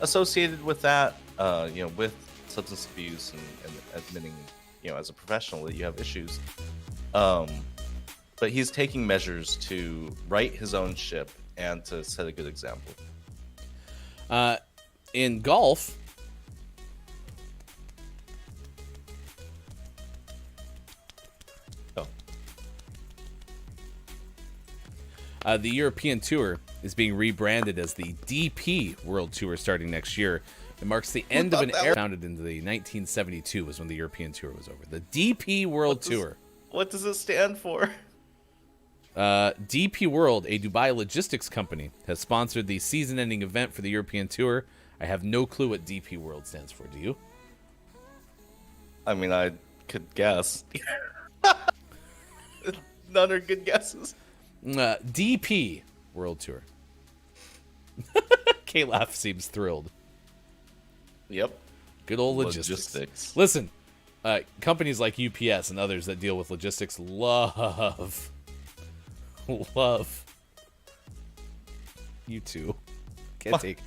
associated with that, with substance abuse and admitting, as a professional that you have issues. But he's taking measures to right his own ship and to set a good example. In golf, the European Tour is being rebranded as the DP World Tour starting next year. It marks the end of an era founded in the 1972 was when the European Tour was over. The DP World Tour. What does it stand for? DP World, a Dubai logistics company, has sponsored the season-ending event for the European Tour. I have no clue what DP World stands for. Do you? I mean, I could guess. None are good guesses. DP World Tour. K-Laugh seems thrilled. Yep. Good old logistics. Listen, companies like UPS and others that deal with logistics love you two. Can't take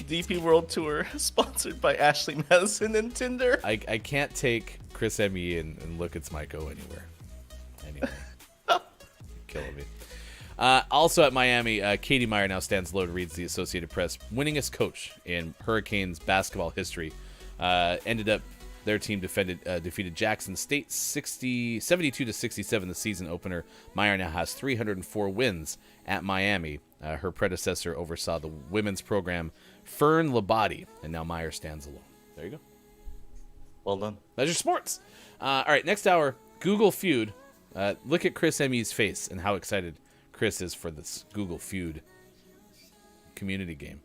DP World Tour sponsored by Ashley Madison and Tinder. I can't take Chris M.E. and Lucas Maiko anywhere. Anyway. Killing me. Also at Miami, Katie Meyer now stands low to reads the Associated Press winningest coach in Hurricanes basketball history. Their team defeated Jackson State 72-67 the season opener. Meyer now has 304 wins at Miami. Her predecessor oversaw the women's program, Fern Labate, and now Meyer stands alone. There you go. Well done. That's your sports. All right, next hour, Google Feud. Look at Chris M.E.'s face and how excited Chris is for this Google Feud community game.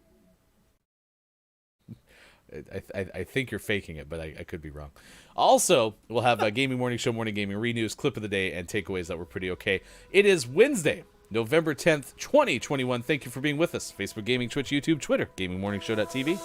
I think you're faking it, but I could be wrong. Also, we'll have a Gaming Morning Show, Morning Gaming Renews, Clip of the Day, and takeaways that were pretty okay. It is Wednesday, November 10th, 2021. Thank you for being with us. Facebook Gaming, Twitch, YouTube, Twitter, GamingMorningShow.tv.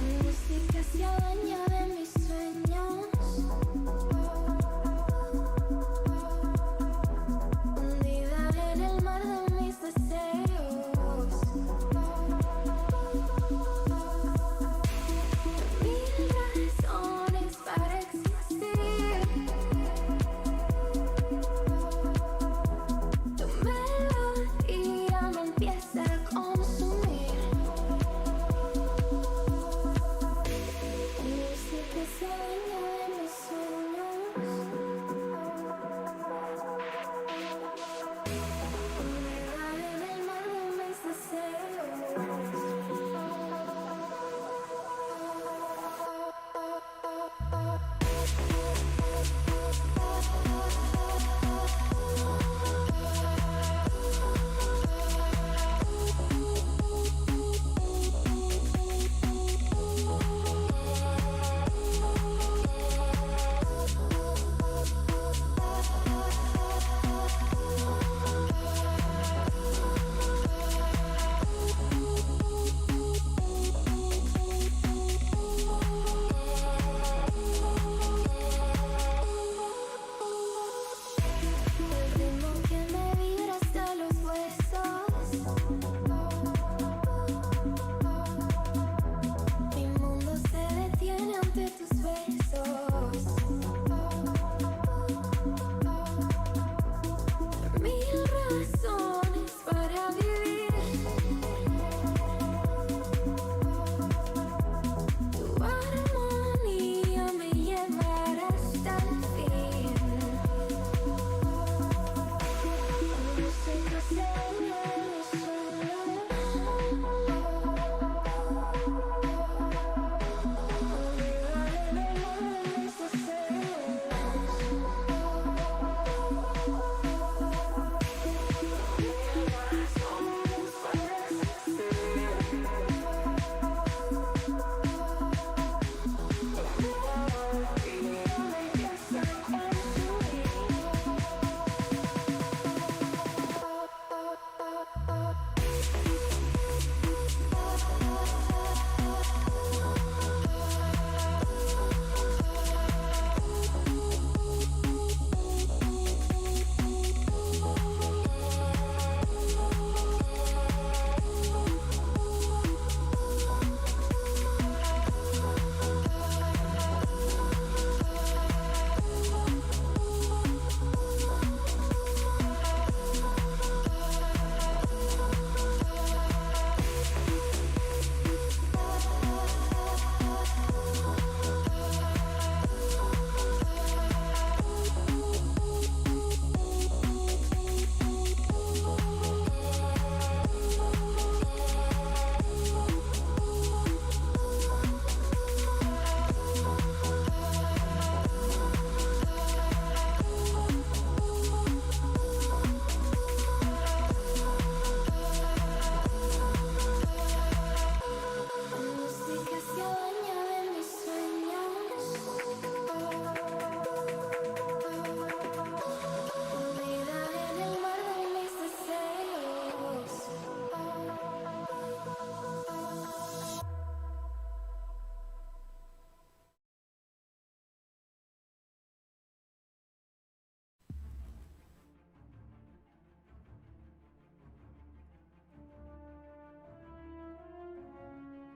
Música se adueña de mis sueños.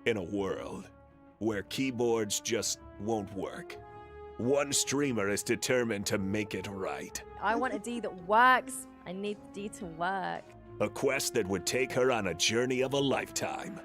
In a world where keyboards just won't work, one streamer is determined to make it right. I want a D that works. I need the D to work. A quest that would take her on a journey of a lifetime.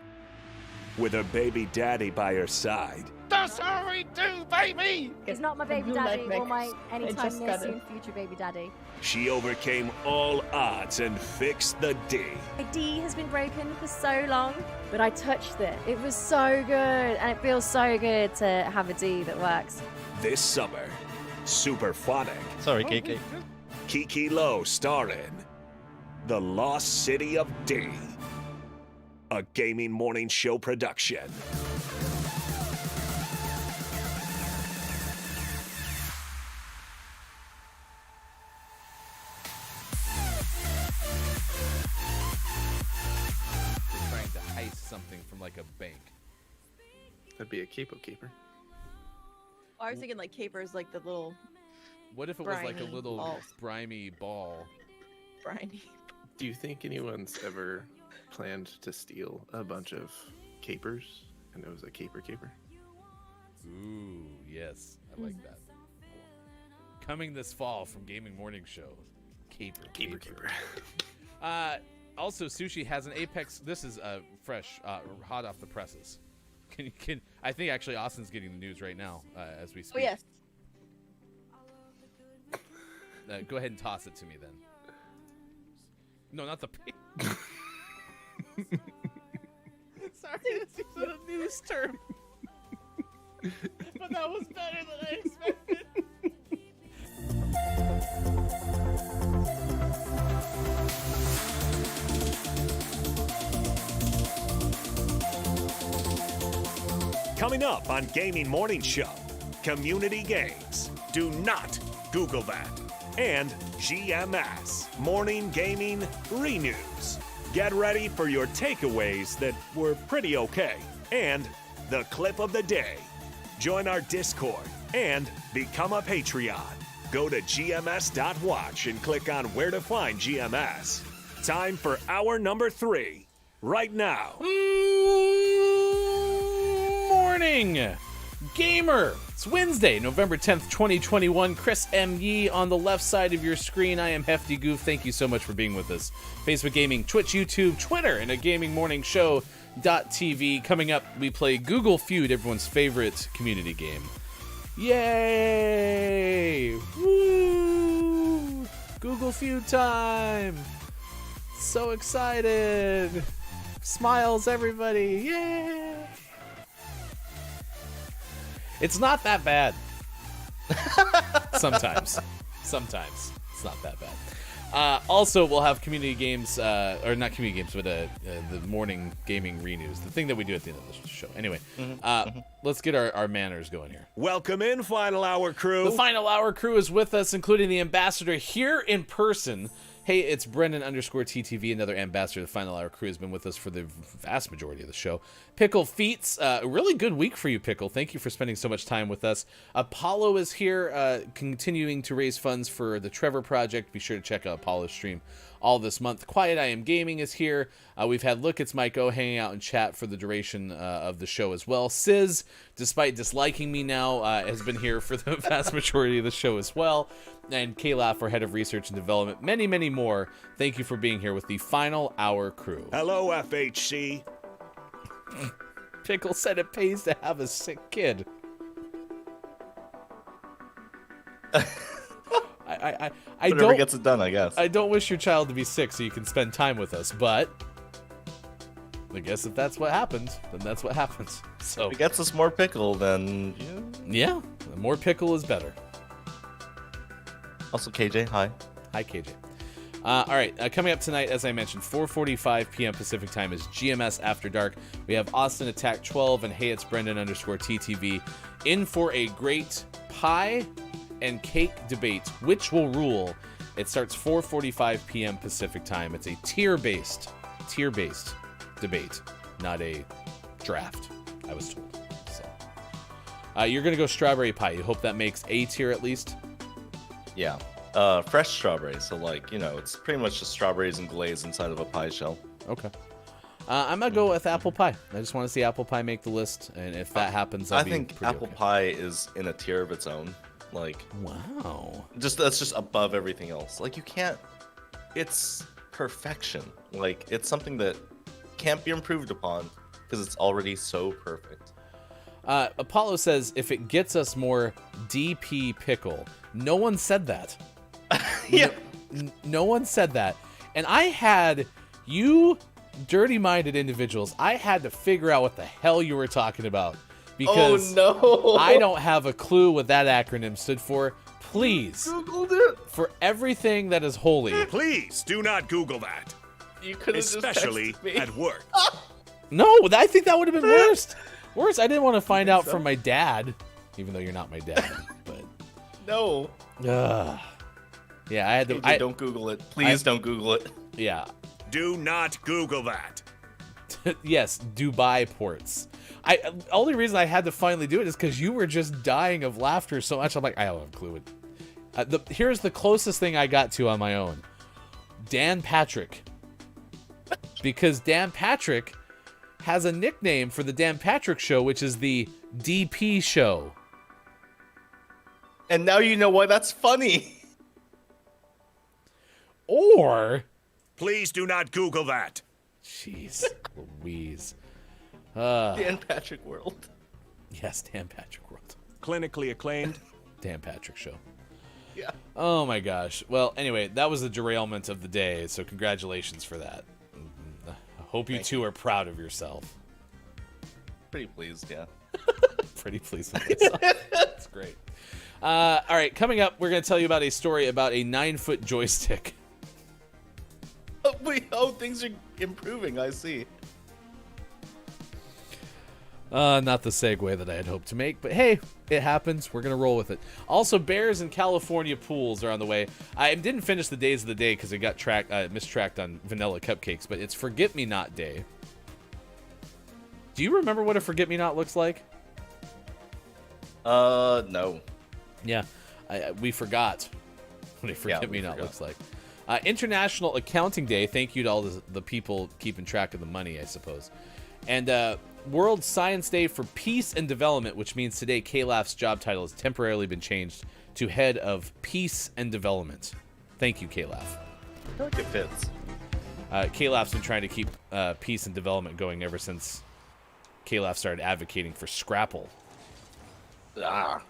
With her baby daddy by her side. That's how we do, baby! It's not my baby You daddy like or my Mix. I anytime just near got soon it. future baby daddy. She overcame all odds and fixed the D. My D has been broken for so long, but I touched it. It was so good, and it feels so good to have a D that works. This summer, Superphonic, Sorry, KK. Kiki Lowe star in The Lost City of D, a gaming morning show production. Trying to heist something from like a bank. That'd be a capo keeper. I was thinking like capers, like the little What if it was like a Briny little balls. briny ball? briny. Do you think anyone's ever planned to steal a bunch of capers and it was a caper? Ooh, yes, I like that. Coming this fall from Gaming Morning Show, Caper. Also, Sushi has an Apex. This is fresh, hot off the presses. I think actually Austin's getting the news right now as we speak. Oh yes. Go ahead and toss it to me then. No, not the pig. Sorry, this is a news term. But that was better than I expected. Coming up on Gaming Morning Show, community games. Do not Google that. And GMS, Morning Gaming Renews. Get ready for your takeaways that were pretty okay. And the clip of the day. Join our Discord and become a Patreon. Go to gms.watch and click on where to find GMS. Time for hour number 3, right now. Morning, gamer. It's Wednesday, November 10th, 2021. Chris M. Yee on the left side of your screen. I am Hefty Goof. Thank you so much for being with us. Facebook Gaming, Twitch, YouTube, Twitter, and a Gaming Morning Show. .tv. Coming up, we play Google Feud, everyone's favorite community game. Yay! Woo! Google Feud time! So excited! Smiles, everybody! Yay! It's not that bad. Sometimes it's not that bad. Also, we'll have community games, or not community games, but the morning gaming renews, the thing that we do at the end of the show. Anyway, let's get our manners going here. Welcome in, Final Hour crew. The Final Hour crew is with us, including the ambassador here in person. Hey, it's Brendan_TTV, another ambassador of the Final Hour crew, has been with us for the vast majority of the show. Pickle Feats, a really good week for you, Pickle. Thank you for spending so much time with us. Apollo is here, continuing to raise funds for the Trevor Project. Be sure to check out Apollo's stream all this month. Quiet I Am Gaming is here. We've had Look It's Mike O hanging out in chat for the duration of the show as well. Sizz, despite disliking me now, has been here for the vast majority of the show as well. And K-Laugh, our head of research and development. Many, many more. Thank you for being here with the Final Hour crew. Hello, FHC. Pickle said it pays to have a sick kid. I Whatever don't gets it done, I guess. I don't wish your child to be sick so you can spend time with us, but I guess if that's what happens, then that's what happens. So If it gets us more pickle, then yeah, more pickle is better. Also, KJ, hi. Hi, KJ. All right, coming up tonight, as I mentioned, 4:45 p.m. Pacific time is GMS After Dark. We have Austin Attack 12 and Hey, it's Brendan_TTV in for a great pie and cake debate. Which will rule? It starts 4:45 p.m. Pacific time. It's a tier-based debate, not a draft, I was told. So, you're gonna go strawberry pie. You hope that makes A tier at least. Yeah. Fresh strawberries. So, like, it's pretty much just strawberries and glaze inside of a pie shell. Okay. I'm gonna go with apple pie. I just want to see apple pie make the list, and if that happens, I think apple pie is in a tier of its own. Like, wow, that's just above everything else. Like, you can't. It's perfection. Like, it's something that can't be improved upon because it's already so perfect. Apollo says if it gets us more DP pickle. No one said that. Yeah. No one said that. And I had you dirty-minded individuals. I had to figure out what the hell you were talking about because no. I don't have a clue what that acronym stood for. Please, Googled it. for everything that is holy. Please do not Google that, You could have especially just texted me. at work. No, I think that would have been worse. Worse, I didn't want to find out from my dad, even though you're not my dad. But No. yeah, I had to. AJ, don't Google it. Please don't Google it. Yeah. Do not Google that. Yes, Dubai ports. Only reason I had to finally do it is because you were just dying of laughter so much. I'm like, I don't have a clue. Here's the closest thing I got to on my own. Dan Patrick. Because Dan Patrick has a nickname for the Dan Patrick Show, which is the DP Show. And now you know why that's funny. Or... Please do not Google that. Jeez Louise. Dan Patrick World. Yes, Dan Patrick World. Clinically acclaimed. Dan Patrick Show. Yeah. Oh my gosh. Well, anyway, that was the derailment of the day, so congratulations for that. I hope you two are proud of yourself. Pretty pleased, yeah. Pretty pleased with myself. That's great. All right, coming up, we're going to tell you about a story about a 9-foot joystick. Oh, wait, things are improving, I see. Not the segue that I had hoped to make, but hey, it happens. We're going to roll with it. Also, bears in California pools are on the way. I didn't finish the days of the day because it got mistracked on vanilla cupcakes, but it's Forget-Me-Not Day. Do you remember what a Forget-Me-Not looks like? No. Yeah, we forgot what a Forget-Me-Not looks like. International Accounting Day. Thank you to all the people keeping track of the money, I suppose. And World Science Day for Peace and Development, which means today K-Laugh's job title has temporarily been changed to Head of Peace and Development. Thank you, K-Laugh. I feel like it fits. K-Laugh's been trying to keep peace and development going ever since K-Laugh started advocating for Scrapple. Ah.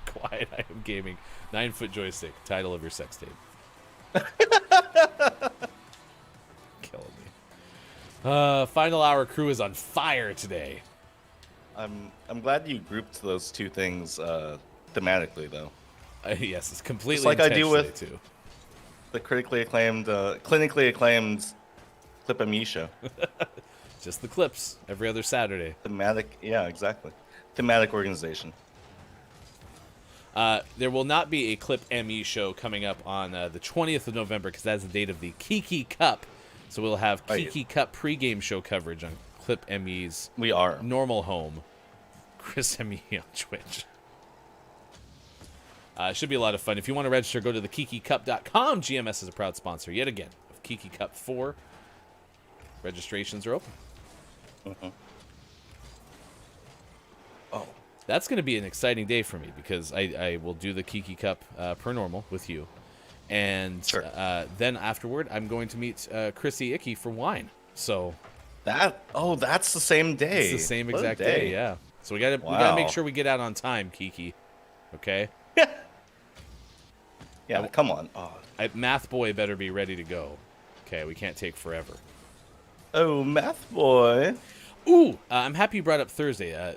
Quiet, I am gaming. 9-foot joystick. Title of your sex tape. Killing me. Final hour crew is on fire today. I'm glad you grouped those two things thematically, though. Yes, it's completely Just like I do with too. the clinically acclaimed Clip ME show. Just the clips every other Saturday. Thematic, yeah, exactly. Thematic organization. There will not be a Clip ME show coming up on the 20th of November because that's the date of the Kiki Cup. So we'll have Kiki Cup pregame show coverage on Clip ME's normal home, Chris ME on Twitch. It should be a lot of fun. If you want to register, go to thekikicup.com. GMS is a proud sponsor yet again of Kiki Cup 4. Registrations are open. Oh. That's going to be an exciting day for me because I will do the Kiki Cup per normal with you. And then afterward, I'm going to meet Chrissy Icky for wine. So that's the same day. It's the same exact day, yeah. So we gotta make sure we get out on time, Kiki. Okay? Yeah, come on. Oh. Math Boy better be ready to go. Okay, we can't take forever. Oh, Math Boy. Ooh, I'm happy you brought up Thursday.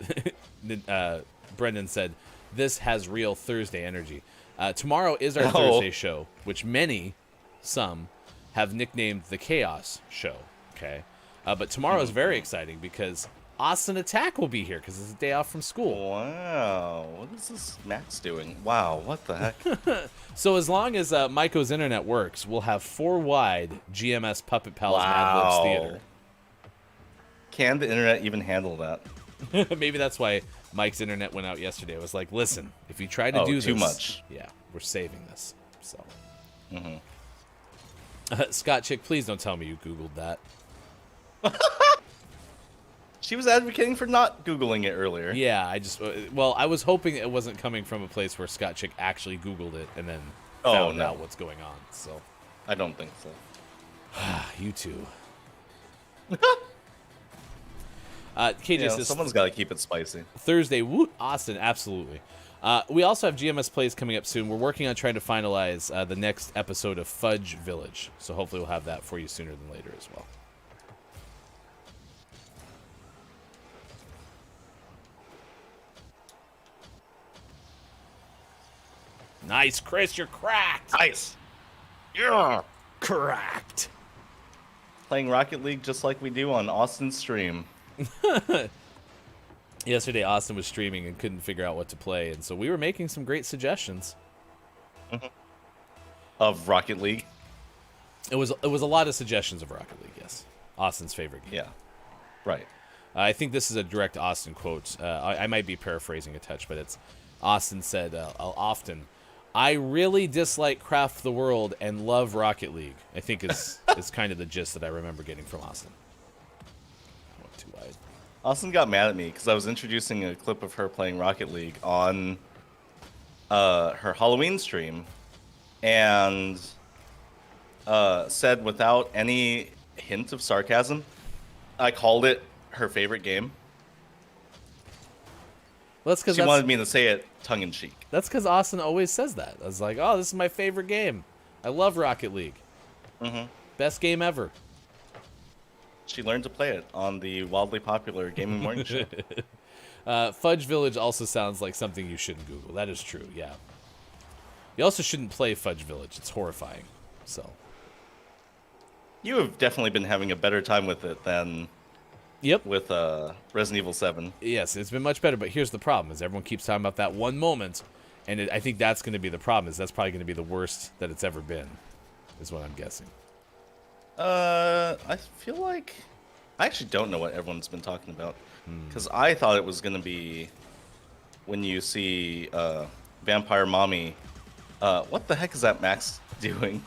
Brendan said, this has real Thursday energy. Tomorrow is our Thursday show, which some, have nicknamed the Chaos Show. Okay? But tomorrow is very exciting because Austin Attack will be here because it's a day off from school. Wow. What is this Max doing? Wow, what the heck? So as long as Maiko's internet works, we'll have 4-wide GMS Puppet Pals Mad Libs Theater. Can the internet even handle that? Maybe that's why Mike's internet went out yesterday. It was like, listen, if you try to do this... too much. Yeah, we're saving this. So. Scott Chick, please don't tell me you Googled that. She was advocating for not Googling it earlier. Yeah, I was hoping it wasn't coming from a place where Scott Chick actually Googled it and then found out what's going on. So I don't think so. you too. KJ says someone's got to keep it spicy. Thursday, woot, Austin, absolutely. We also have GMS plays coming up soon. We're working on trying to finalize the next episode of Fudge Village, so hopefully we'll have that for you sooner than later as well. Nice, Chris, you're cracked. Nice. Yeah. Correct. Playing Rocket League just like we do on Austin's stream. Yesterday, Austin was streaming and couldn't figure out what to play, and so we were making some great suggestions. Of Rocket League? It was a lot of suggestions of Rocket League, yes. Austin's favorite game. Yeah, right. I think this is a direct Austin quote. I might be paraphrasing a touch, but it's Austin said often, I really dislike Craft the World and love Rocket League. I think is kind of the gist that I remember getting from Austin. I went too wide. Austin got mad at me because I was introducing a clip of her playing Rocket League on her Halloween stream, and said without any hint of sarcasm, I called it her favorite game. Well, that's because she wanted me to say it tongue-in-cheek. That's because Austin always says that. I was like, oh, this is my favorite game. I love Rocket League. Best game ever. She learned to play it on the wildly popular Gaming Morning Show. Fudge Village also sounds like something you shouldn't Google. That is true, yeah. You also shouldn't play Fudge Village. It's horrifying. So. You have definitely been having a better time with it than with Resident Evil 7. Yes, it's been much better, but here's the problem, is everyone keeps talking about that one moment, and I think that's going to be the problem, is that's probably going to be the worst that it's ever been, is what I'm guessing. I feel like... I actually don't know what everyone's been talking about, because I thought it was going to be when you see Vampire Mommy... what the heck is that Max doing?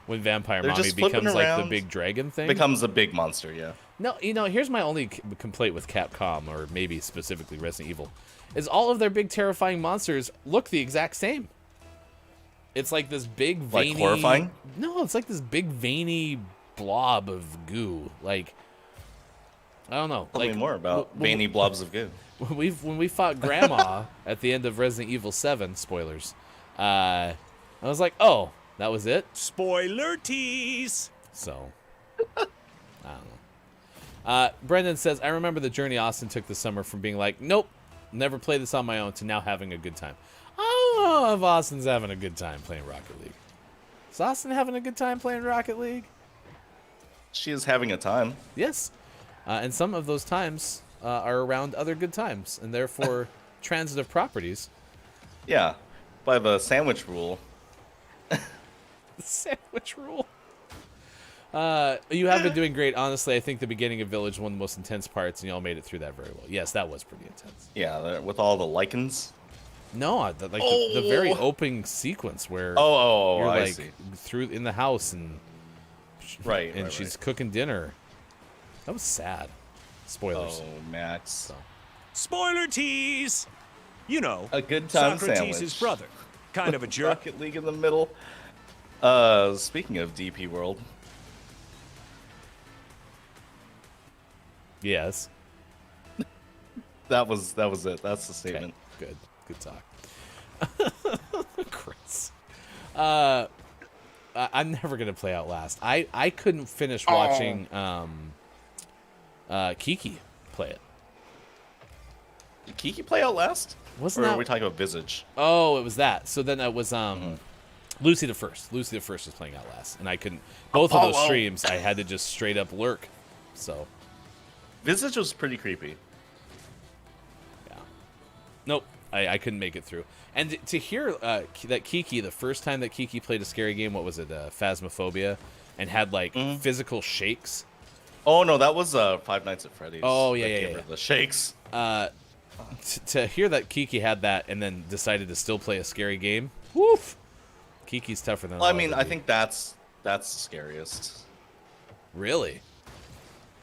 When Vampire Mommy becomes like the big dragon thing? Becomes a big monster, yeah. No, here's my only complaint with Capcom, or maybe specifically Resident Evil, is all of their big terrifying monsters look the exact same. It's like this big veiny... Like horrifying? No, it's like this big veiny blob of goo. Like, I don't know. Tell me more about veiny blobs of goo. When we fought Grandma at the end of Resident Evil 7, spoilers, I was like, oh, that was it? Spoiler tease! So, I don't know. Brendan says, I remember the journey Austin took this summer from being like, nope, never play this on my own, to now having a good time. I don't know if Austin's having a good time playing Rocket League. Is Austin having a good time playing Rocket League? She is having a time. Yes. And some of those times are around other good times, and therefore transitive properties. Yeah, by the sandwich rule. The sandwich rule. You have been doing great. Honestly, I think the beginning of Village one of the most intense parts, and y'all made it through that very well. Yes, that was pretty intense. Yeah, with all the lichens. No, the very opening sequence where you're I like see. through in the house and right, she's cooking dinner. That was sad. Spoilers. Oh, Max. So. Spoiler tease! You know, A good time Socrates' sandwich. brother. Kind of a jerk. Rocket League in the middle. Speaking of DP World. Yes. That was it. That's the statement. Okay. Good talk. Chris. I'm never gonna play Outlast. I couldn't finish watching Kiki play it. Did Kiki play Outlast? Wasn't or that... are we talking about Visage? Oh, it was that. So then it was Lucy the First. Lucy the First was playing Outlast, and I couldn't. Both of those streams, I had to just straight up lurk. So. Visage was pretty creepy. Yeah. Nope. I couldn't make it through. And to hear that Kiki, the first time that Kiki played a scary game, what was it, Phasmophobia, and had like physical shakes. Oh no, that was Five Nights at Freddy's. Oh yeah. The shakes. To hear that Kiki had that and then decided to still play a scary game, woof. Kiki's tougher than Well, I I'll mean, ever I be. think that's the scariest. Really?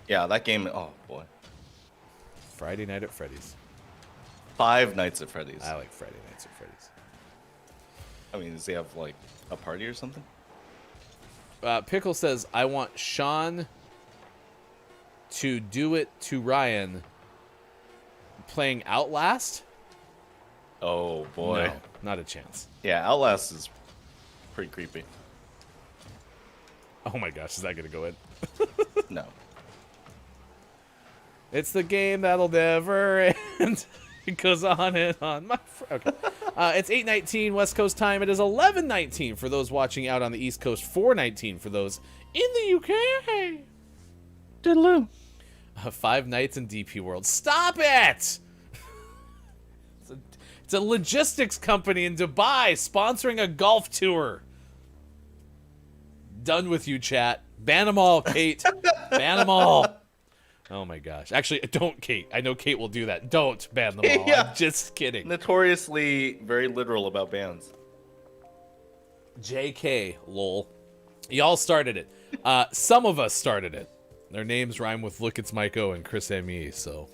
Yeah, that game. Oh boy, Friday Night at Freddy's. Five Nights at Freddy's. I like Friday Nights at Freddy's. I mean, does he have like a party or something? Pickle says, I want Sean to do it to Ryan playing Outlast. Oh boy. No, not a chance. Yeah, Outlast is pretty creepy. Oh my gosh, is that going to go in? No. It's the game that'll never end. It goes on and on. Okay. It's 8:19 West Coast time. It is 11:19 for those watching out on the East Coast. 4:19 for those in the UK. Diddaloo. 5 nights in DP World. Stop it! It's a logistics company in Dubai sponsoring a golf tour. Done with you, chat. Ban them all, Kate. Ban them all. Oh my gosh. Actually, don't, Kate. I know Kate will do that. Don't ban them all. Yeah. I'm just kidding. Notoriously very literal about bans. JK, lol. Y'all started it. Some of us started it. Their names rhyme with Look It's Maiko and Chris M.E., so.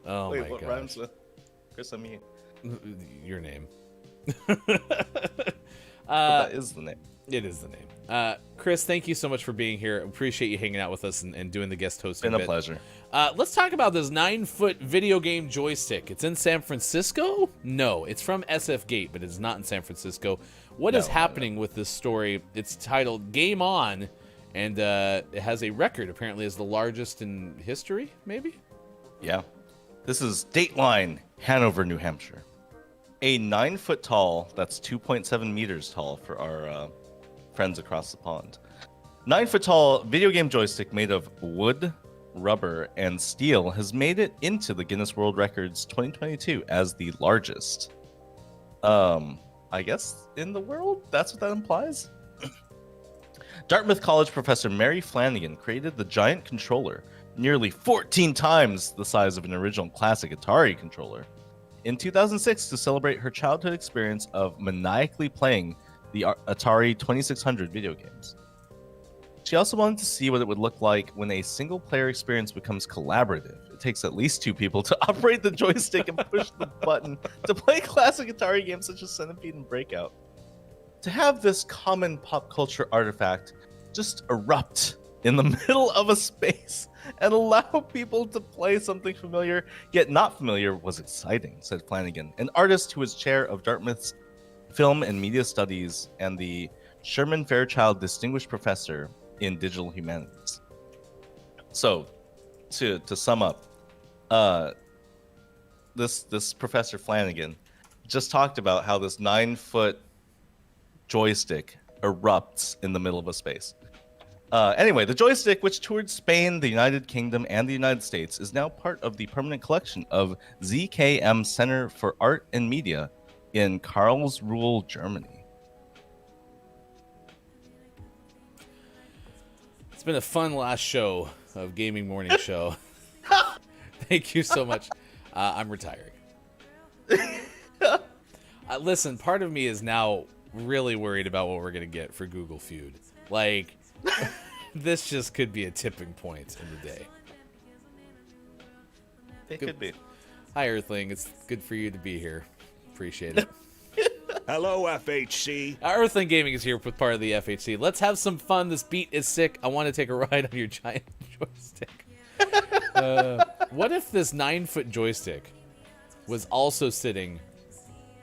Oh Wait, my what gosh. rhymes with Chris M.E.? Your name. That is the name. It is the name. Chris, thank you so much for being here. Appreciate you hanging out with us and doing the guest hosting. Been a bit. pleasure. Let's talk about this 9-foot video game joystick. It's in San Francisco? No, it's from SF Gate, but it's not in San Francisco. What is happening with this story? It's titled Game On, and it has a record, apparently as the largest in history, maybe? Yeah. This is Dateline, Hanover, New Hampshire. A 9-foot tall, that's 2.7 meters tall for our friends across the pond. 9-foot tall video game joystick made of wood, rubber, and steel has made it into the Guinness World Records 2022 as the largest. I guess in the world? That's what that implies? Dartmouth College professor Mary Flanagan created the giant controller, nearly 14 times the size of an original classic Atari controller, in 2006 to celebrate her childhood experience of maniacally playing the Atari 2600 video games. She also wanted to see what it would look like when a single-player experience becomes collaborative. It takes at least 2 people to operate the joystick and push the button to play classic Atari games such as Centipede and Breakout. To have this common pop culture artifact just erupt in the middle of a space and allow people to play something familiar yet not familiar was exciting, said Flanagan, an artist who is chair of Dartmouth's Film and Media Studies and the Sherman Fairchild Distinguished Professor in Digital Humanities. So, to sum up, this Professor Flanagan just talked about how this 9-foot joystick erupts in the middle of a space. Anyway, the joystick, which toured Spain, the United Kingdom, and the United States, is now part of the permanent collection of ZKM Center for Art and Media in Karlsruhe, Germany. It's been a fun last show of Gaming Morning Show. Thank you so much. I'm retiring. Listen, part of me is now really worried about what we're going to get for Google Feud. Like, this just could be a tipping point in the day. It could be. Hi, Earthling. It's good for you to be here. Appreciate it. Hello, FHC. Earthling Gaming is here with part of the FHC. Let's have some fun. This beat is sick. I want to take a ride on your giant joystick. What if this 9-foot joystick was also sitting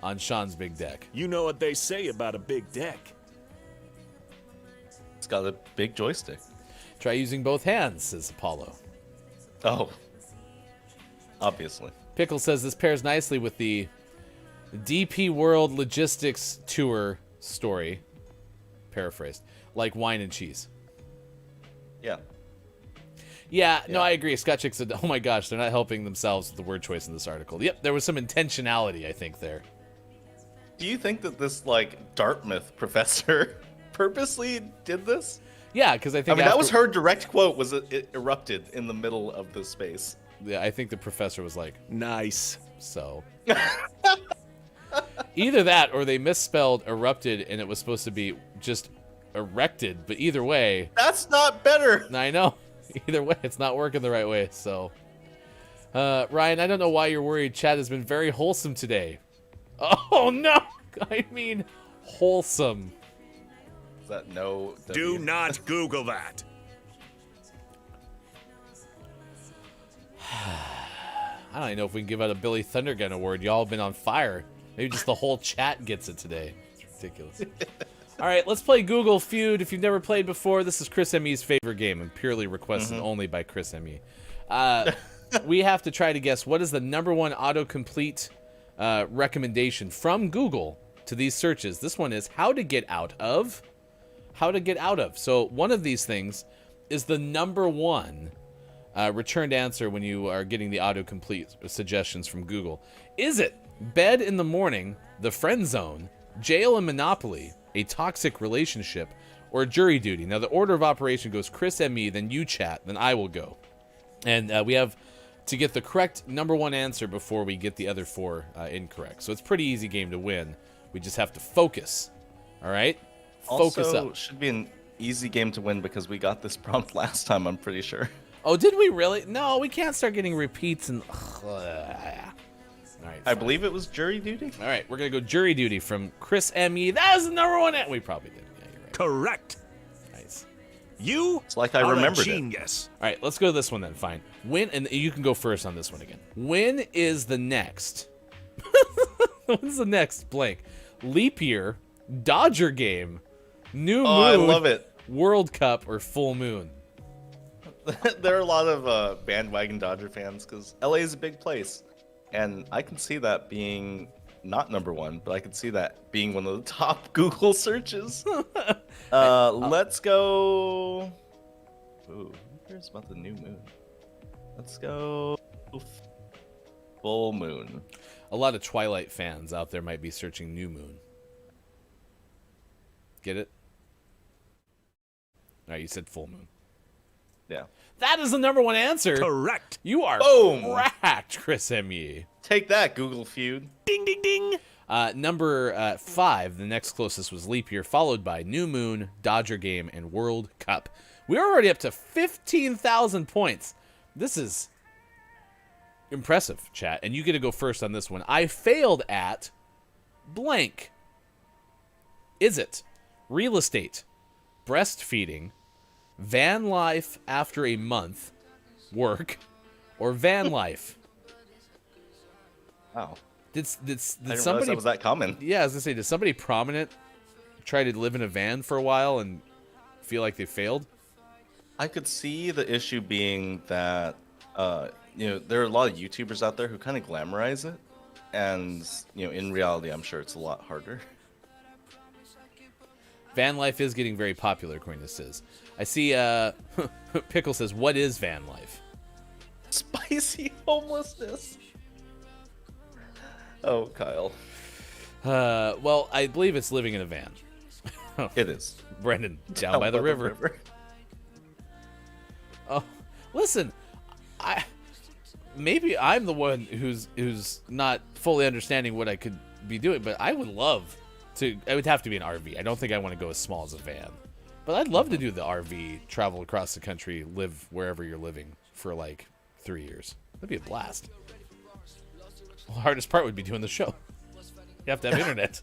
on Sean's big deck? You know what they say about a big deck. It's got a big joystick. Try using both hands, says Apollo. Oh. Obviously. Pickle says this pairs nicely with the DP World Logistics Tour story. Paraphrased. Like wine and cheese. Yeah. Yeah, no, I agree. Scott Chick said, oh my gosh, they're not helping themselves with the word choice in this article. Yep, there was some intentionality, I think, there. Do you think that this, like, Dartmouth professor purposely did this? Yeah, because I think that was her direct quote, was it erupted in the middle of the space. Yeah, I think the professor was like, nice. So. Either that or they misspelled erupted and it was supposed to be just erected. But either way, That's not better. I know. Either way, it's not working the right way. So, Ryan, I don't know why you're worried. Chat has been very wholesome today. Oh, no. I mean, wholesome. Is that no? Do not Google that. I don't even know if we can give out a Billy Thundergun award. Y'all have been on fire. Maybe just the whole chat gets it today. It's ridiculous. All right, let's play Google Feud. If you've never played before, this is Chris M.E.'s favorite game and purely requested only by Chris M.E. We have to try to guess what is the #1 autocomplete recommendation from Google to these searches. This one is how to get out of. How to get out of. So one of these things is the #1 returned answer when you are getting the autocomplete suggestions from Google. Is it bed in the morning, the friend zone, jail and Monopoly, a toxic relationship, or jury duty? Now, the order of operation goes Chris M.E., then you chat, then I will go. And we have to get the correct #1 answer before we get the other 4 incorrect. So it's a pretty easy game to win. We just have to focus. All right? Focus Also, up. should be an easy game to win because we got this prompt last time, I'm pretty sure. Oh, did we really? No, we can't start getting repeats and... All right, I fine. believe it was jury duty. All right, we're going to go jury duty from Chris M.E. That is the #1. We probably did. Yeah, you're right. Correct. Nice. You It's like I are a remembered it. genius. All right, let's go to this one then. Fine. When, and you can go first on this one again. When is the next? When's the next blank? Leap year, Dodger game, new moon, Oh, I love it. World Cup, or full moon? There are a lot of bandwagon Dodger fans because LA is a big place, and I can see that being not #1, but I can see that being one of the top Google searches. Let's go. Ooh, who cares about the new moon? Let's go full moon. A lot of Twilight fans out there might be searching new moon. Get it? All right, you said full moon. Yeah. That is the #1 answer. Correct. You are Boom. cracked, Chris M.E. Take that, Google Feud. Ding, ding, ding. Number 5, the next closest was leap year, followed by new moon, Dodger game, and World Cup. We're already up to 15,000 points. This is impressive, chat. And you get to go first on this one. I failed at blank. Is it real estate, breastfeeding, van life after a month, work, or van life? Wow. Did I didn't realize somebody that was that common. Yeah, I was gonna say, did somebody prominent try to live in a van for a while and feel like they failed? I could see the issue being that, there are a lot of YouTubers out there who kind of glamorize it, and in reality, I'm sure it's a lot harder. Van life is getting very popular, according to Sis. I see. Pickle says, "What is van life?" Spicy homelessness. Oh, Kyle. Well, I believe it's living in a van. It is. Brendan, down by the river. Oh, listen, maybe I'm the one who's not fully understanding what I could be doing, but I would love to. It would have to be an RV. I don't think I want to go as small as a van, but I'd love to do the RV, travel across the country, live wherever you're living for like 3 years. That'd be a blast. Well, the hardest part would be doing the show. You have to have internet.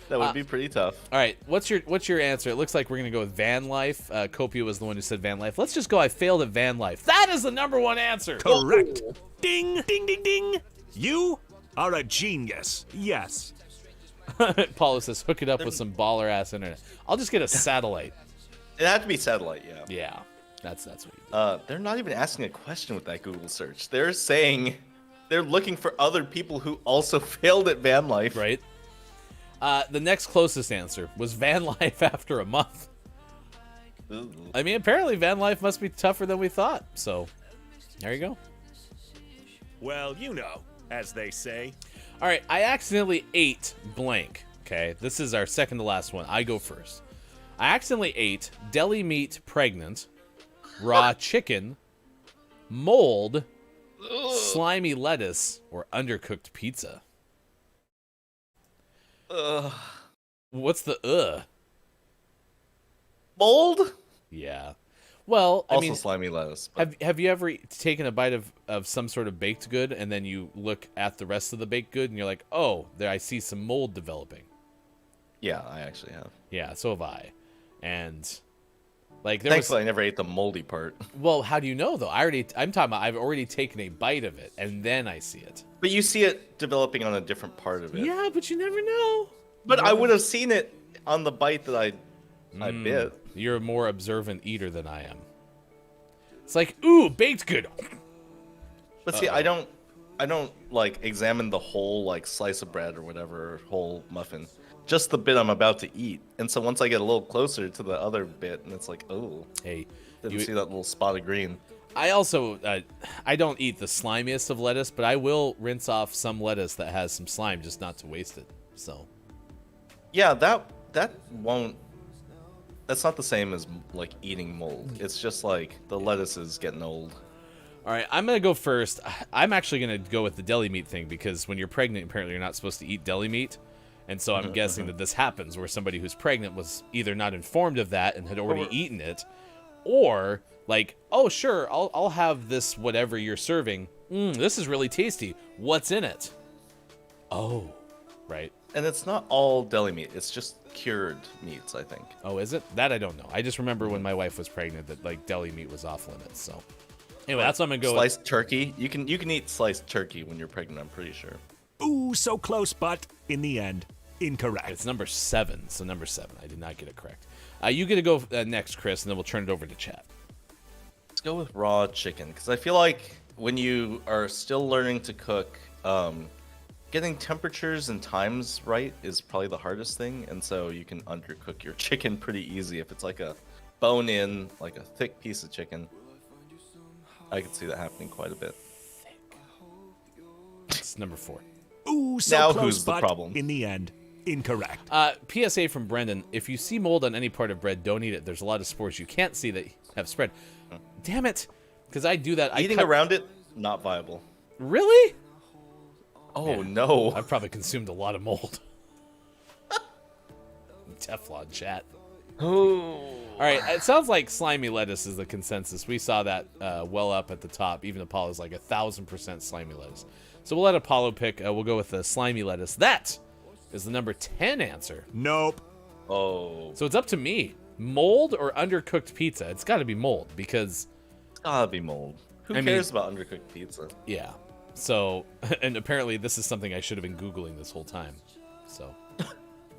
That would be pretty tough. All right, what's your answer? It looks like we're gonna go with van life. Copia was the one who said van life. Let's just go. I failed at van life. That is the #1 answer. Correct. Ding, ding, ding, ding. You are a genius. Yes. Paulo says, hook it up with some baller ass internet. I'll just get a satellite. It had to be satellite, yeah. Yeah, that's what you do. They're not even asking a question with that Google search. They're saying they're looking for other people who also failed at van life. Right. The next closest answer was van life after a month. Ooh. I mean, apparently van life must be tougher than we thought. So, there you go. Well, as they say. All right, I accidentally ate blank. Okay, this is our second to last one. I go first. I accidentally ate deli meat pregnant, raw chicken, mold, slimy lettuce, or undercooked pizza. Ugh. What's the Mold? Yeah. Well, I Also mean, slimy lettuce. But have you ever taken a bite of some sort of baked good and then you look at the rest of the baked good and you're like, oh, there I see some mold developing. yeah, I actually have. Yeah, so have I. And like there Thankfully, I never ate the moldy part. well, how do you know though? I'm talking about I've already taken a bite of it and then I see it. But you see it developing on a different part of it. Yeah, but you never know. But I would have seen it on the bite that I bit. You're a more observant eater than I am. It's like, ooh, baked good. But see, I don't like examine the whole like slice of bread or whatever, whole muffin. Just the bit I'm about to eat. And so once I get a little closer to the other bit, and it's like, oh, Hey, didn't see that little spot of green. I also I don't eat the slimiest of lettuce, but I will rinse off some lettuce that has some slime just not to waste it. So Yeah, that won't. That's not the same as like eating mold. It's just like the lettuce is getting old. all right, I'm gonna go first. I'm actually gonna go with the deli meat thing because when you're pregnant, apparently you're not supposed to eat deli meat, and so I'm guessing that this happens where somebody who's pregnant was either not informed of that and had already eaten it, or like, oh sure, I'll have this whatever you're serving. This is really tasty. What's in it? Oh, right. And it's not all deli meat. It's just cured meats, I think. Oh, is it? That I don't know. I just remember when my wife was pregnant that like deli meat was off limits. So anyway, that's what I'm gonna go Sliced turkey. You can eat sliced turkey when you're pregnant. I'm pretty sure. Ooh, so close, but in the end, incorrect. It's number 7. So number 7. I did not get it correct. You get to go next, Chris, and then we'll turn it over to chat. Let's go with raw chicken because I feel like when you are still learning to cook, getting temperatures and times right is probably the hardest thing, and so you can undercook your chicken pretty easy if it's like a bone-in, like a thick piece of chicken. I could see that happening quite a bit. It's number 4. Ooh, so Now close, who's the but problem? in the end, incorrect. PSA from Brendan: if you see mold on any part of bread, don't eat it. There's a lot of spores you can't see that have spread. Damn it, because I do that. Eating around it, not viable. Really? Oh no! I've probably consumed a lot of mold. Teflon chat. Oh. All right, it sounds like slimy lettuce is the consensus. We saw that well up at the top. Even Apollo's like 1,000% slimy lettuce. So we'll let Apollo pick. We'll go with the slimy lettuce. That is the number 10 answer. Nope. Oh. So it's up to me. Mold or undercooked pizza? It's got to be mold because... It's gotta be mold. Who cares about undercooked pizza? Yeah. So, and apparently this is something I should have been Googling this whole time. So, all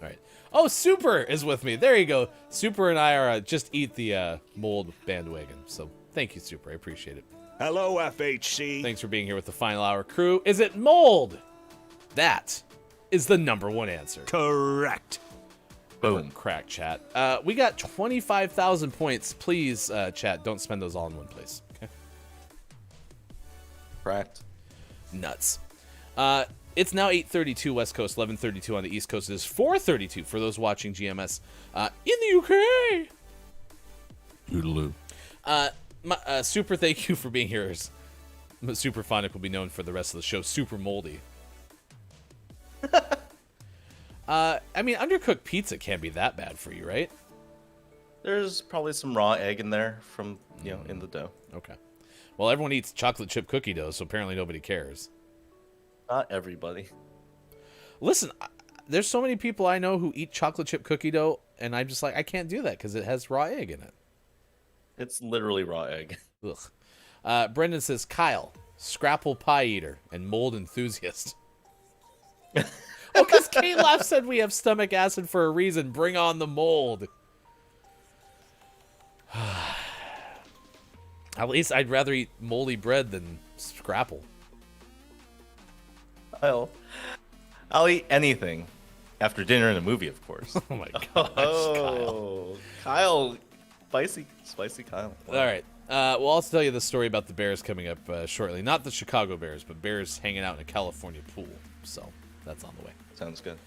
right. Oh, Super is with me. There you go. Super and I are just eat the mold bandwagon. So thank you, Super. I appreciate it. Hello, FHC. Thanks for being here with the Final Hour crew. Is it mold? That is the number 1 answer. Correct. Boom. Crack, chat. We got 25,000 points. Please, chat, don't spend those all in one place. Okay. Cracked. Nuts. It's now 8:32 West Coast, 11:32 on the East Coast. It is 4:32 for those watching GMS in the UK. Toodaloo. Super, thank you for being here. Superphonic will be known for the rest of the show. Super moldy. I mean, undercooked pizza can't be that bad for you, right? There's probably some raw egg in there from, in the dough. Okay. Well, everyone eats chocolate chip cookie dough, so apparently nobody cares. Not everybody. Listen, there's so many people I know who eat chocolate chip cookie dough, and I'm just like, I can't do that because it has raw egg in it. It's literally raw egg. Ugh. Brendan says, Kyle, scrapple pie eater and mold enthusiast. Oh, because K-Laugh said we have stomach acid for a reason. Bring on the mold. At least I'd rather eat moldy bread than scrapple. I'll eat anything after dinner and a movie, of course. Oh my gosh, Oh, Kyle. Spicy Kyle. All right. We'll also tell you the story about the Bears coming up shortly. Not the Chicago Bears, but Bears hanging out in a California pool. So that's on the way. Sounds good.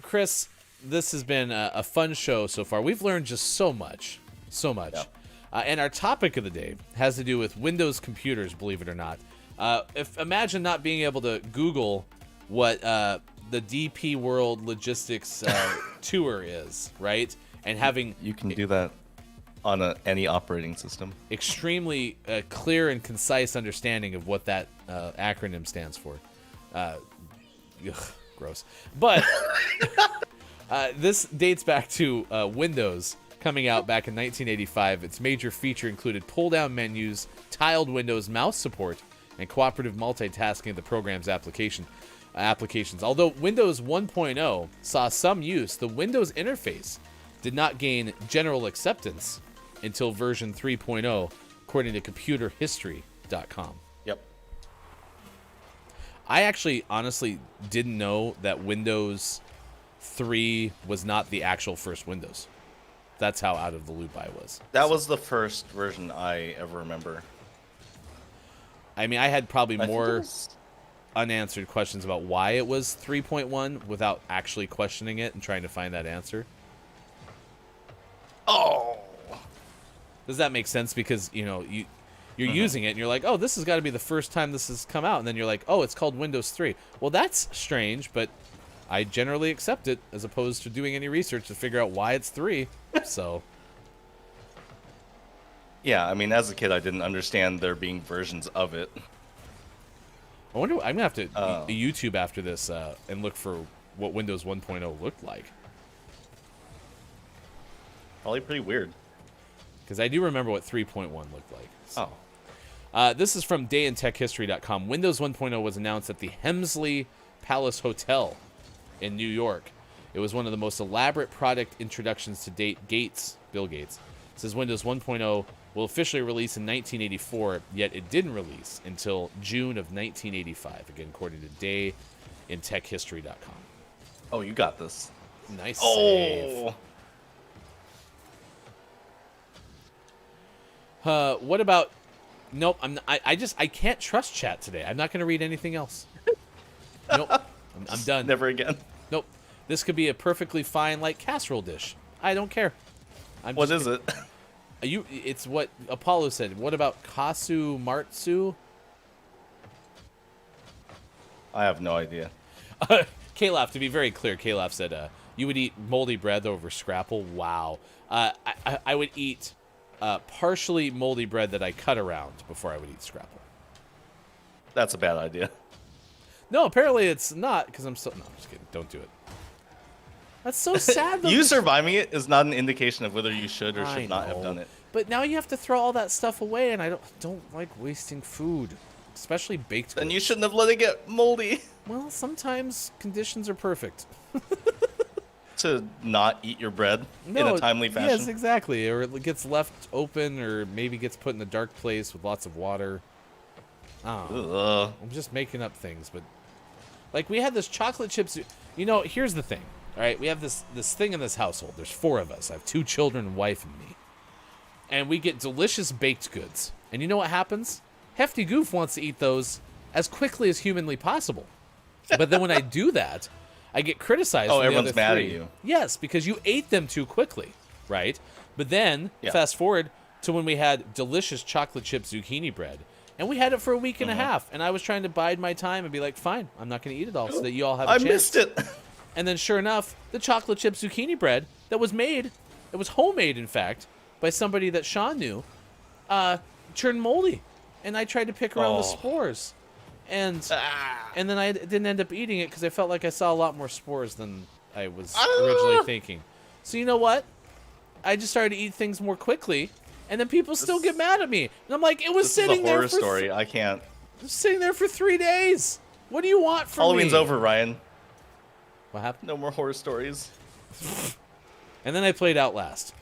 Chris, this has been a fun show so far. We've learned just so much. So much. Yeah. And our topic of the day has to do with Windows computers, believe it or not. Imagine not being able to Google what the DP World Logistics tour is, right? And having You can do that on any operating system. extremely clear and concise understanding of what that acronym stands for. Ugh, gross. But this dates back to Windows coming out back in 1985. Its major feature included pull-down menus, tiled windows, mouse support, and cooperative multitasking of the program's applications. Although Windows 1.0 saw some use, the Windows interface did not gain general acceptance until version 3.0, according to computerhistory.com. Yep. I actually honestly didn't know that Windows 3 was not the actual first Windows. That's how out of the loop I was. That was the first version I ever remember. I mean, I had probably I think it more was- unanswered questions about why it was 3.1 without actually questioning it and trying to find that answer. Oh. Does that make sense? Because, you know, you're using it and you're like, oh, this has got to be the first time this has come out. And then you're like, oh, it's called Windows 3. Well, that's strange, but I generally accept it as opposed to doing any research to figure out why it's 3. So, Yeah, I mean, as a kid, I didn't understand there being versions of it. I wonder, I'm going to have to YouTube after this and look for what Windows 1.0 looked like. Probably pretty weird. Because I do remember what 3.1 looked like. So. Oh. This is from dayintechhistory.com. Windows 1.0 was announced at the Hemsley Palace Hotel in New York. It was one of the most elaborate product introductions to date. Bill Gates, says Windows 1.0 will officially release in 1984, yet it didn't release until June of 1985, again, according to dayintechhistory.com. Oh, you got this. Nice save. What about... Nope, I can't trust chat today. I'm not going to read anything else. Nope, I'm done. Never again. Nope. This could be a perfectly fine, like, casserole dish. I don't care. What is it? It's what Apollo said. What about Kasu Martsu? I have no idea. Kalaf, to be very clear, Kalaf said you would eat moldy bread over scrapple. Wow. I would eat partially moldy bread that I cut around before I would eat scrapple. That's a bad idea. No, apparently it's not, because I'm so... No, I'm just kidding. Don't do it. That's so sad, though. You surviving it is not an indication of whether you should or I should not have know. done it. But now you have to throw all that stuff away, and I don't like wasting food, especially baked goods. Then you shouldn't have let it get moldy. Well, sometimes conditions are perfect. To not eat your bread in a timely fashion. Yes, exactly. Or it gets left open, or maybe gets put in a dark place with lots of water. Oh, I'm just making up things, but like we had this chocolate chips. You know, here's the thing. All right, we have this thing in this household. There's 4 of us. I have 2 children, wife, and me. And we get delicious baked goods. And you know what happens? Hefty Goof wants to eat those as quickly as humanly possible. But then when I do that, I get criticized. Oh, from the everyone's other mad 3. at you. Yes, because you ate them too quickly, right? But then, fast forward to when we had delicious chocolate chip zucchini bread. And we had it for a week and a half. And I was trying to bide my time and be like, fine, I'm not going to eat it all so that you all have a chance. I missed it. And then sure enough, the chocolate chip zucchini bread that was made, it was homemade, in fact, by somebody that Sean knew, turned moldy. And I tried to pick around the spores. And then I didn't end up eating it because I felt like I saw a lot more spores than I was originally thinking. So you know what? I just started to eat things more quickly, and then people still get mad at me. And I'm like, it was sitting there This is a horror story. I can't. It was sitting there for 3 days. What do you want from me? Halloween's over, Ryan. What happened? No more horror stories. And then I played Outlast.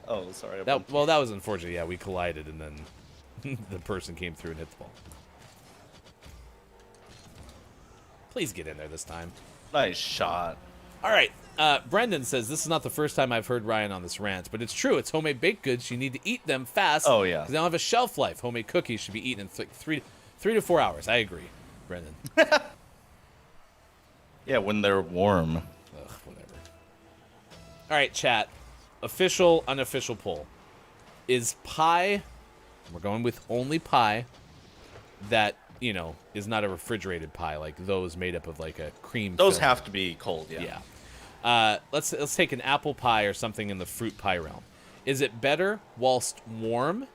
Oh, sorry. That was unfortunate. Yeah, we collided, and then the person came through and hit the ball. Please get in there this time. Nice shot. All right. Brendan says, this is not the first time I've heard Ryan on this rant, but it's true. It's homemade baked goods. You need to eat them fast. Oh, yeah. Because they don't have a shelf life. Homemade cookies should be eaten in 3 to 4 hours. I agree, Brendan. Yeah, when they're warm. Ugh, whatever. All right, chat. Official, unofficial poll. Is pie, we're going with only pie, that is not a refrigerated pie like those made up of like a cream. Those filling. have to be cold. Yeah. Yeah. Let's take an apple pie or something in the fruit pie realm. Is it better whilst warm,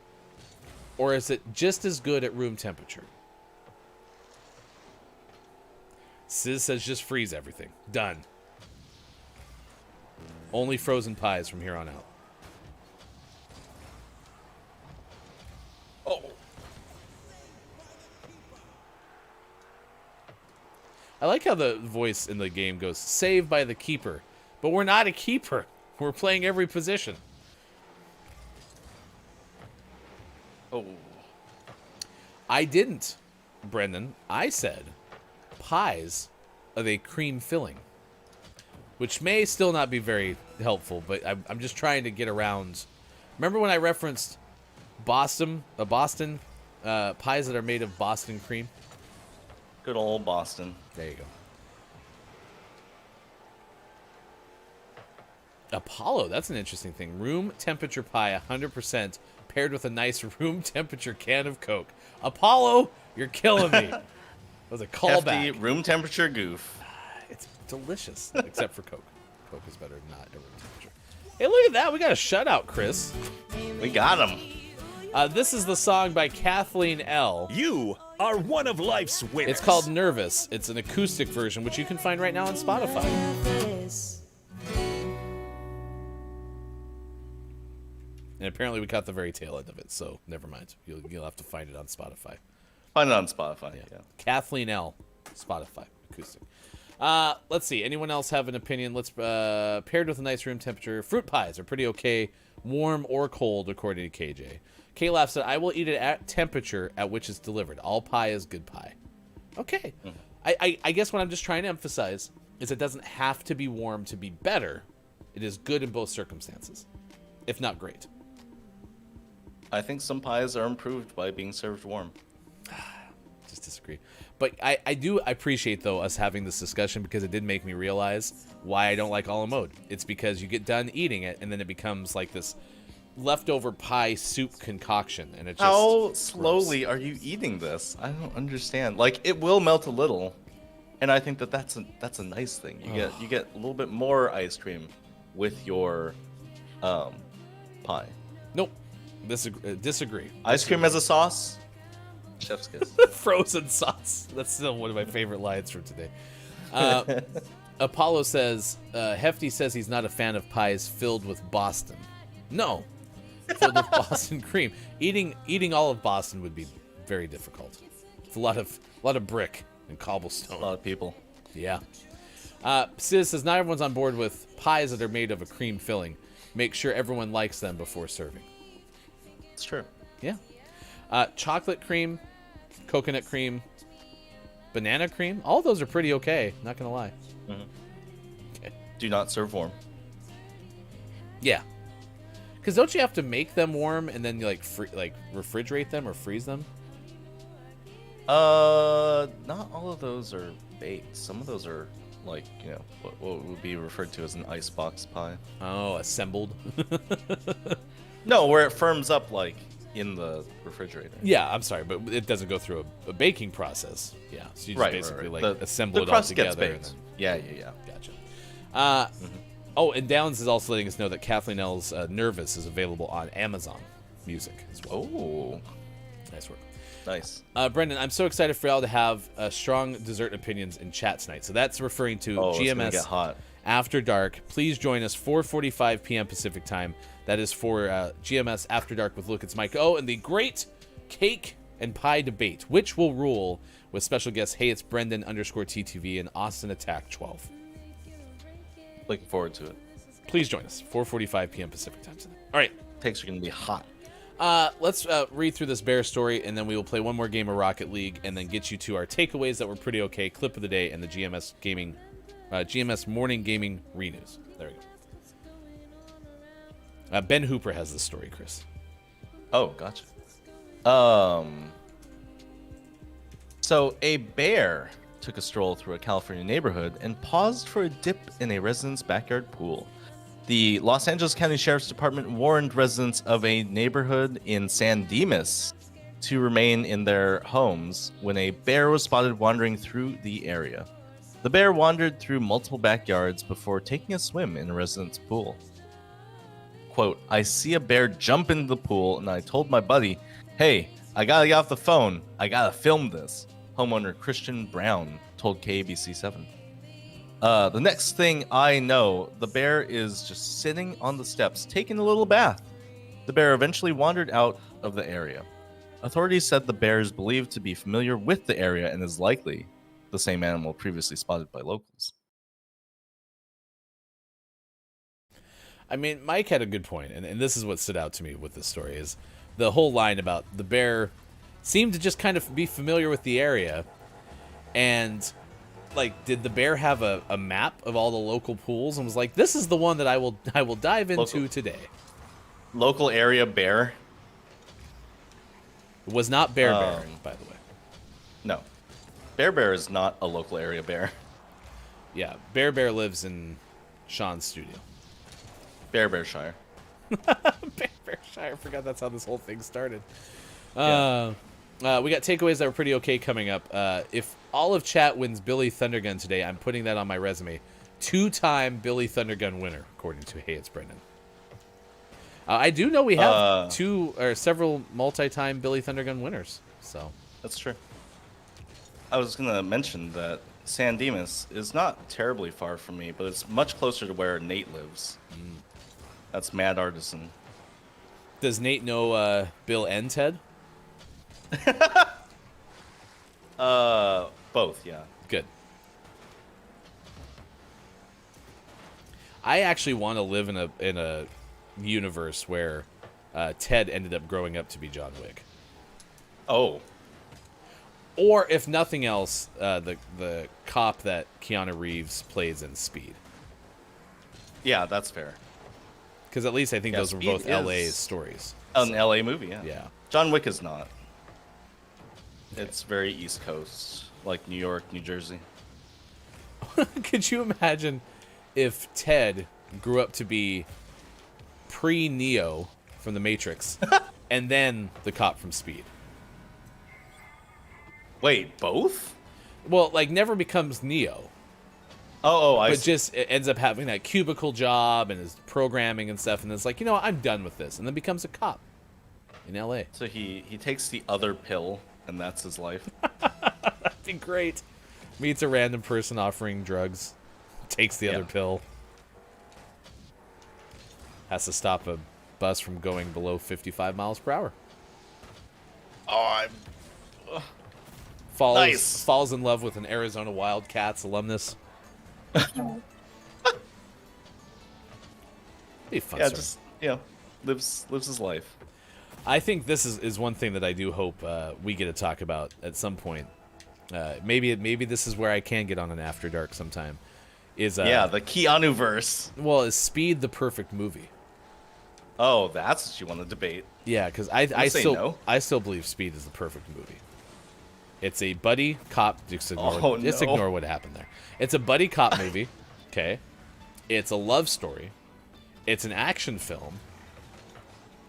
or is it just as good at room temperature? Sis says just freeze everything. Done. Only frozen pies from here on out. Oh. I like how the voice in the game goes, saved by the keeper. But we're not a keeper. We're playing every position. Oh. I didn't, Brendan. I said pies of a cream filling, which may still not be very helpful, but I'm just trying to get around. Remember when I referenced Boston pies that are made of Boston cream? Good old Boston. There you go. Apollo, that's an interesting thing. Room temperature pie, 100%, paired with a nice room temperature can of Coke. Apollo, you're killing me. That was a callback. Hefty room temperature goof. It's delicious, except for Coke. Coke is better than not at room temperature. Hey, look at that. We got a shutout, Chris. We got him. This is the song by Kathleen L. You are one of life's winners. It's called Nervous. It's an acoustic version, which you can find right now on Spotify. And apparently we caught the very tail end of it, so never mind. You'll have to find it on Spotify. Find it on Spotify. Yeah. Kathleen L. Spotify acoustic. Let's see. Anyone else have an opinion? Let's paired with a nice room temperature. Fruit pies are pretty okay, warm or cold, according to KJ. K-Laugh said, I will eat it at temperature at which it's delivered. All pie is good pie. Okay. I guess what I'm just trying to emphasize is it doesn't have to be warm to be better. It is good in both circumstances, if not great. I think some pies are improved by being served warm. Just disagree. But I do appreciate, though, us having this discussion because it did make me realize why I don't like a la mode. It's because you get done eating it, and then it becomes like this leftover pie soup concoction. And it just How slowly are you eating this? I don't understand. Like, it will melt a little, and I think that's a nice thing. You get a little bit more ice cream with your pie. Nope. Disagree. Ice cream as a sauce? Chef's kiss. Frozen sauce. That's still one of my favorite lines from today. Apollo says, Hefty says he's not a fan of pies filled with Boston. No. Filled with Boston cream. Eating all of Boston would be very difficult. It's a lot of brick and cobblestone. A lot of people. Yeah. Sis says, not everyone's on board with pies that are made of a cream filling. Make sure everyone likes them before serving. It's true. Yeah. Chocolate cream, coconut cream, banana cream. All those are pretty okay. Not going to lie. Mm-hmm. Okay. Do not serve warm. Yeah. Because don't you have to make them warm and then you refrigerate them or freeze them? Not all of those are baked. Some of those are what would be referred to as an icebox pie. Oh, assembled. No, where it firms up like in the refrigerator. Yeah, I'm sorry, but it doesn't go through a baking process. Yeah, so you just basically assemble it all together. The crust gets baked. Yeah. Gotcha. Oh, and Downs is also letting us know that Kathleen L's Nervous is available on Amazon Music as well. Oh, nice work. Nice. Brendan, I'm so excited for y'all to have strong dessert opinions in chat tonight. So that's referring to GMS get hot. After Dark. Please join us 4:45 p.m. Pacific time. That is for GMS After Dark with Look, It's Mike O and the great cake and pie debate, which will rule with special guests. Hey, it's Brendan _TTV and Austin Attack 12. Looking forward to it. Please join us 4:45 p.m. Pacific time tonight. All right. Takes are going to be hot. Let's read through this bear story, and then we will play one more game of Rocket League, and then get you to our takeaways that were pretty okay, clip of the day, and the GMS morning gaming renews. There we go. Ben Hooper has this story, Chris. Oh, gotcha. So a bear took a stroll through a California neighborhood and paused for a dip in a resident's backyard pool. The Los Angeles County Sheriff's Department warned residents of a neighborhood in San Dimas to remain in their homes when a bear was spotted wandering through the area. The bear wandered through multiple backyards before taking a swim in a resident's pool. Quote, I see a bear jump into the pool and I told my buddy, hey, I gotta get off the phone. I gotta film this. Homeowner Christian Brown told KABC7. The next thing I know, the bear is just sitting on the steps taking a little bath. The bear eventually wandered out of the area. Authorities said the bear is believed to be familiar with the area and is likely the same animal previously spotted by locals. I mean, Mike had a good point, and this is what stood out to me with this story, is the whole line about the bear seemed to just kind of be familiar with the area, and, like, did the bear have a map of all the local pools and was like, this is the one that I will dive into today? Local area bear? It was not Bear, by the way. No. Bear is not a local area bear. Yeah, Bear lives in Sean's studio. Bearshire. Bearshire. I forgot that's how this whole thing started. Yeah. We got takeaways that were pretty okay coming up. If all of chat wins Billy Thundergun today, I'm putting that on my resume. 2-time Billy Thundergun winner, according to Hey, It's Brendan. I do know we have several multi-time Billy Thundergun winners. So that's true. I was gonna mention that San Dimas is not terribly far from me, but it's much closer to where Nate lives. That's Mad Artisan. Does Nate know Bill and Ted? Both, yeah. Good. I actually want to live in a universe where Ted ended up growing up to be John Wick. Oh. Or if nothing else, the cop that Keanu Reeves plays in Speed. Yeah, that's fair. Because at least I think those were Speed both LA stories. An LA movie, yeah. Yeah. John Wick is not. It's very East Coast, like New York, New Jersey. Could you imagine if Ted grew up to be pre-Neo from The Matrix and then the cop from Speed? Wait, both? Well, like, never becomes Neo. I But see. just ends up having that cubicle job and his programming and stuff, and it's like, you know what, I'm done with this, and then becomes a cop in LA. So he takes the other pill, and that's his life. That'd be great. Meets a random person offering drugs, takes the other pill, has to stop a bus from going below 55 miles per hour. Falls in love with an Arizona Wildcats alumnus. Be fun. Yeah, story. just lives his life. I think this is one thing that I do hope we get to talk about at some point. Maybe this is where I can get on an After Dark sometime. The Keanu verse. Well, is Speed the perfect movie? Oh, that's what you want to debate. Yeah, because I still believe Speed is the perfect movie. It's a buddy cop. Just ignore what happened there. It's a buddy cop movie. Okay. It's a love story. It's an action film.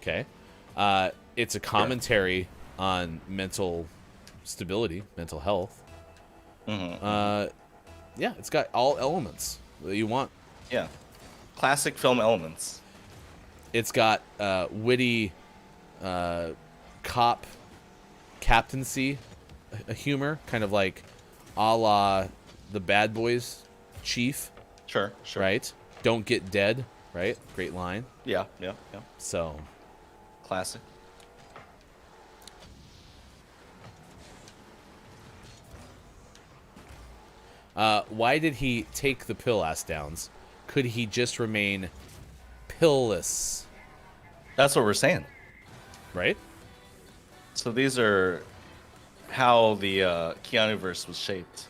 Okay. It's a commentary on mental stability, mental health. Mm-hmm. Yeah, it's got all elements that you want. Yeah. Classic film elements. It's got witty cop captaincy humor, kind of like a la the Bad Boys chief. Sure. Right? Don't get dead, right? Great line. Yeah. So. Classic. Why did he take the pill, asked Downs? Could he just remain pillless? That's what we're saying. Right? So these are how the Keanu-verse was shaped.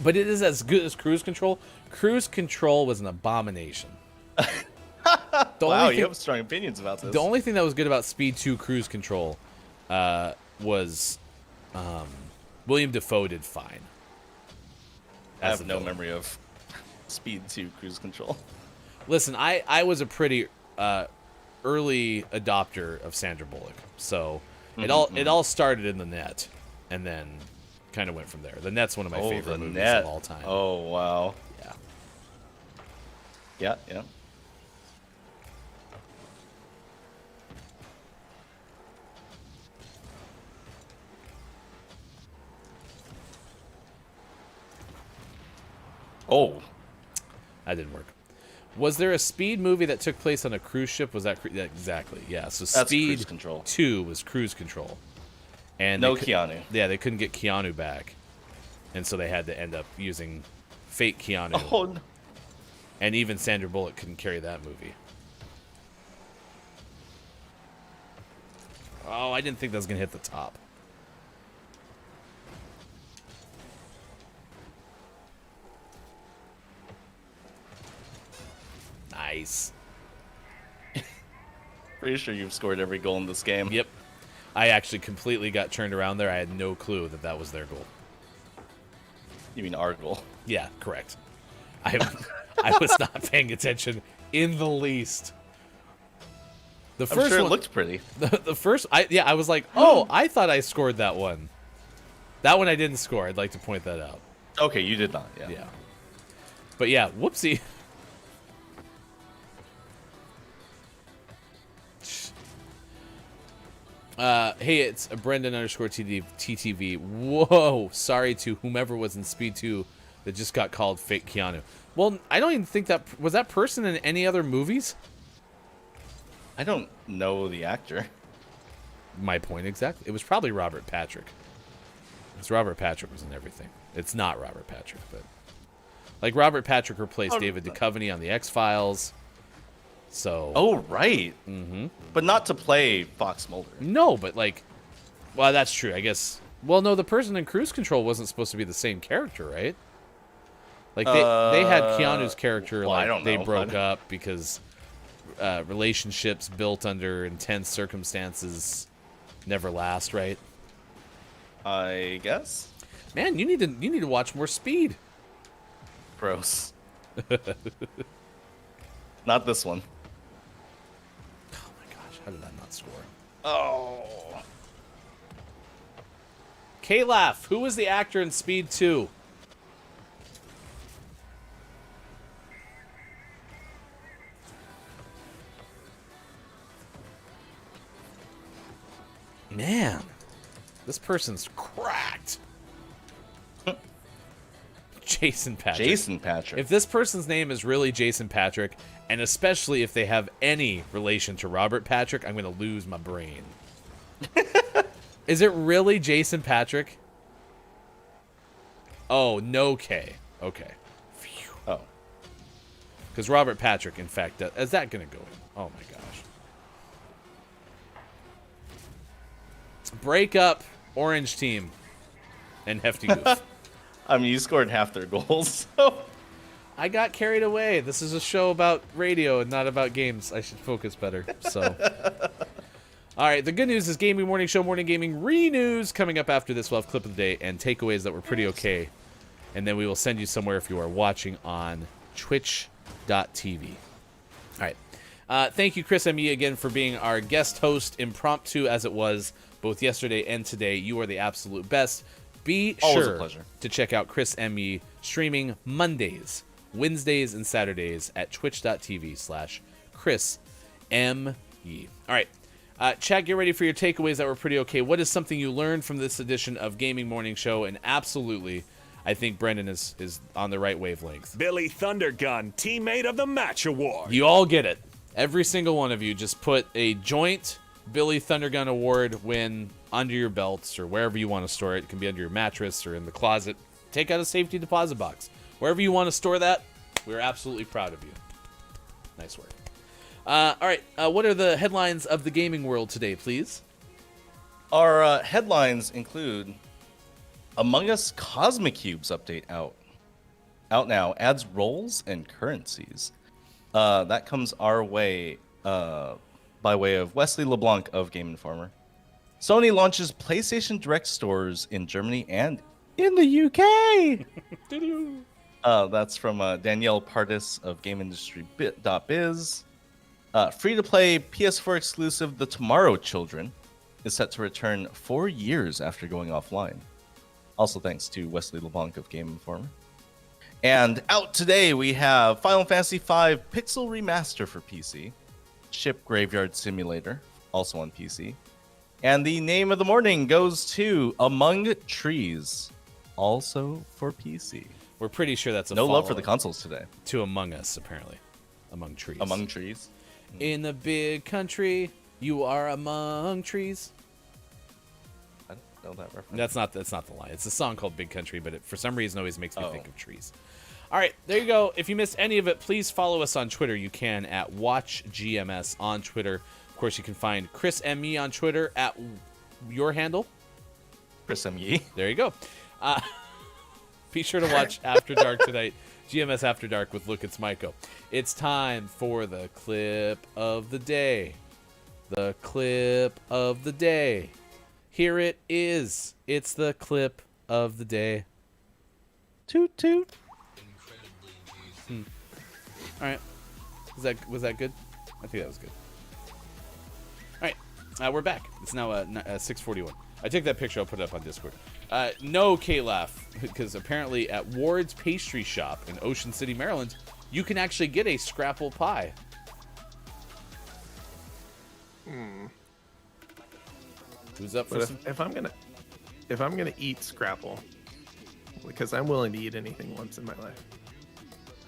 But it is as good as Cruise Control. Cruise Control was an abomination. Wow, you have strong opinions about this. The only thing that was good about Speed 2 Cruise Control was William Dafoe did fine. I have no memory of Speed 2 Cruise Control. Listen, I was a pretty early adopter of Sandra Bullock, so It all started in the net, and then kind of went from there. The net's one of my favorite movies of all time. Oh wow. Yeah. Yeah. Oh, that didn't work. Was there a Speed movie that took place on a cruise ship? Was that yeah, exactly? Yeah. So that's Speed Cruise Control. 2 was Cruise Control, and no Keanu. Yeah, they couldn't get Keanu back, and so they had to end up using fake Keanu. Oh no. And even Sandra Bullock couldn't carry that movie. Oh, I didn't think that was gonna hit the top. Nice. Pretty sure you've scored every goal in this game. Yep. I actually completely got turned around there. I had no clue that that was their goal. You mean our goal? Yeah, correct. I was not paying attention in the least. The first I'm sure one it looked pretty. The first, I was like, oh, I thought I scored that one. That one I didn't score. I'd like to point that out. Okay, you did not. Yeah. Yeah. But yeah, whoopsie. Hey, it's a Brendan _ TTV. Whoa, sorry to whomever was in Speed 2 that just got called fake Keanu. Well, I don't even think was that person in any other movies? I don't know the actor. My point exactly. It was probably Robert Patrick. Because Robert Patrick was in everything. It's not Robert Patrick, but like Robert Patrick replaced David Duchovny on the X-Files. So. Oh right. Mm-hmm. But not to play Fox Mulder. No, but like, well, that's true. I guess. Well, no, the person in Cruise Control wasn't supposed to be the same character, right? Like they had Keanu's character. Well, like I don't they know. broke up because relationships built under intense circumstances never last, right? I guess. Man, you need to watch more Speed. Gross. Not this one. Oh my gosh, how did I not score? Oh. K-Laugh, who was the actor in Speed 2? Man, this person's cracked. Jason Patrick. Jason Patrick. If this person's name is really Jason Patrick, and especially if they have any relation to Robert Patrick, I'm going to lose my brain. Is it really Jason Patrick? Oh, no K. Okay. Phew. Oh. Because Robert Patrick, in fact, is that going to go in? Oh my gosh. Break up Orange Team and Hefty Goof. I mean, you scored half their goals. So. I got carried away. This is a show about radio and not about games. I should focus better. So, all right. The good news is Gaming Morning Show, Morning Gaming Re-News coming up after this. We'll have Clip of the Day and takeaways that were pretty okay. And then we will send you somewhere if you are watching on twitch.tv. All right. Thank you, Chris M.E., again for being our guest host, impromptu as it was both yesterday and today. You are the absolute best. Be Always sure a pleasure to check out Chris M.E. streaming Mondays, Wednesdays, and Saturdays at twitch.tv/Chris M.E. All right. Chat, get ready for your takeaways that were pretty okay. What is something you learned from this edition of Gaming Morning Show? And absolutely, I think Brendan is on the right wavelength. Billy Thundergun, Teammate of the Match Award. You all get it. Every single one of you just put a joint Billy Thundergun Award win under your belts or wherever you want to store it. It can be under your mattress or in the closet. Take out a safety deposit box. Wherever you want to store that, we're absolutely proud of you. Nice work. All right, what are the headlines of the gaming world today, please? Our headlines include Among Us Cosmic Cubes update out now, adds roles and currencies. That comes our way by way of Wesley LeBlanc of Game Informer. Sony launches PlayStation Direct stores in Germany and in the UK. That's from Danielle Pardis of GameIndustry.biz. Free-to-play PS4 exclusive The Tomorrow Children is set to return 4 years after going offline. Also thanks to Wesley LeBlanc of Game Informer. And out today we have Final Fantasy V Pixel Remaster for PC, Ship Graveyard Simulator, also on PC, and the name of the morning goes to Among Trees, also for PC. We're pretty sure that's a no love for follow-up the consoles today. to Among Us, apparently. Among trees. Among Trees. In the big country, you are among trees. I don't know that reference. That's not the line. It's a song called Big Country, but it for some reason always makes me think of trees. All right, there you go. If you missed any of it, please follow us on Twitter. You can at WatchGMS on Twitter. Of course, you can find Chris M. Yee on Twitter at your handle. Chris M. Yee. There you go. Be sure to watch After Dark tonight. GMS After Dark with Look, It's Maiko. It's time for the clip of the day. The clip of the day. Here it is. It's the clip of the day. Toot toot. All right. Was that good? I think that was good. All right. We're back. It's now 6:41. I took that picture. I'll put it up on Discord. No K-Laugh, because apparently at Ward's Pastry Shop in Ocean City, Maryland, you can actually get a Scrapple pie. Who's up for But some? if I'm gonna eat Scrapple, because I'm willing to eat anything once in my life,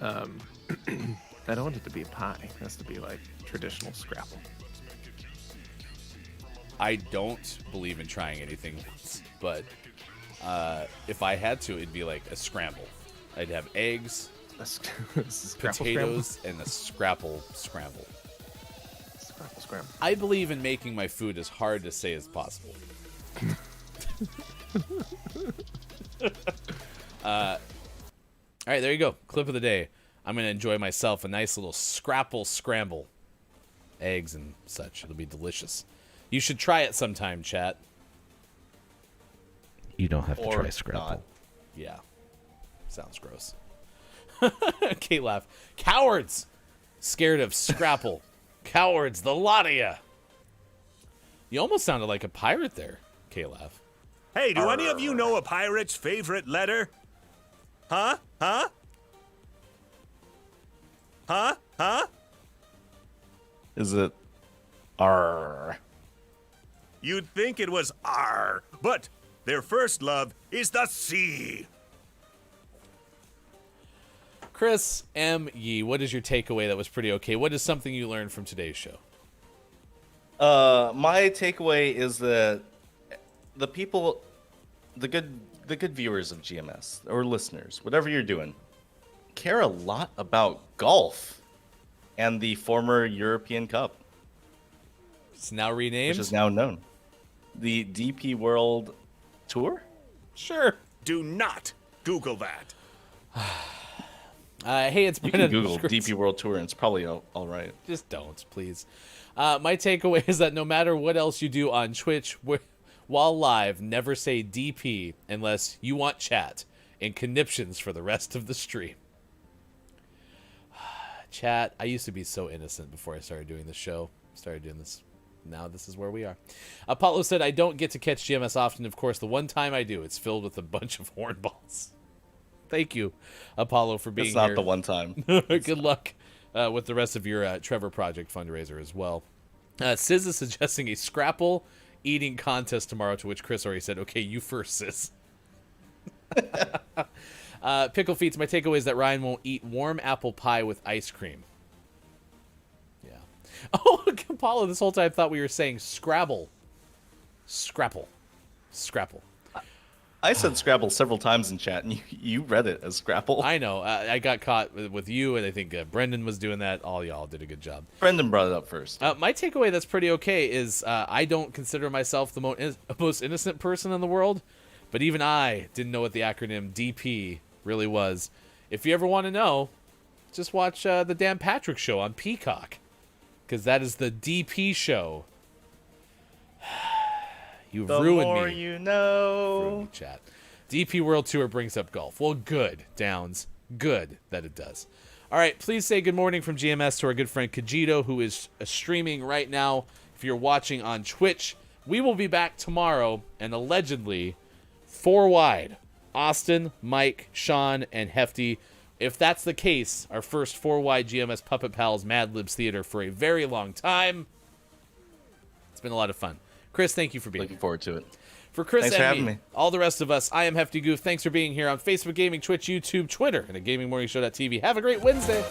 I don't want it to be a pie. It has to be like traditional Scrapple. I don't believe in trying anything once, but if I had to, it'd be like a scramble. I'd have eggs, potatoes, and a scrapple scramble. Scramble. I believe in making my food as hard to say as possible. All right, there you go. Clip of the day. I'm going to enjoy myself a nice little scrapple scramble. Eggs and such. It'll be delicious. You should try it sometime, chat. You don't have to Or try scrapple. not. Yeah. Sounds gross. K-Laugh. Cowards! Scared of scrapple. Cowards, the lot of ya. You almost sounded like a pirate there, K-Laugh. Hey, do any of you know a pirate's favorite letter? Huh? Huh? Huh? Huh? Is it R? You'd think it was R, but their first love is the sea. Chris M. Yee, what is your takeaway that was pretty okay? What is something you learned from today's show? My takeaway is that the people, the good viewers of GMS or listeners, whatever you're doing, care a lot about golf and the former European Cup, It's now renamed. which is now known, the DP World Tour. Sure. Do not Google that. Hey, it's You Brennan. can Google DP World Tour, and it's probably all right. Just don't, please. My takeaway is that no matter what else you do on Twitch while live, never say DP unless you want chat and conniptions for the rest of the stream. Chat, I used to be so innocent before I started doing the show. Started doing this. Now this is where we are. Apollo said, I don't get to catch GMS often. Of course, the one time I do, it's filled with a bunch of hornballs. Thank you, Apollo, for being It's not here. the one time. Good luck with the rest of your Trevor Project fundraiser as well. Sis is suggesting a Scrapple eating contest tomorrow, to which Chris already said, okay, you first, Sis. Pickle Feets, my takeaway is that Ryan won't eat warm apple pie with ice cream. Yeah. Oh, Apollo, this whole time I thought we were saying Scrabble. Scrapple. Scrapple. I said Scrabble several times in chat, and you read it as Scrapple. I know. I got caught with you, and I think Brendan was doing that. All y'all did a good job. Brendan brought it up first. My takeaway that's pretty okay is I don't consider myself the most innocent person in the world, but even I didn't know what the acronym DP really was. If you ever want to know, just watch the Dan Patrick Show on Peacock, because that is the DP show. You've The ruined more me. you know. Ruined me, chat. DP World Tour brings up golf. Well, good, Downs. Good that it does. All right, please say good morning from GMS to our good friend Kajito, who is streaming right now. If you're watching on Twitch, We will be back tomorrow, and allegedly, 4 wide. Austin, Mike, Sean, and Hefty. If that's the case, our first 4 wide GMS Puppet Pals Mad Libs Theater for a very long time. It's been a lot of fun. Chris, thank you for being Looking here. forward to it. For Chris Thanks for and having me, me. all the rest of us, I am Hefty Goof. Thanks for being here on Facebook Gaming, Twitch, YouTube, Twitter, and at GamingMorningShow.tv. Have a great Wednesday.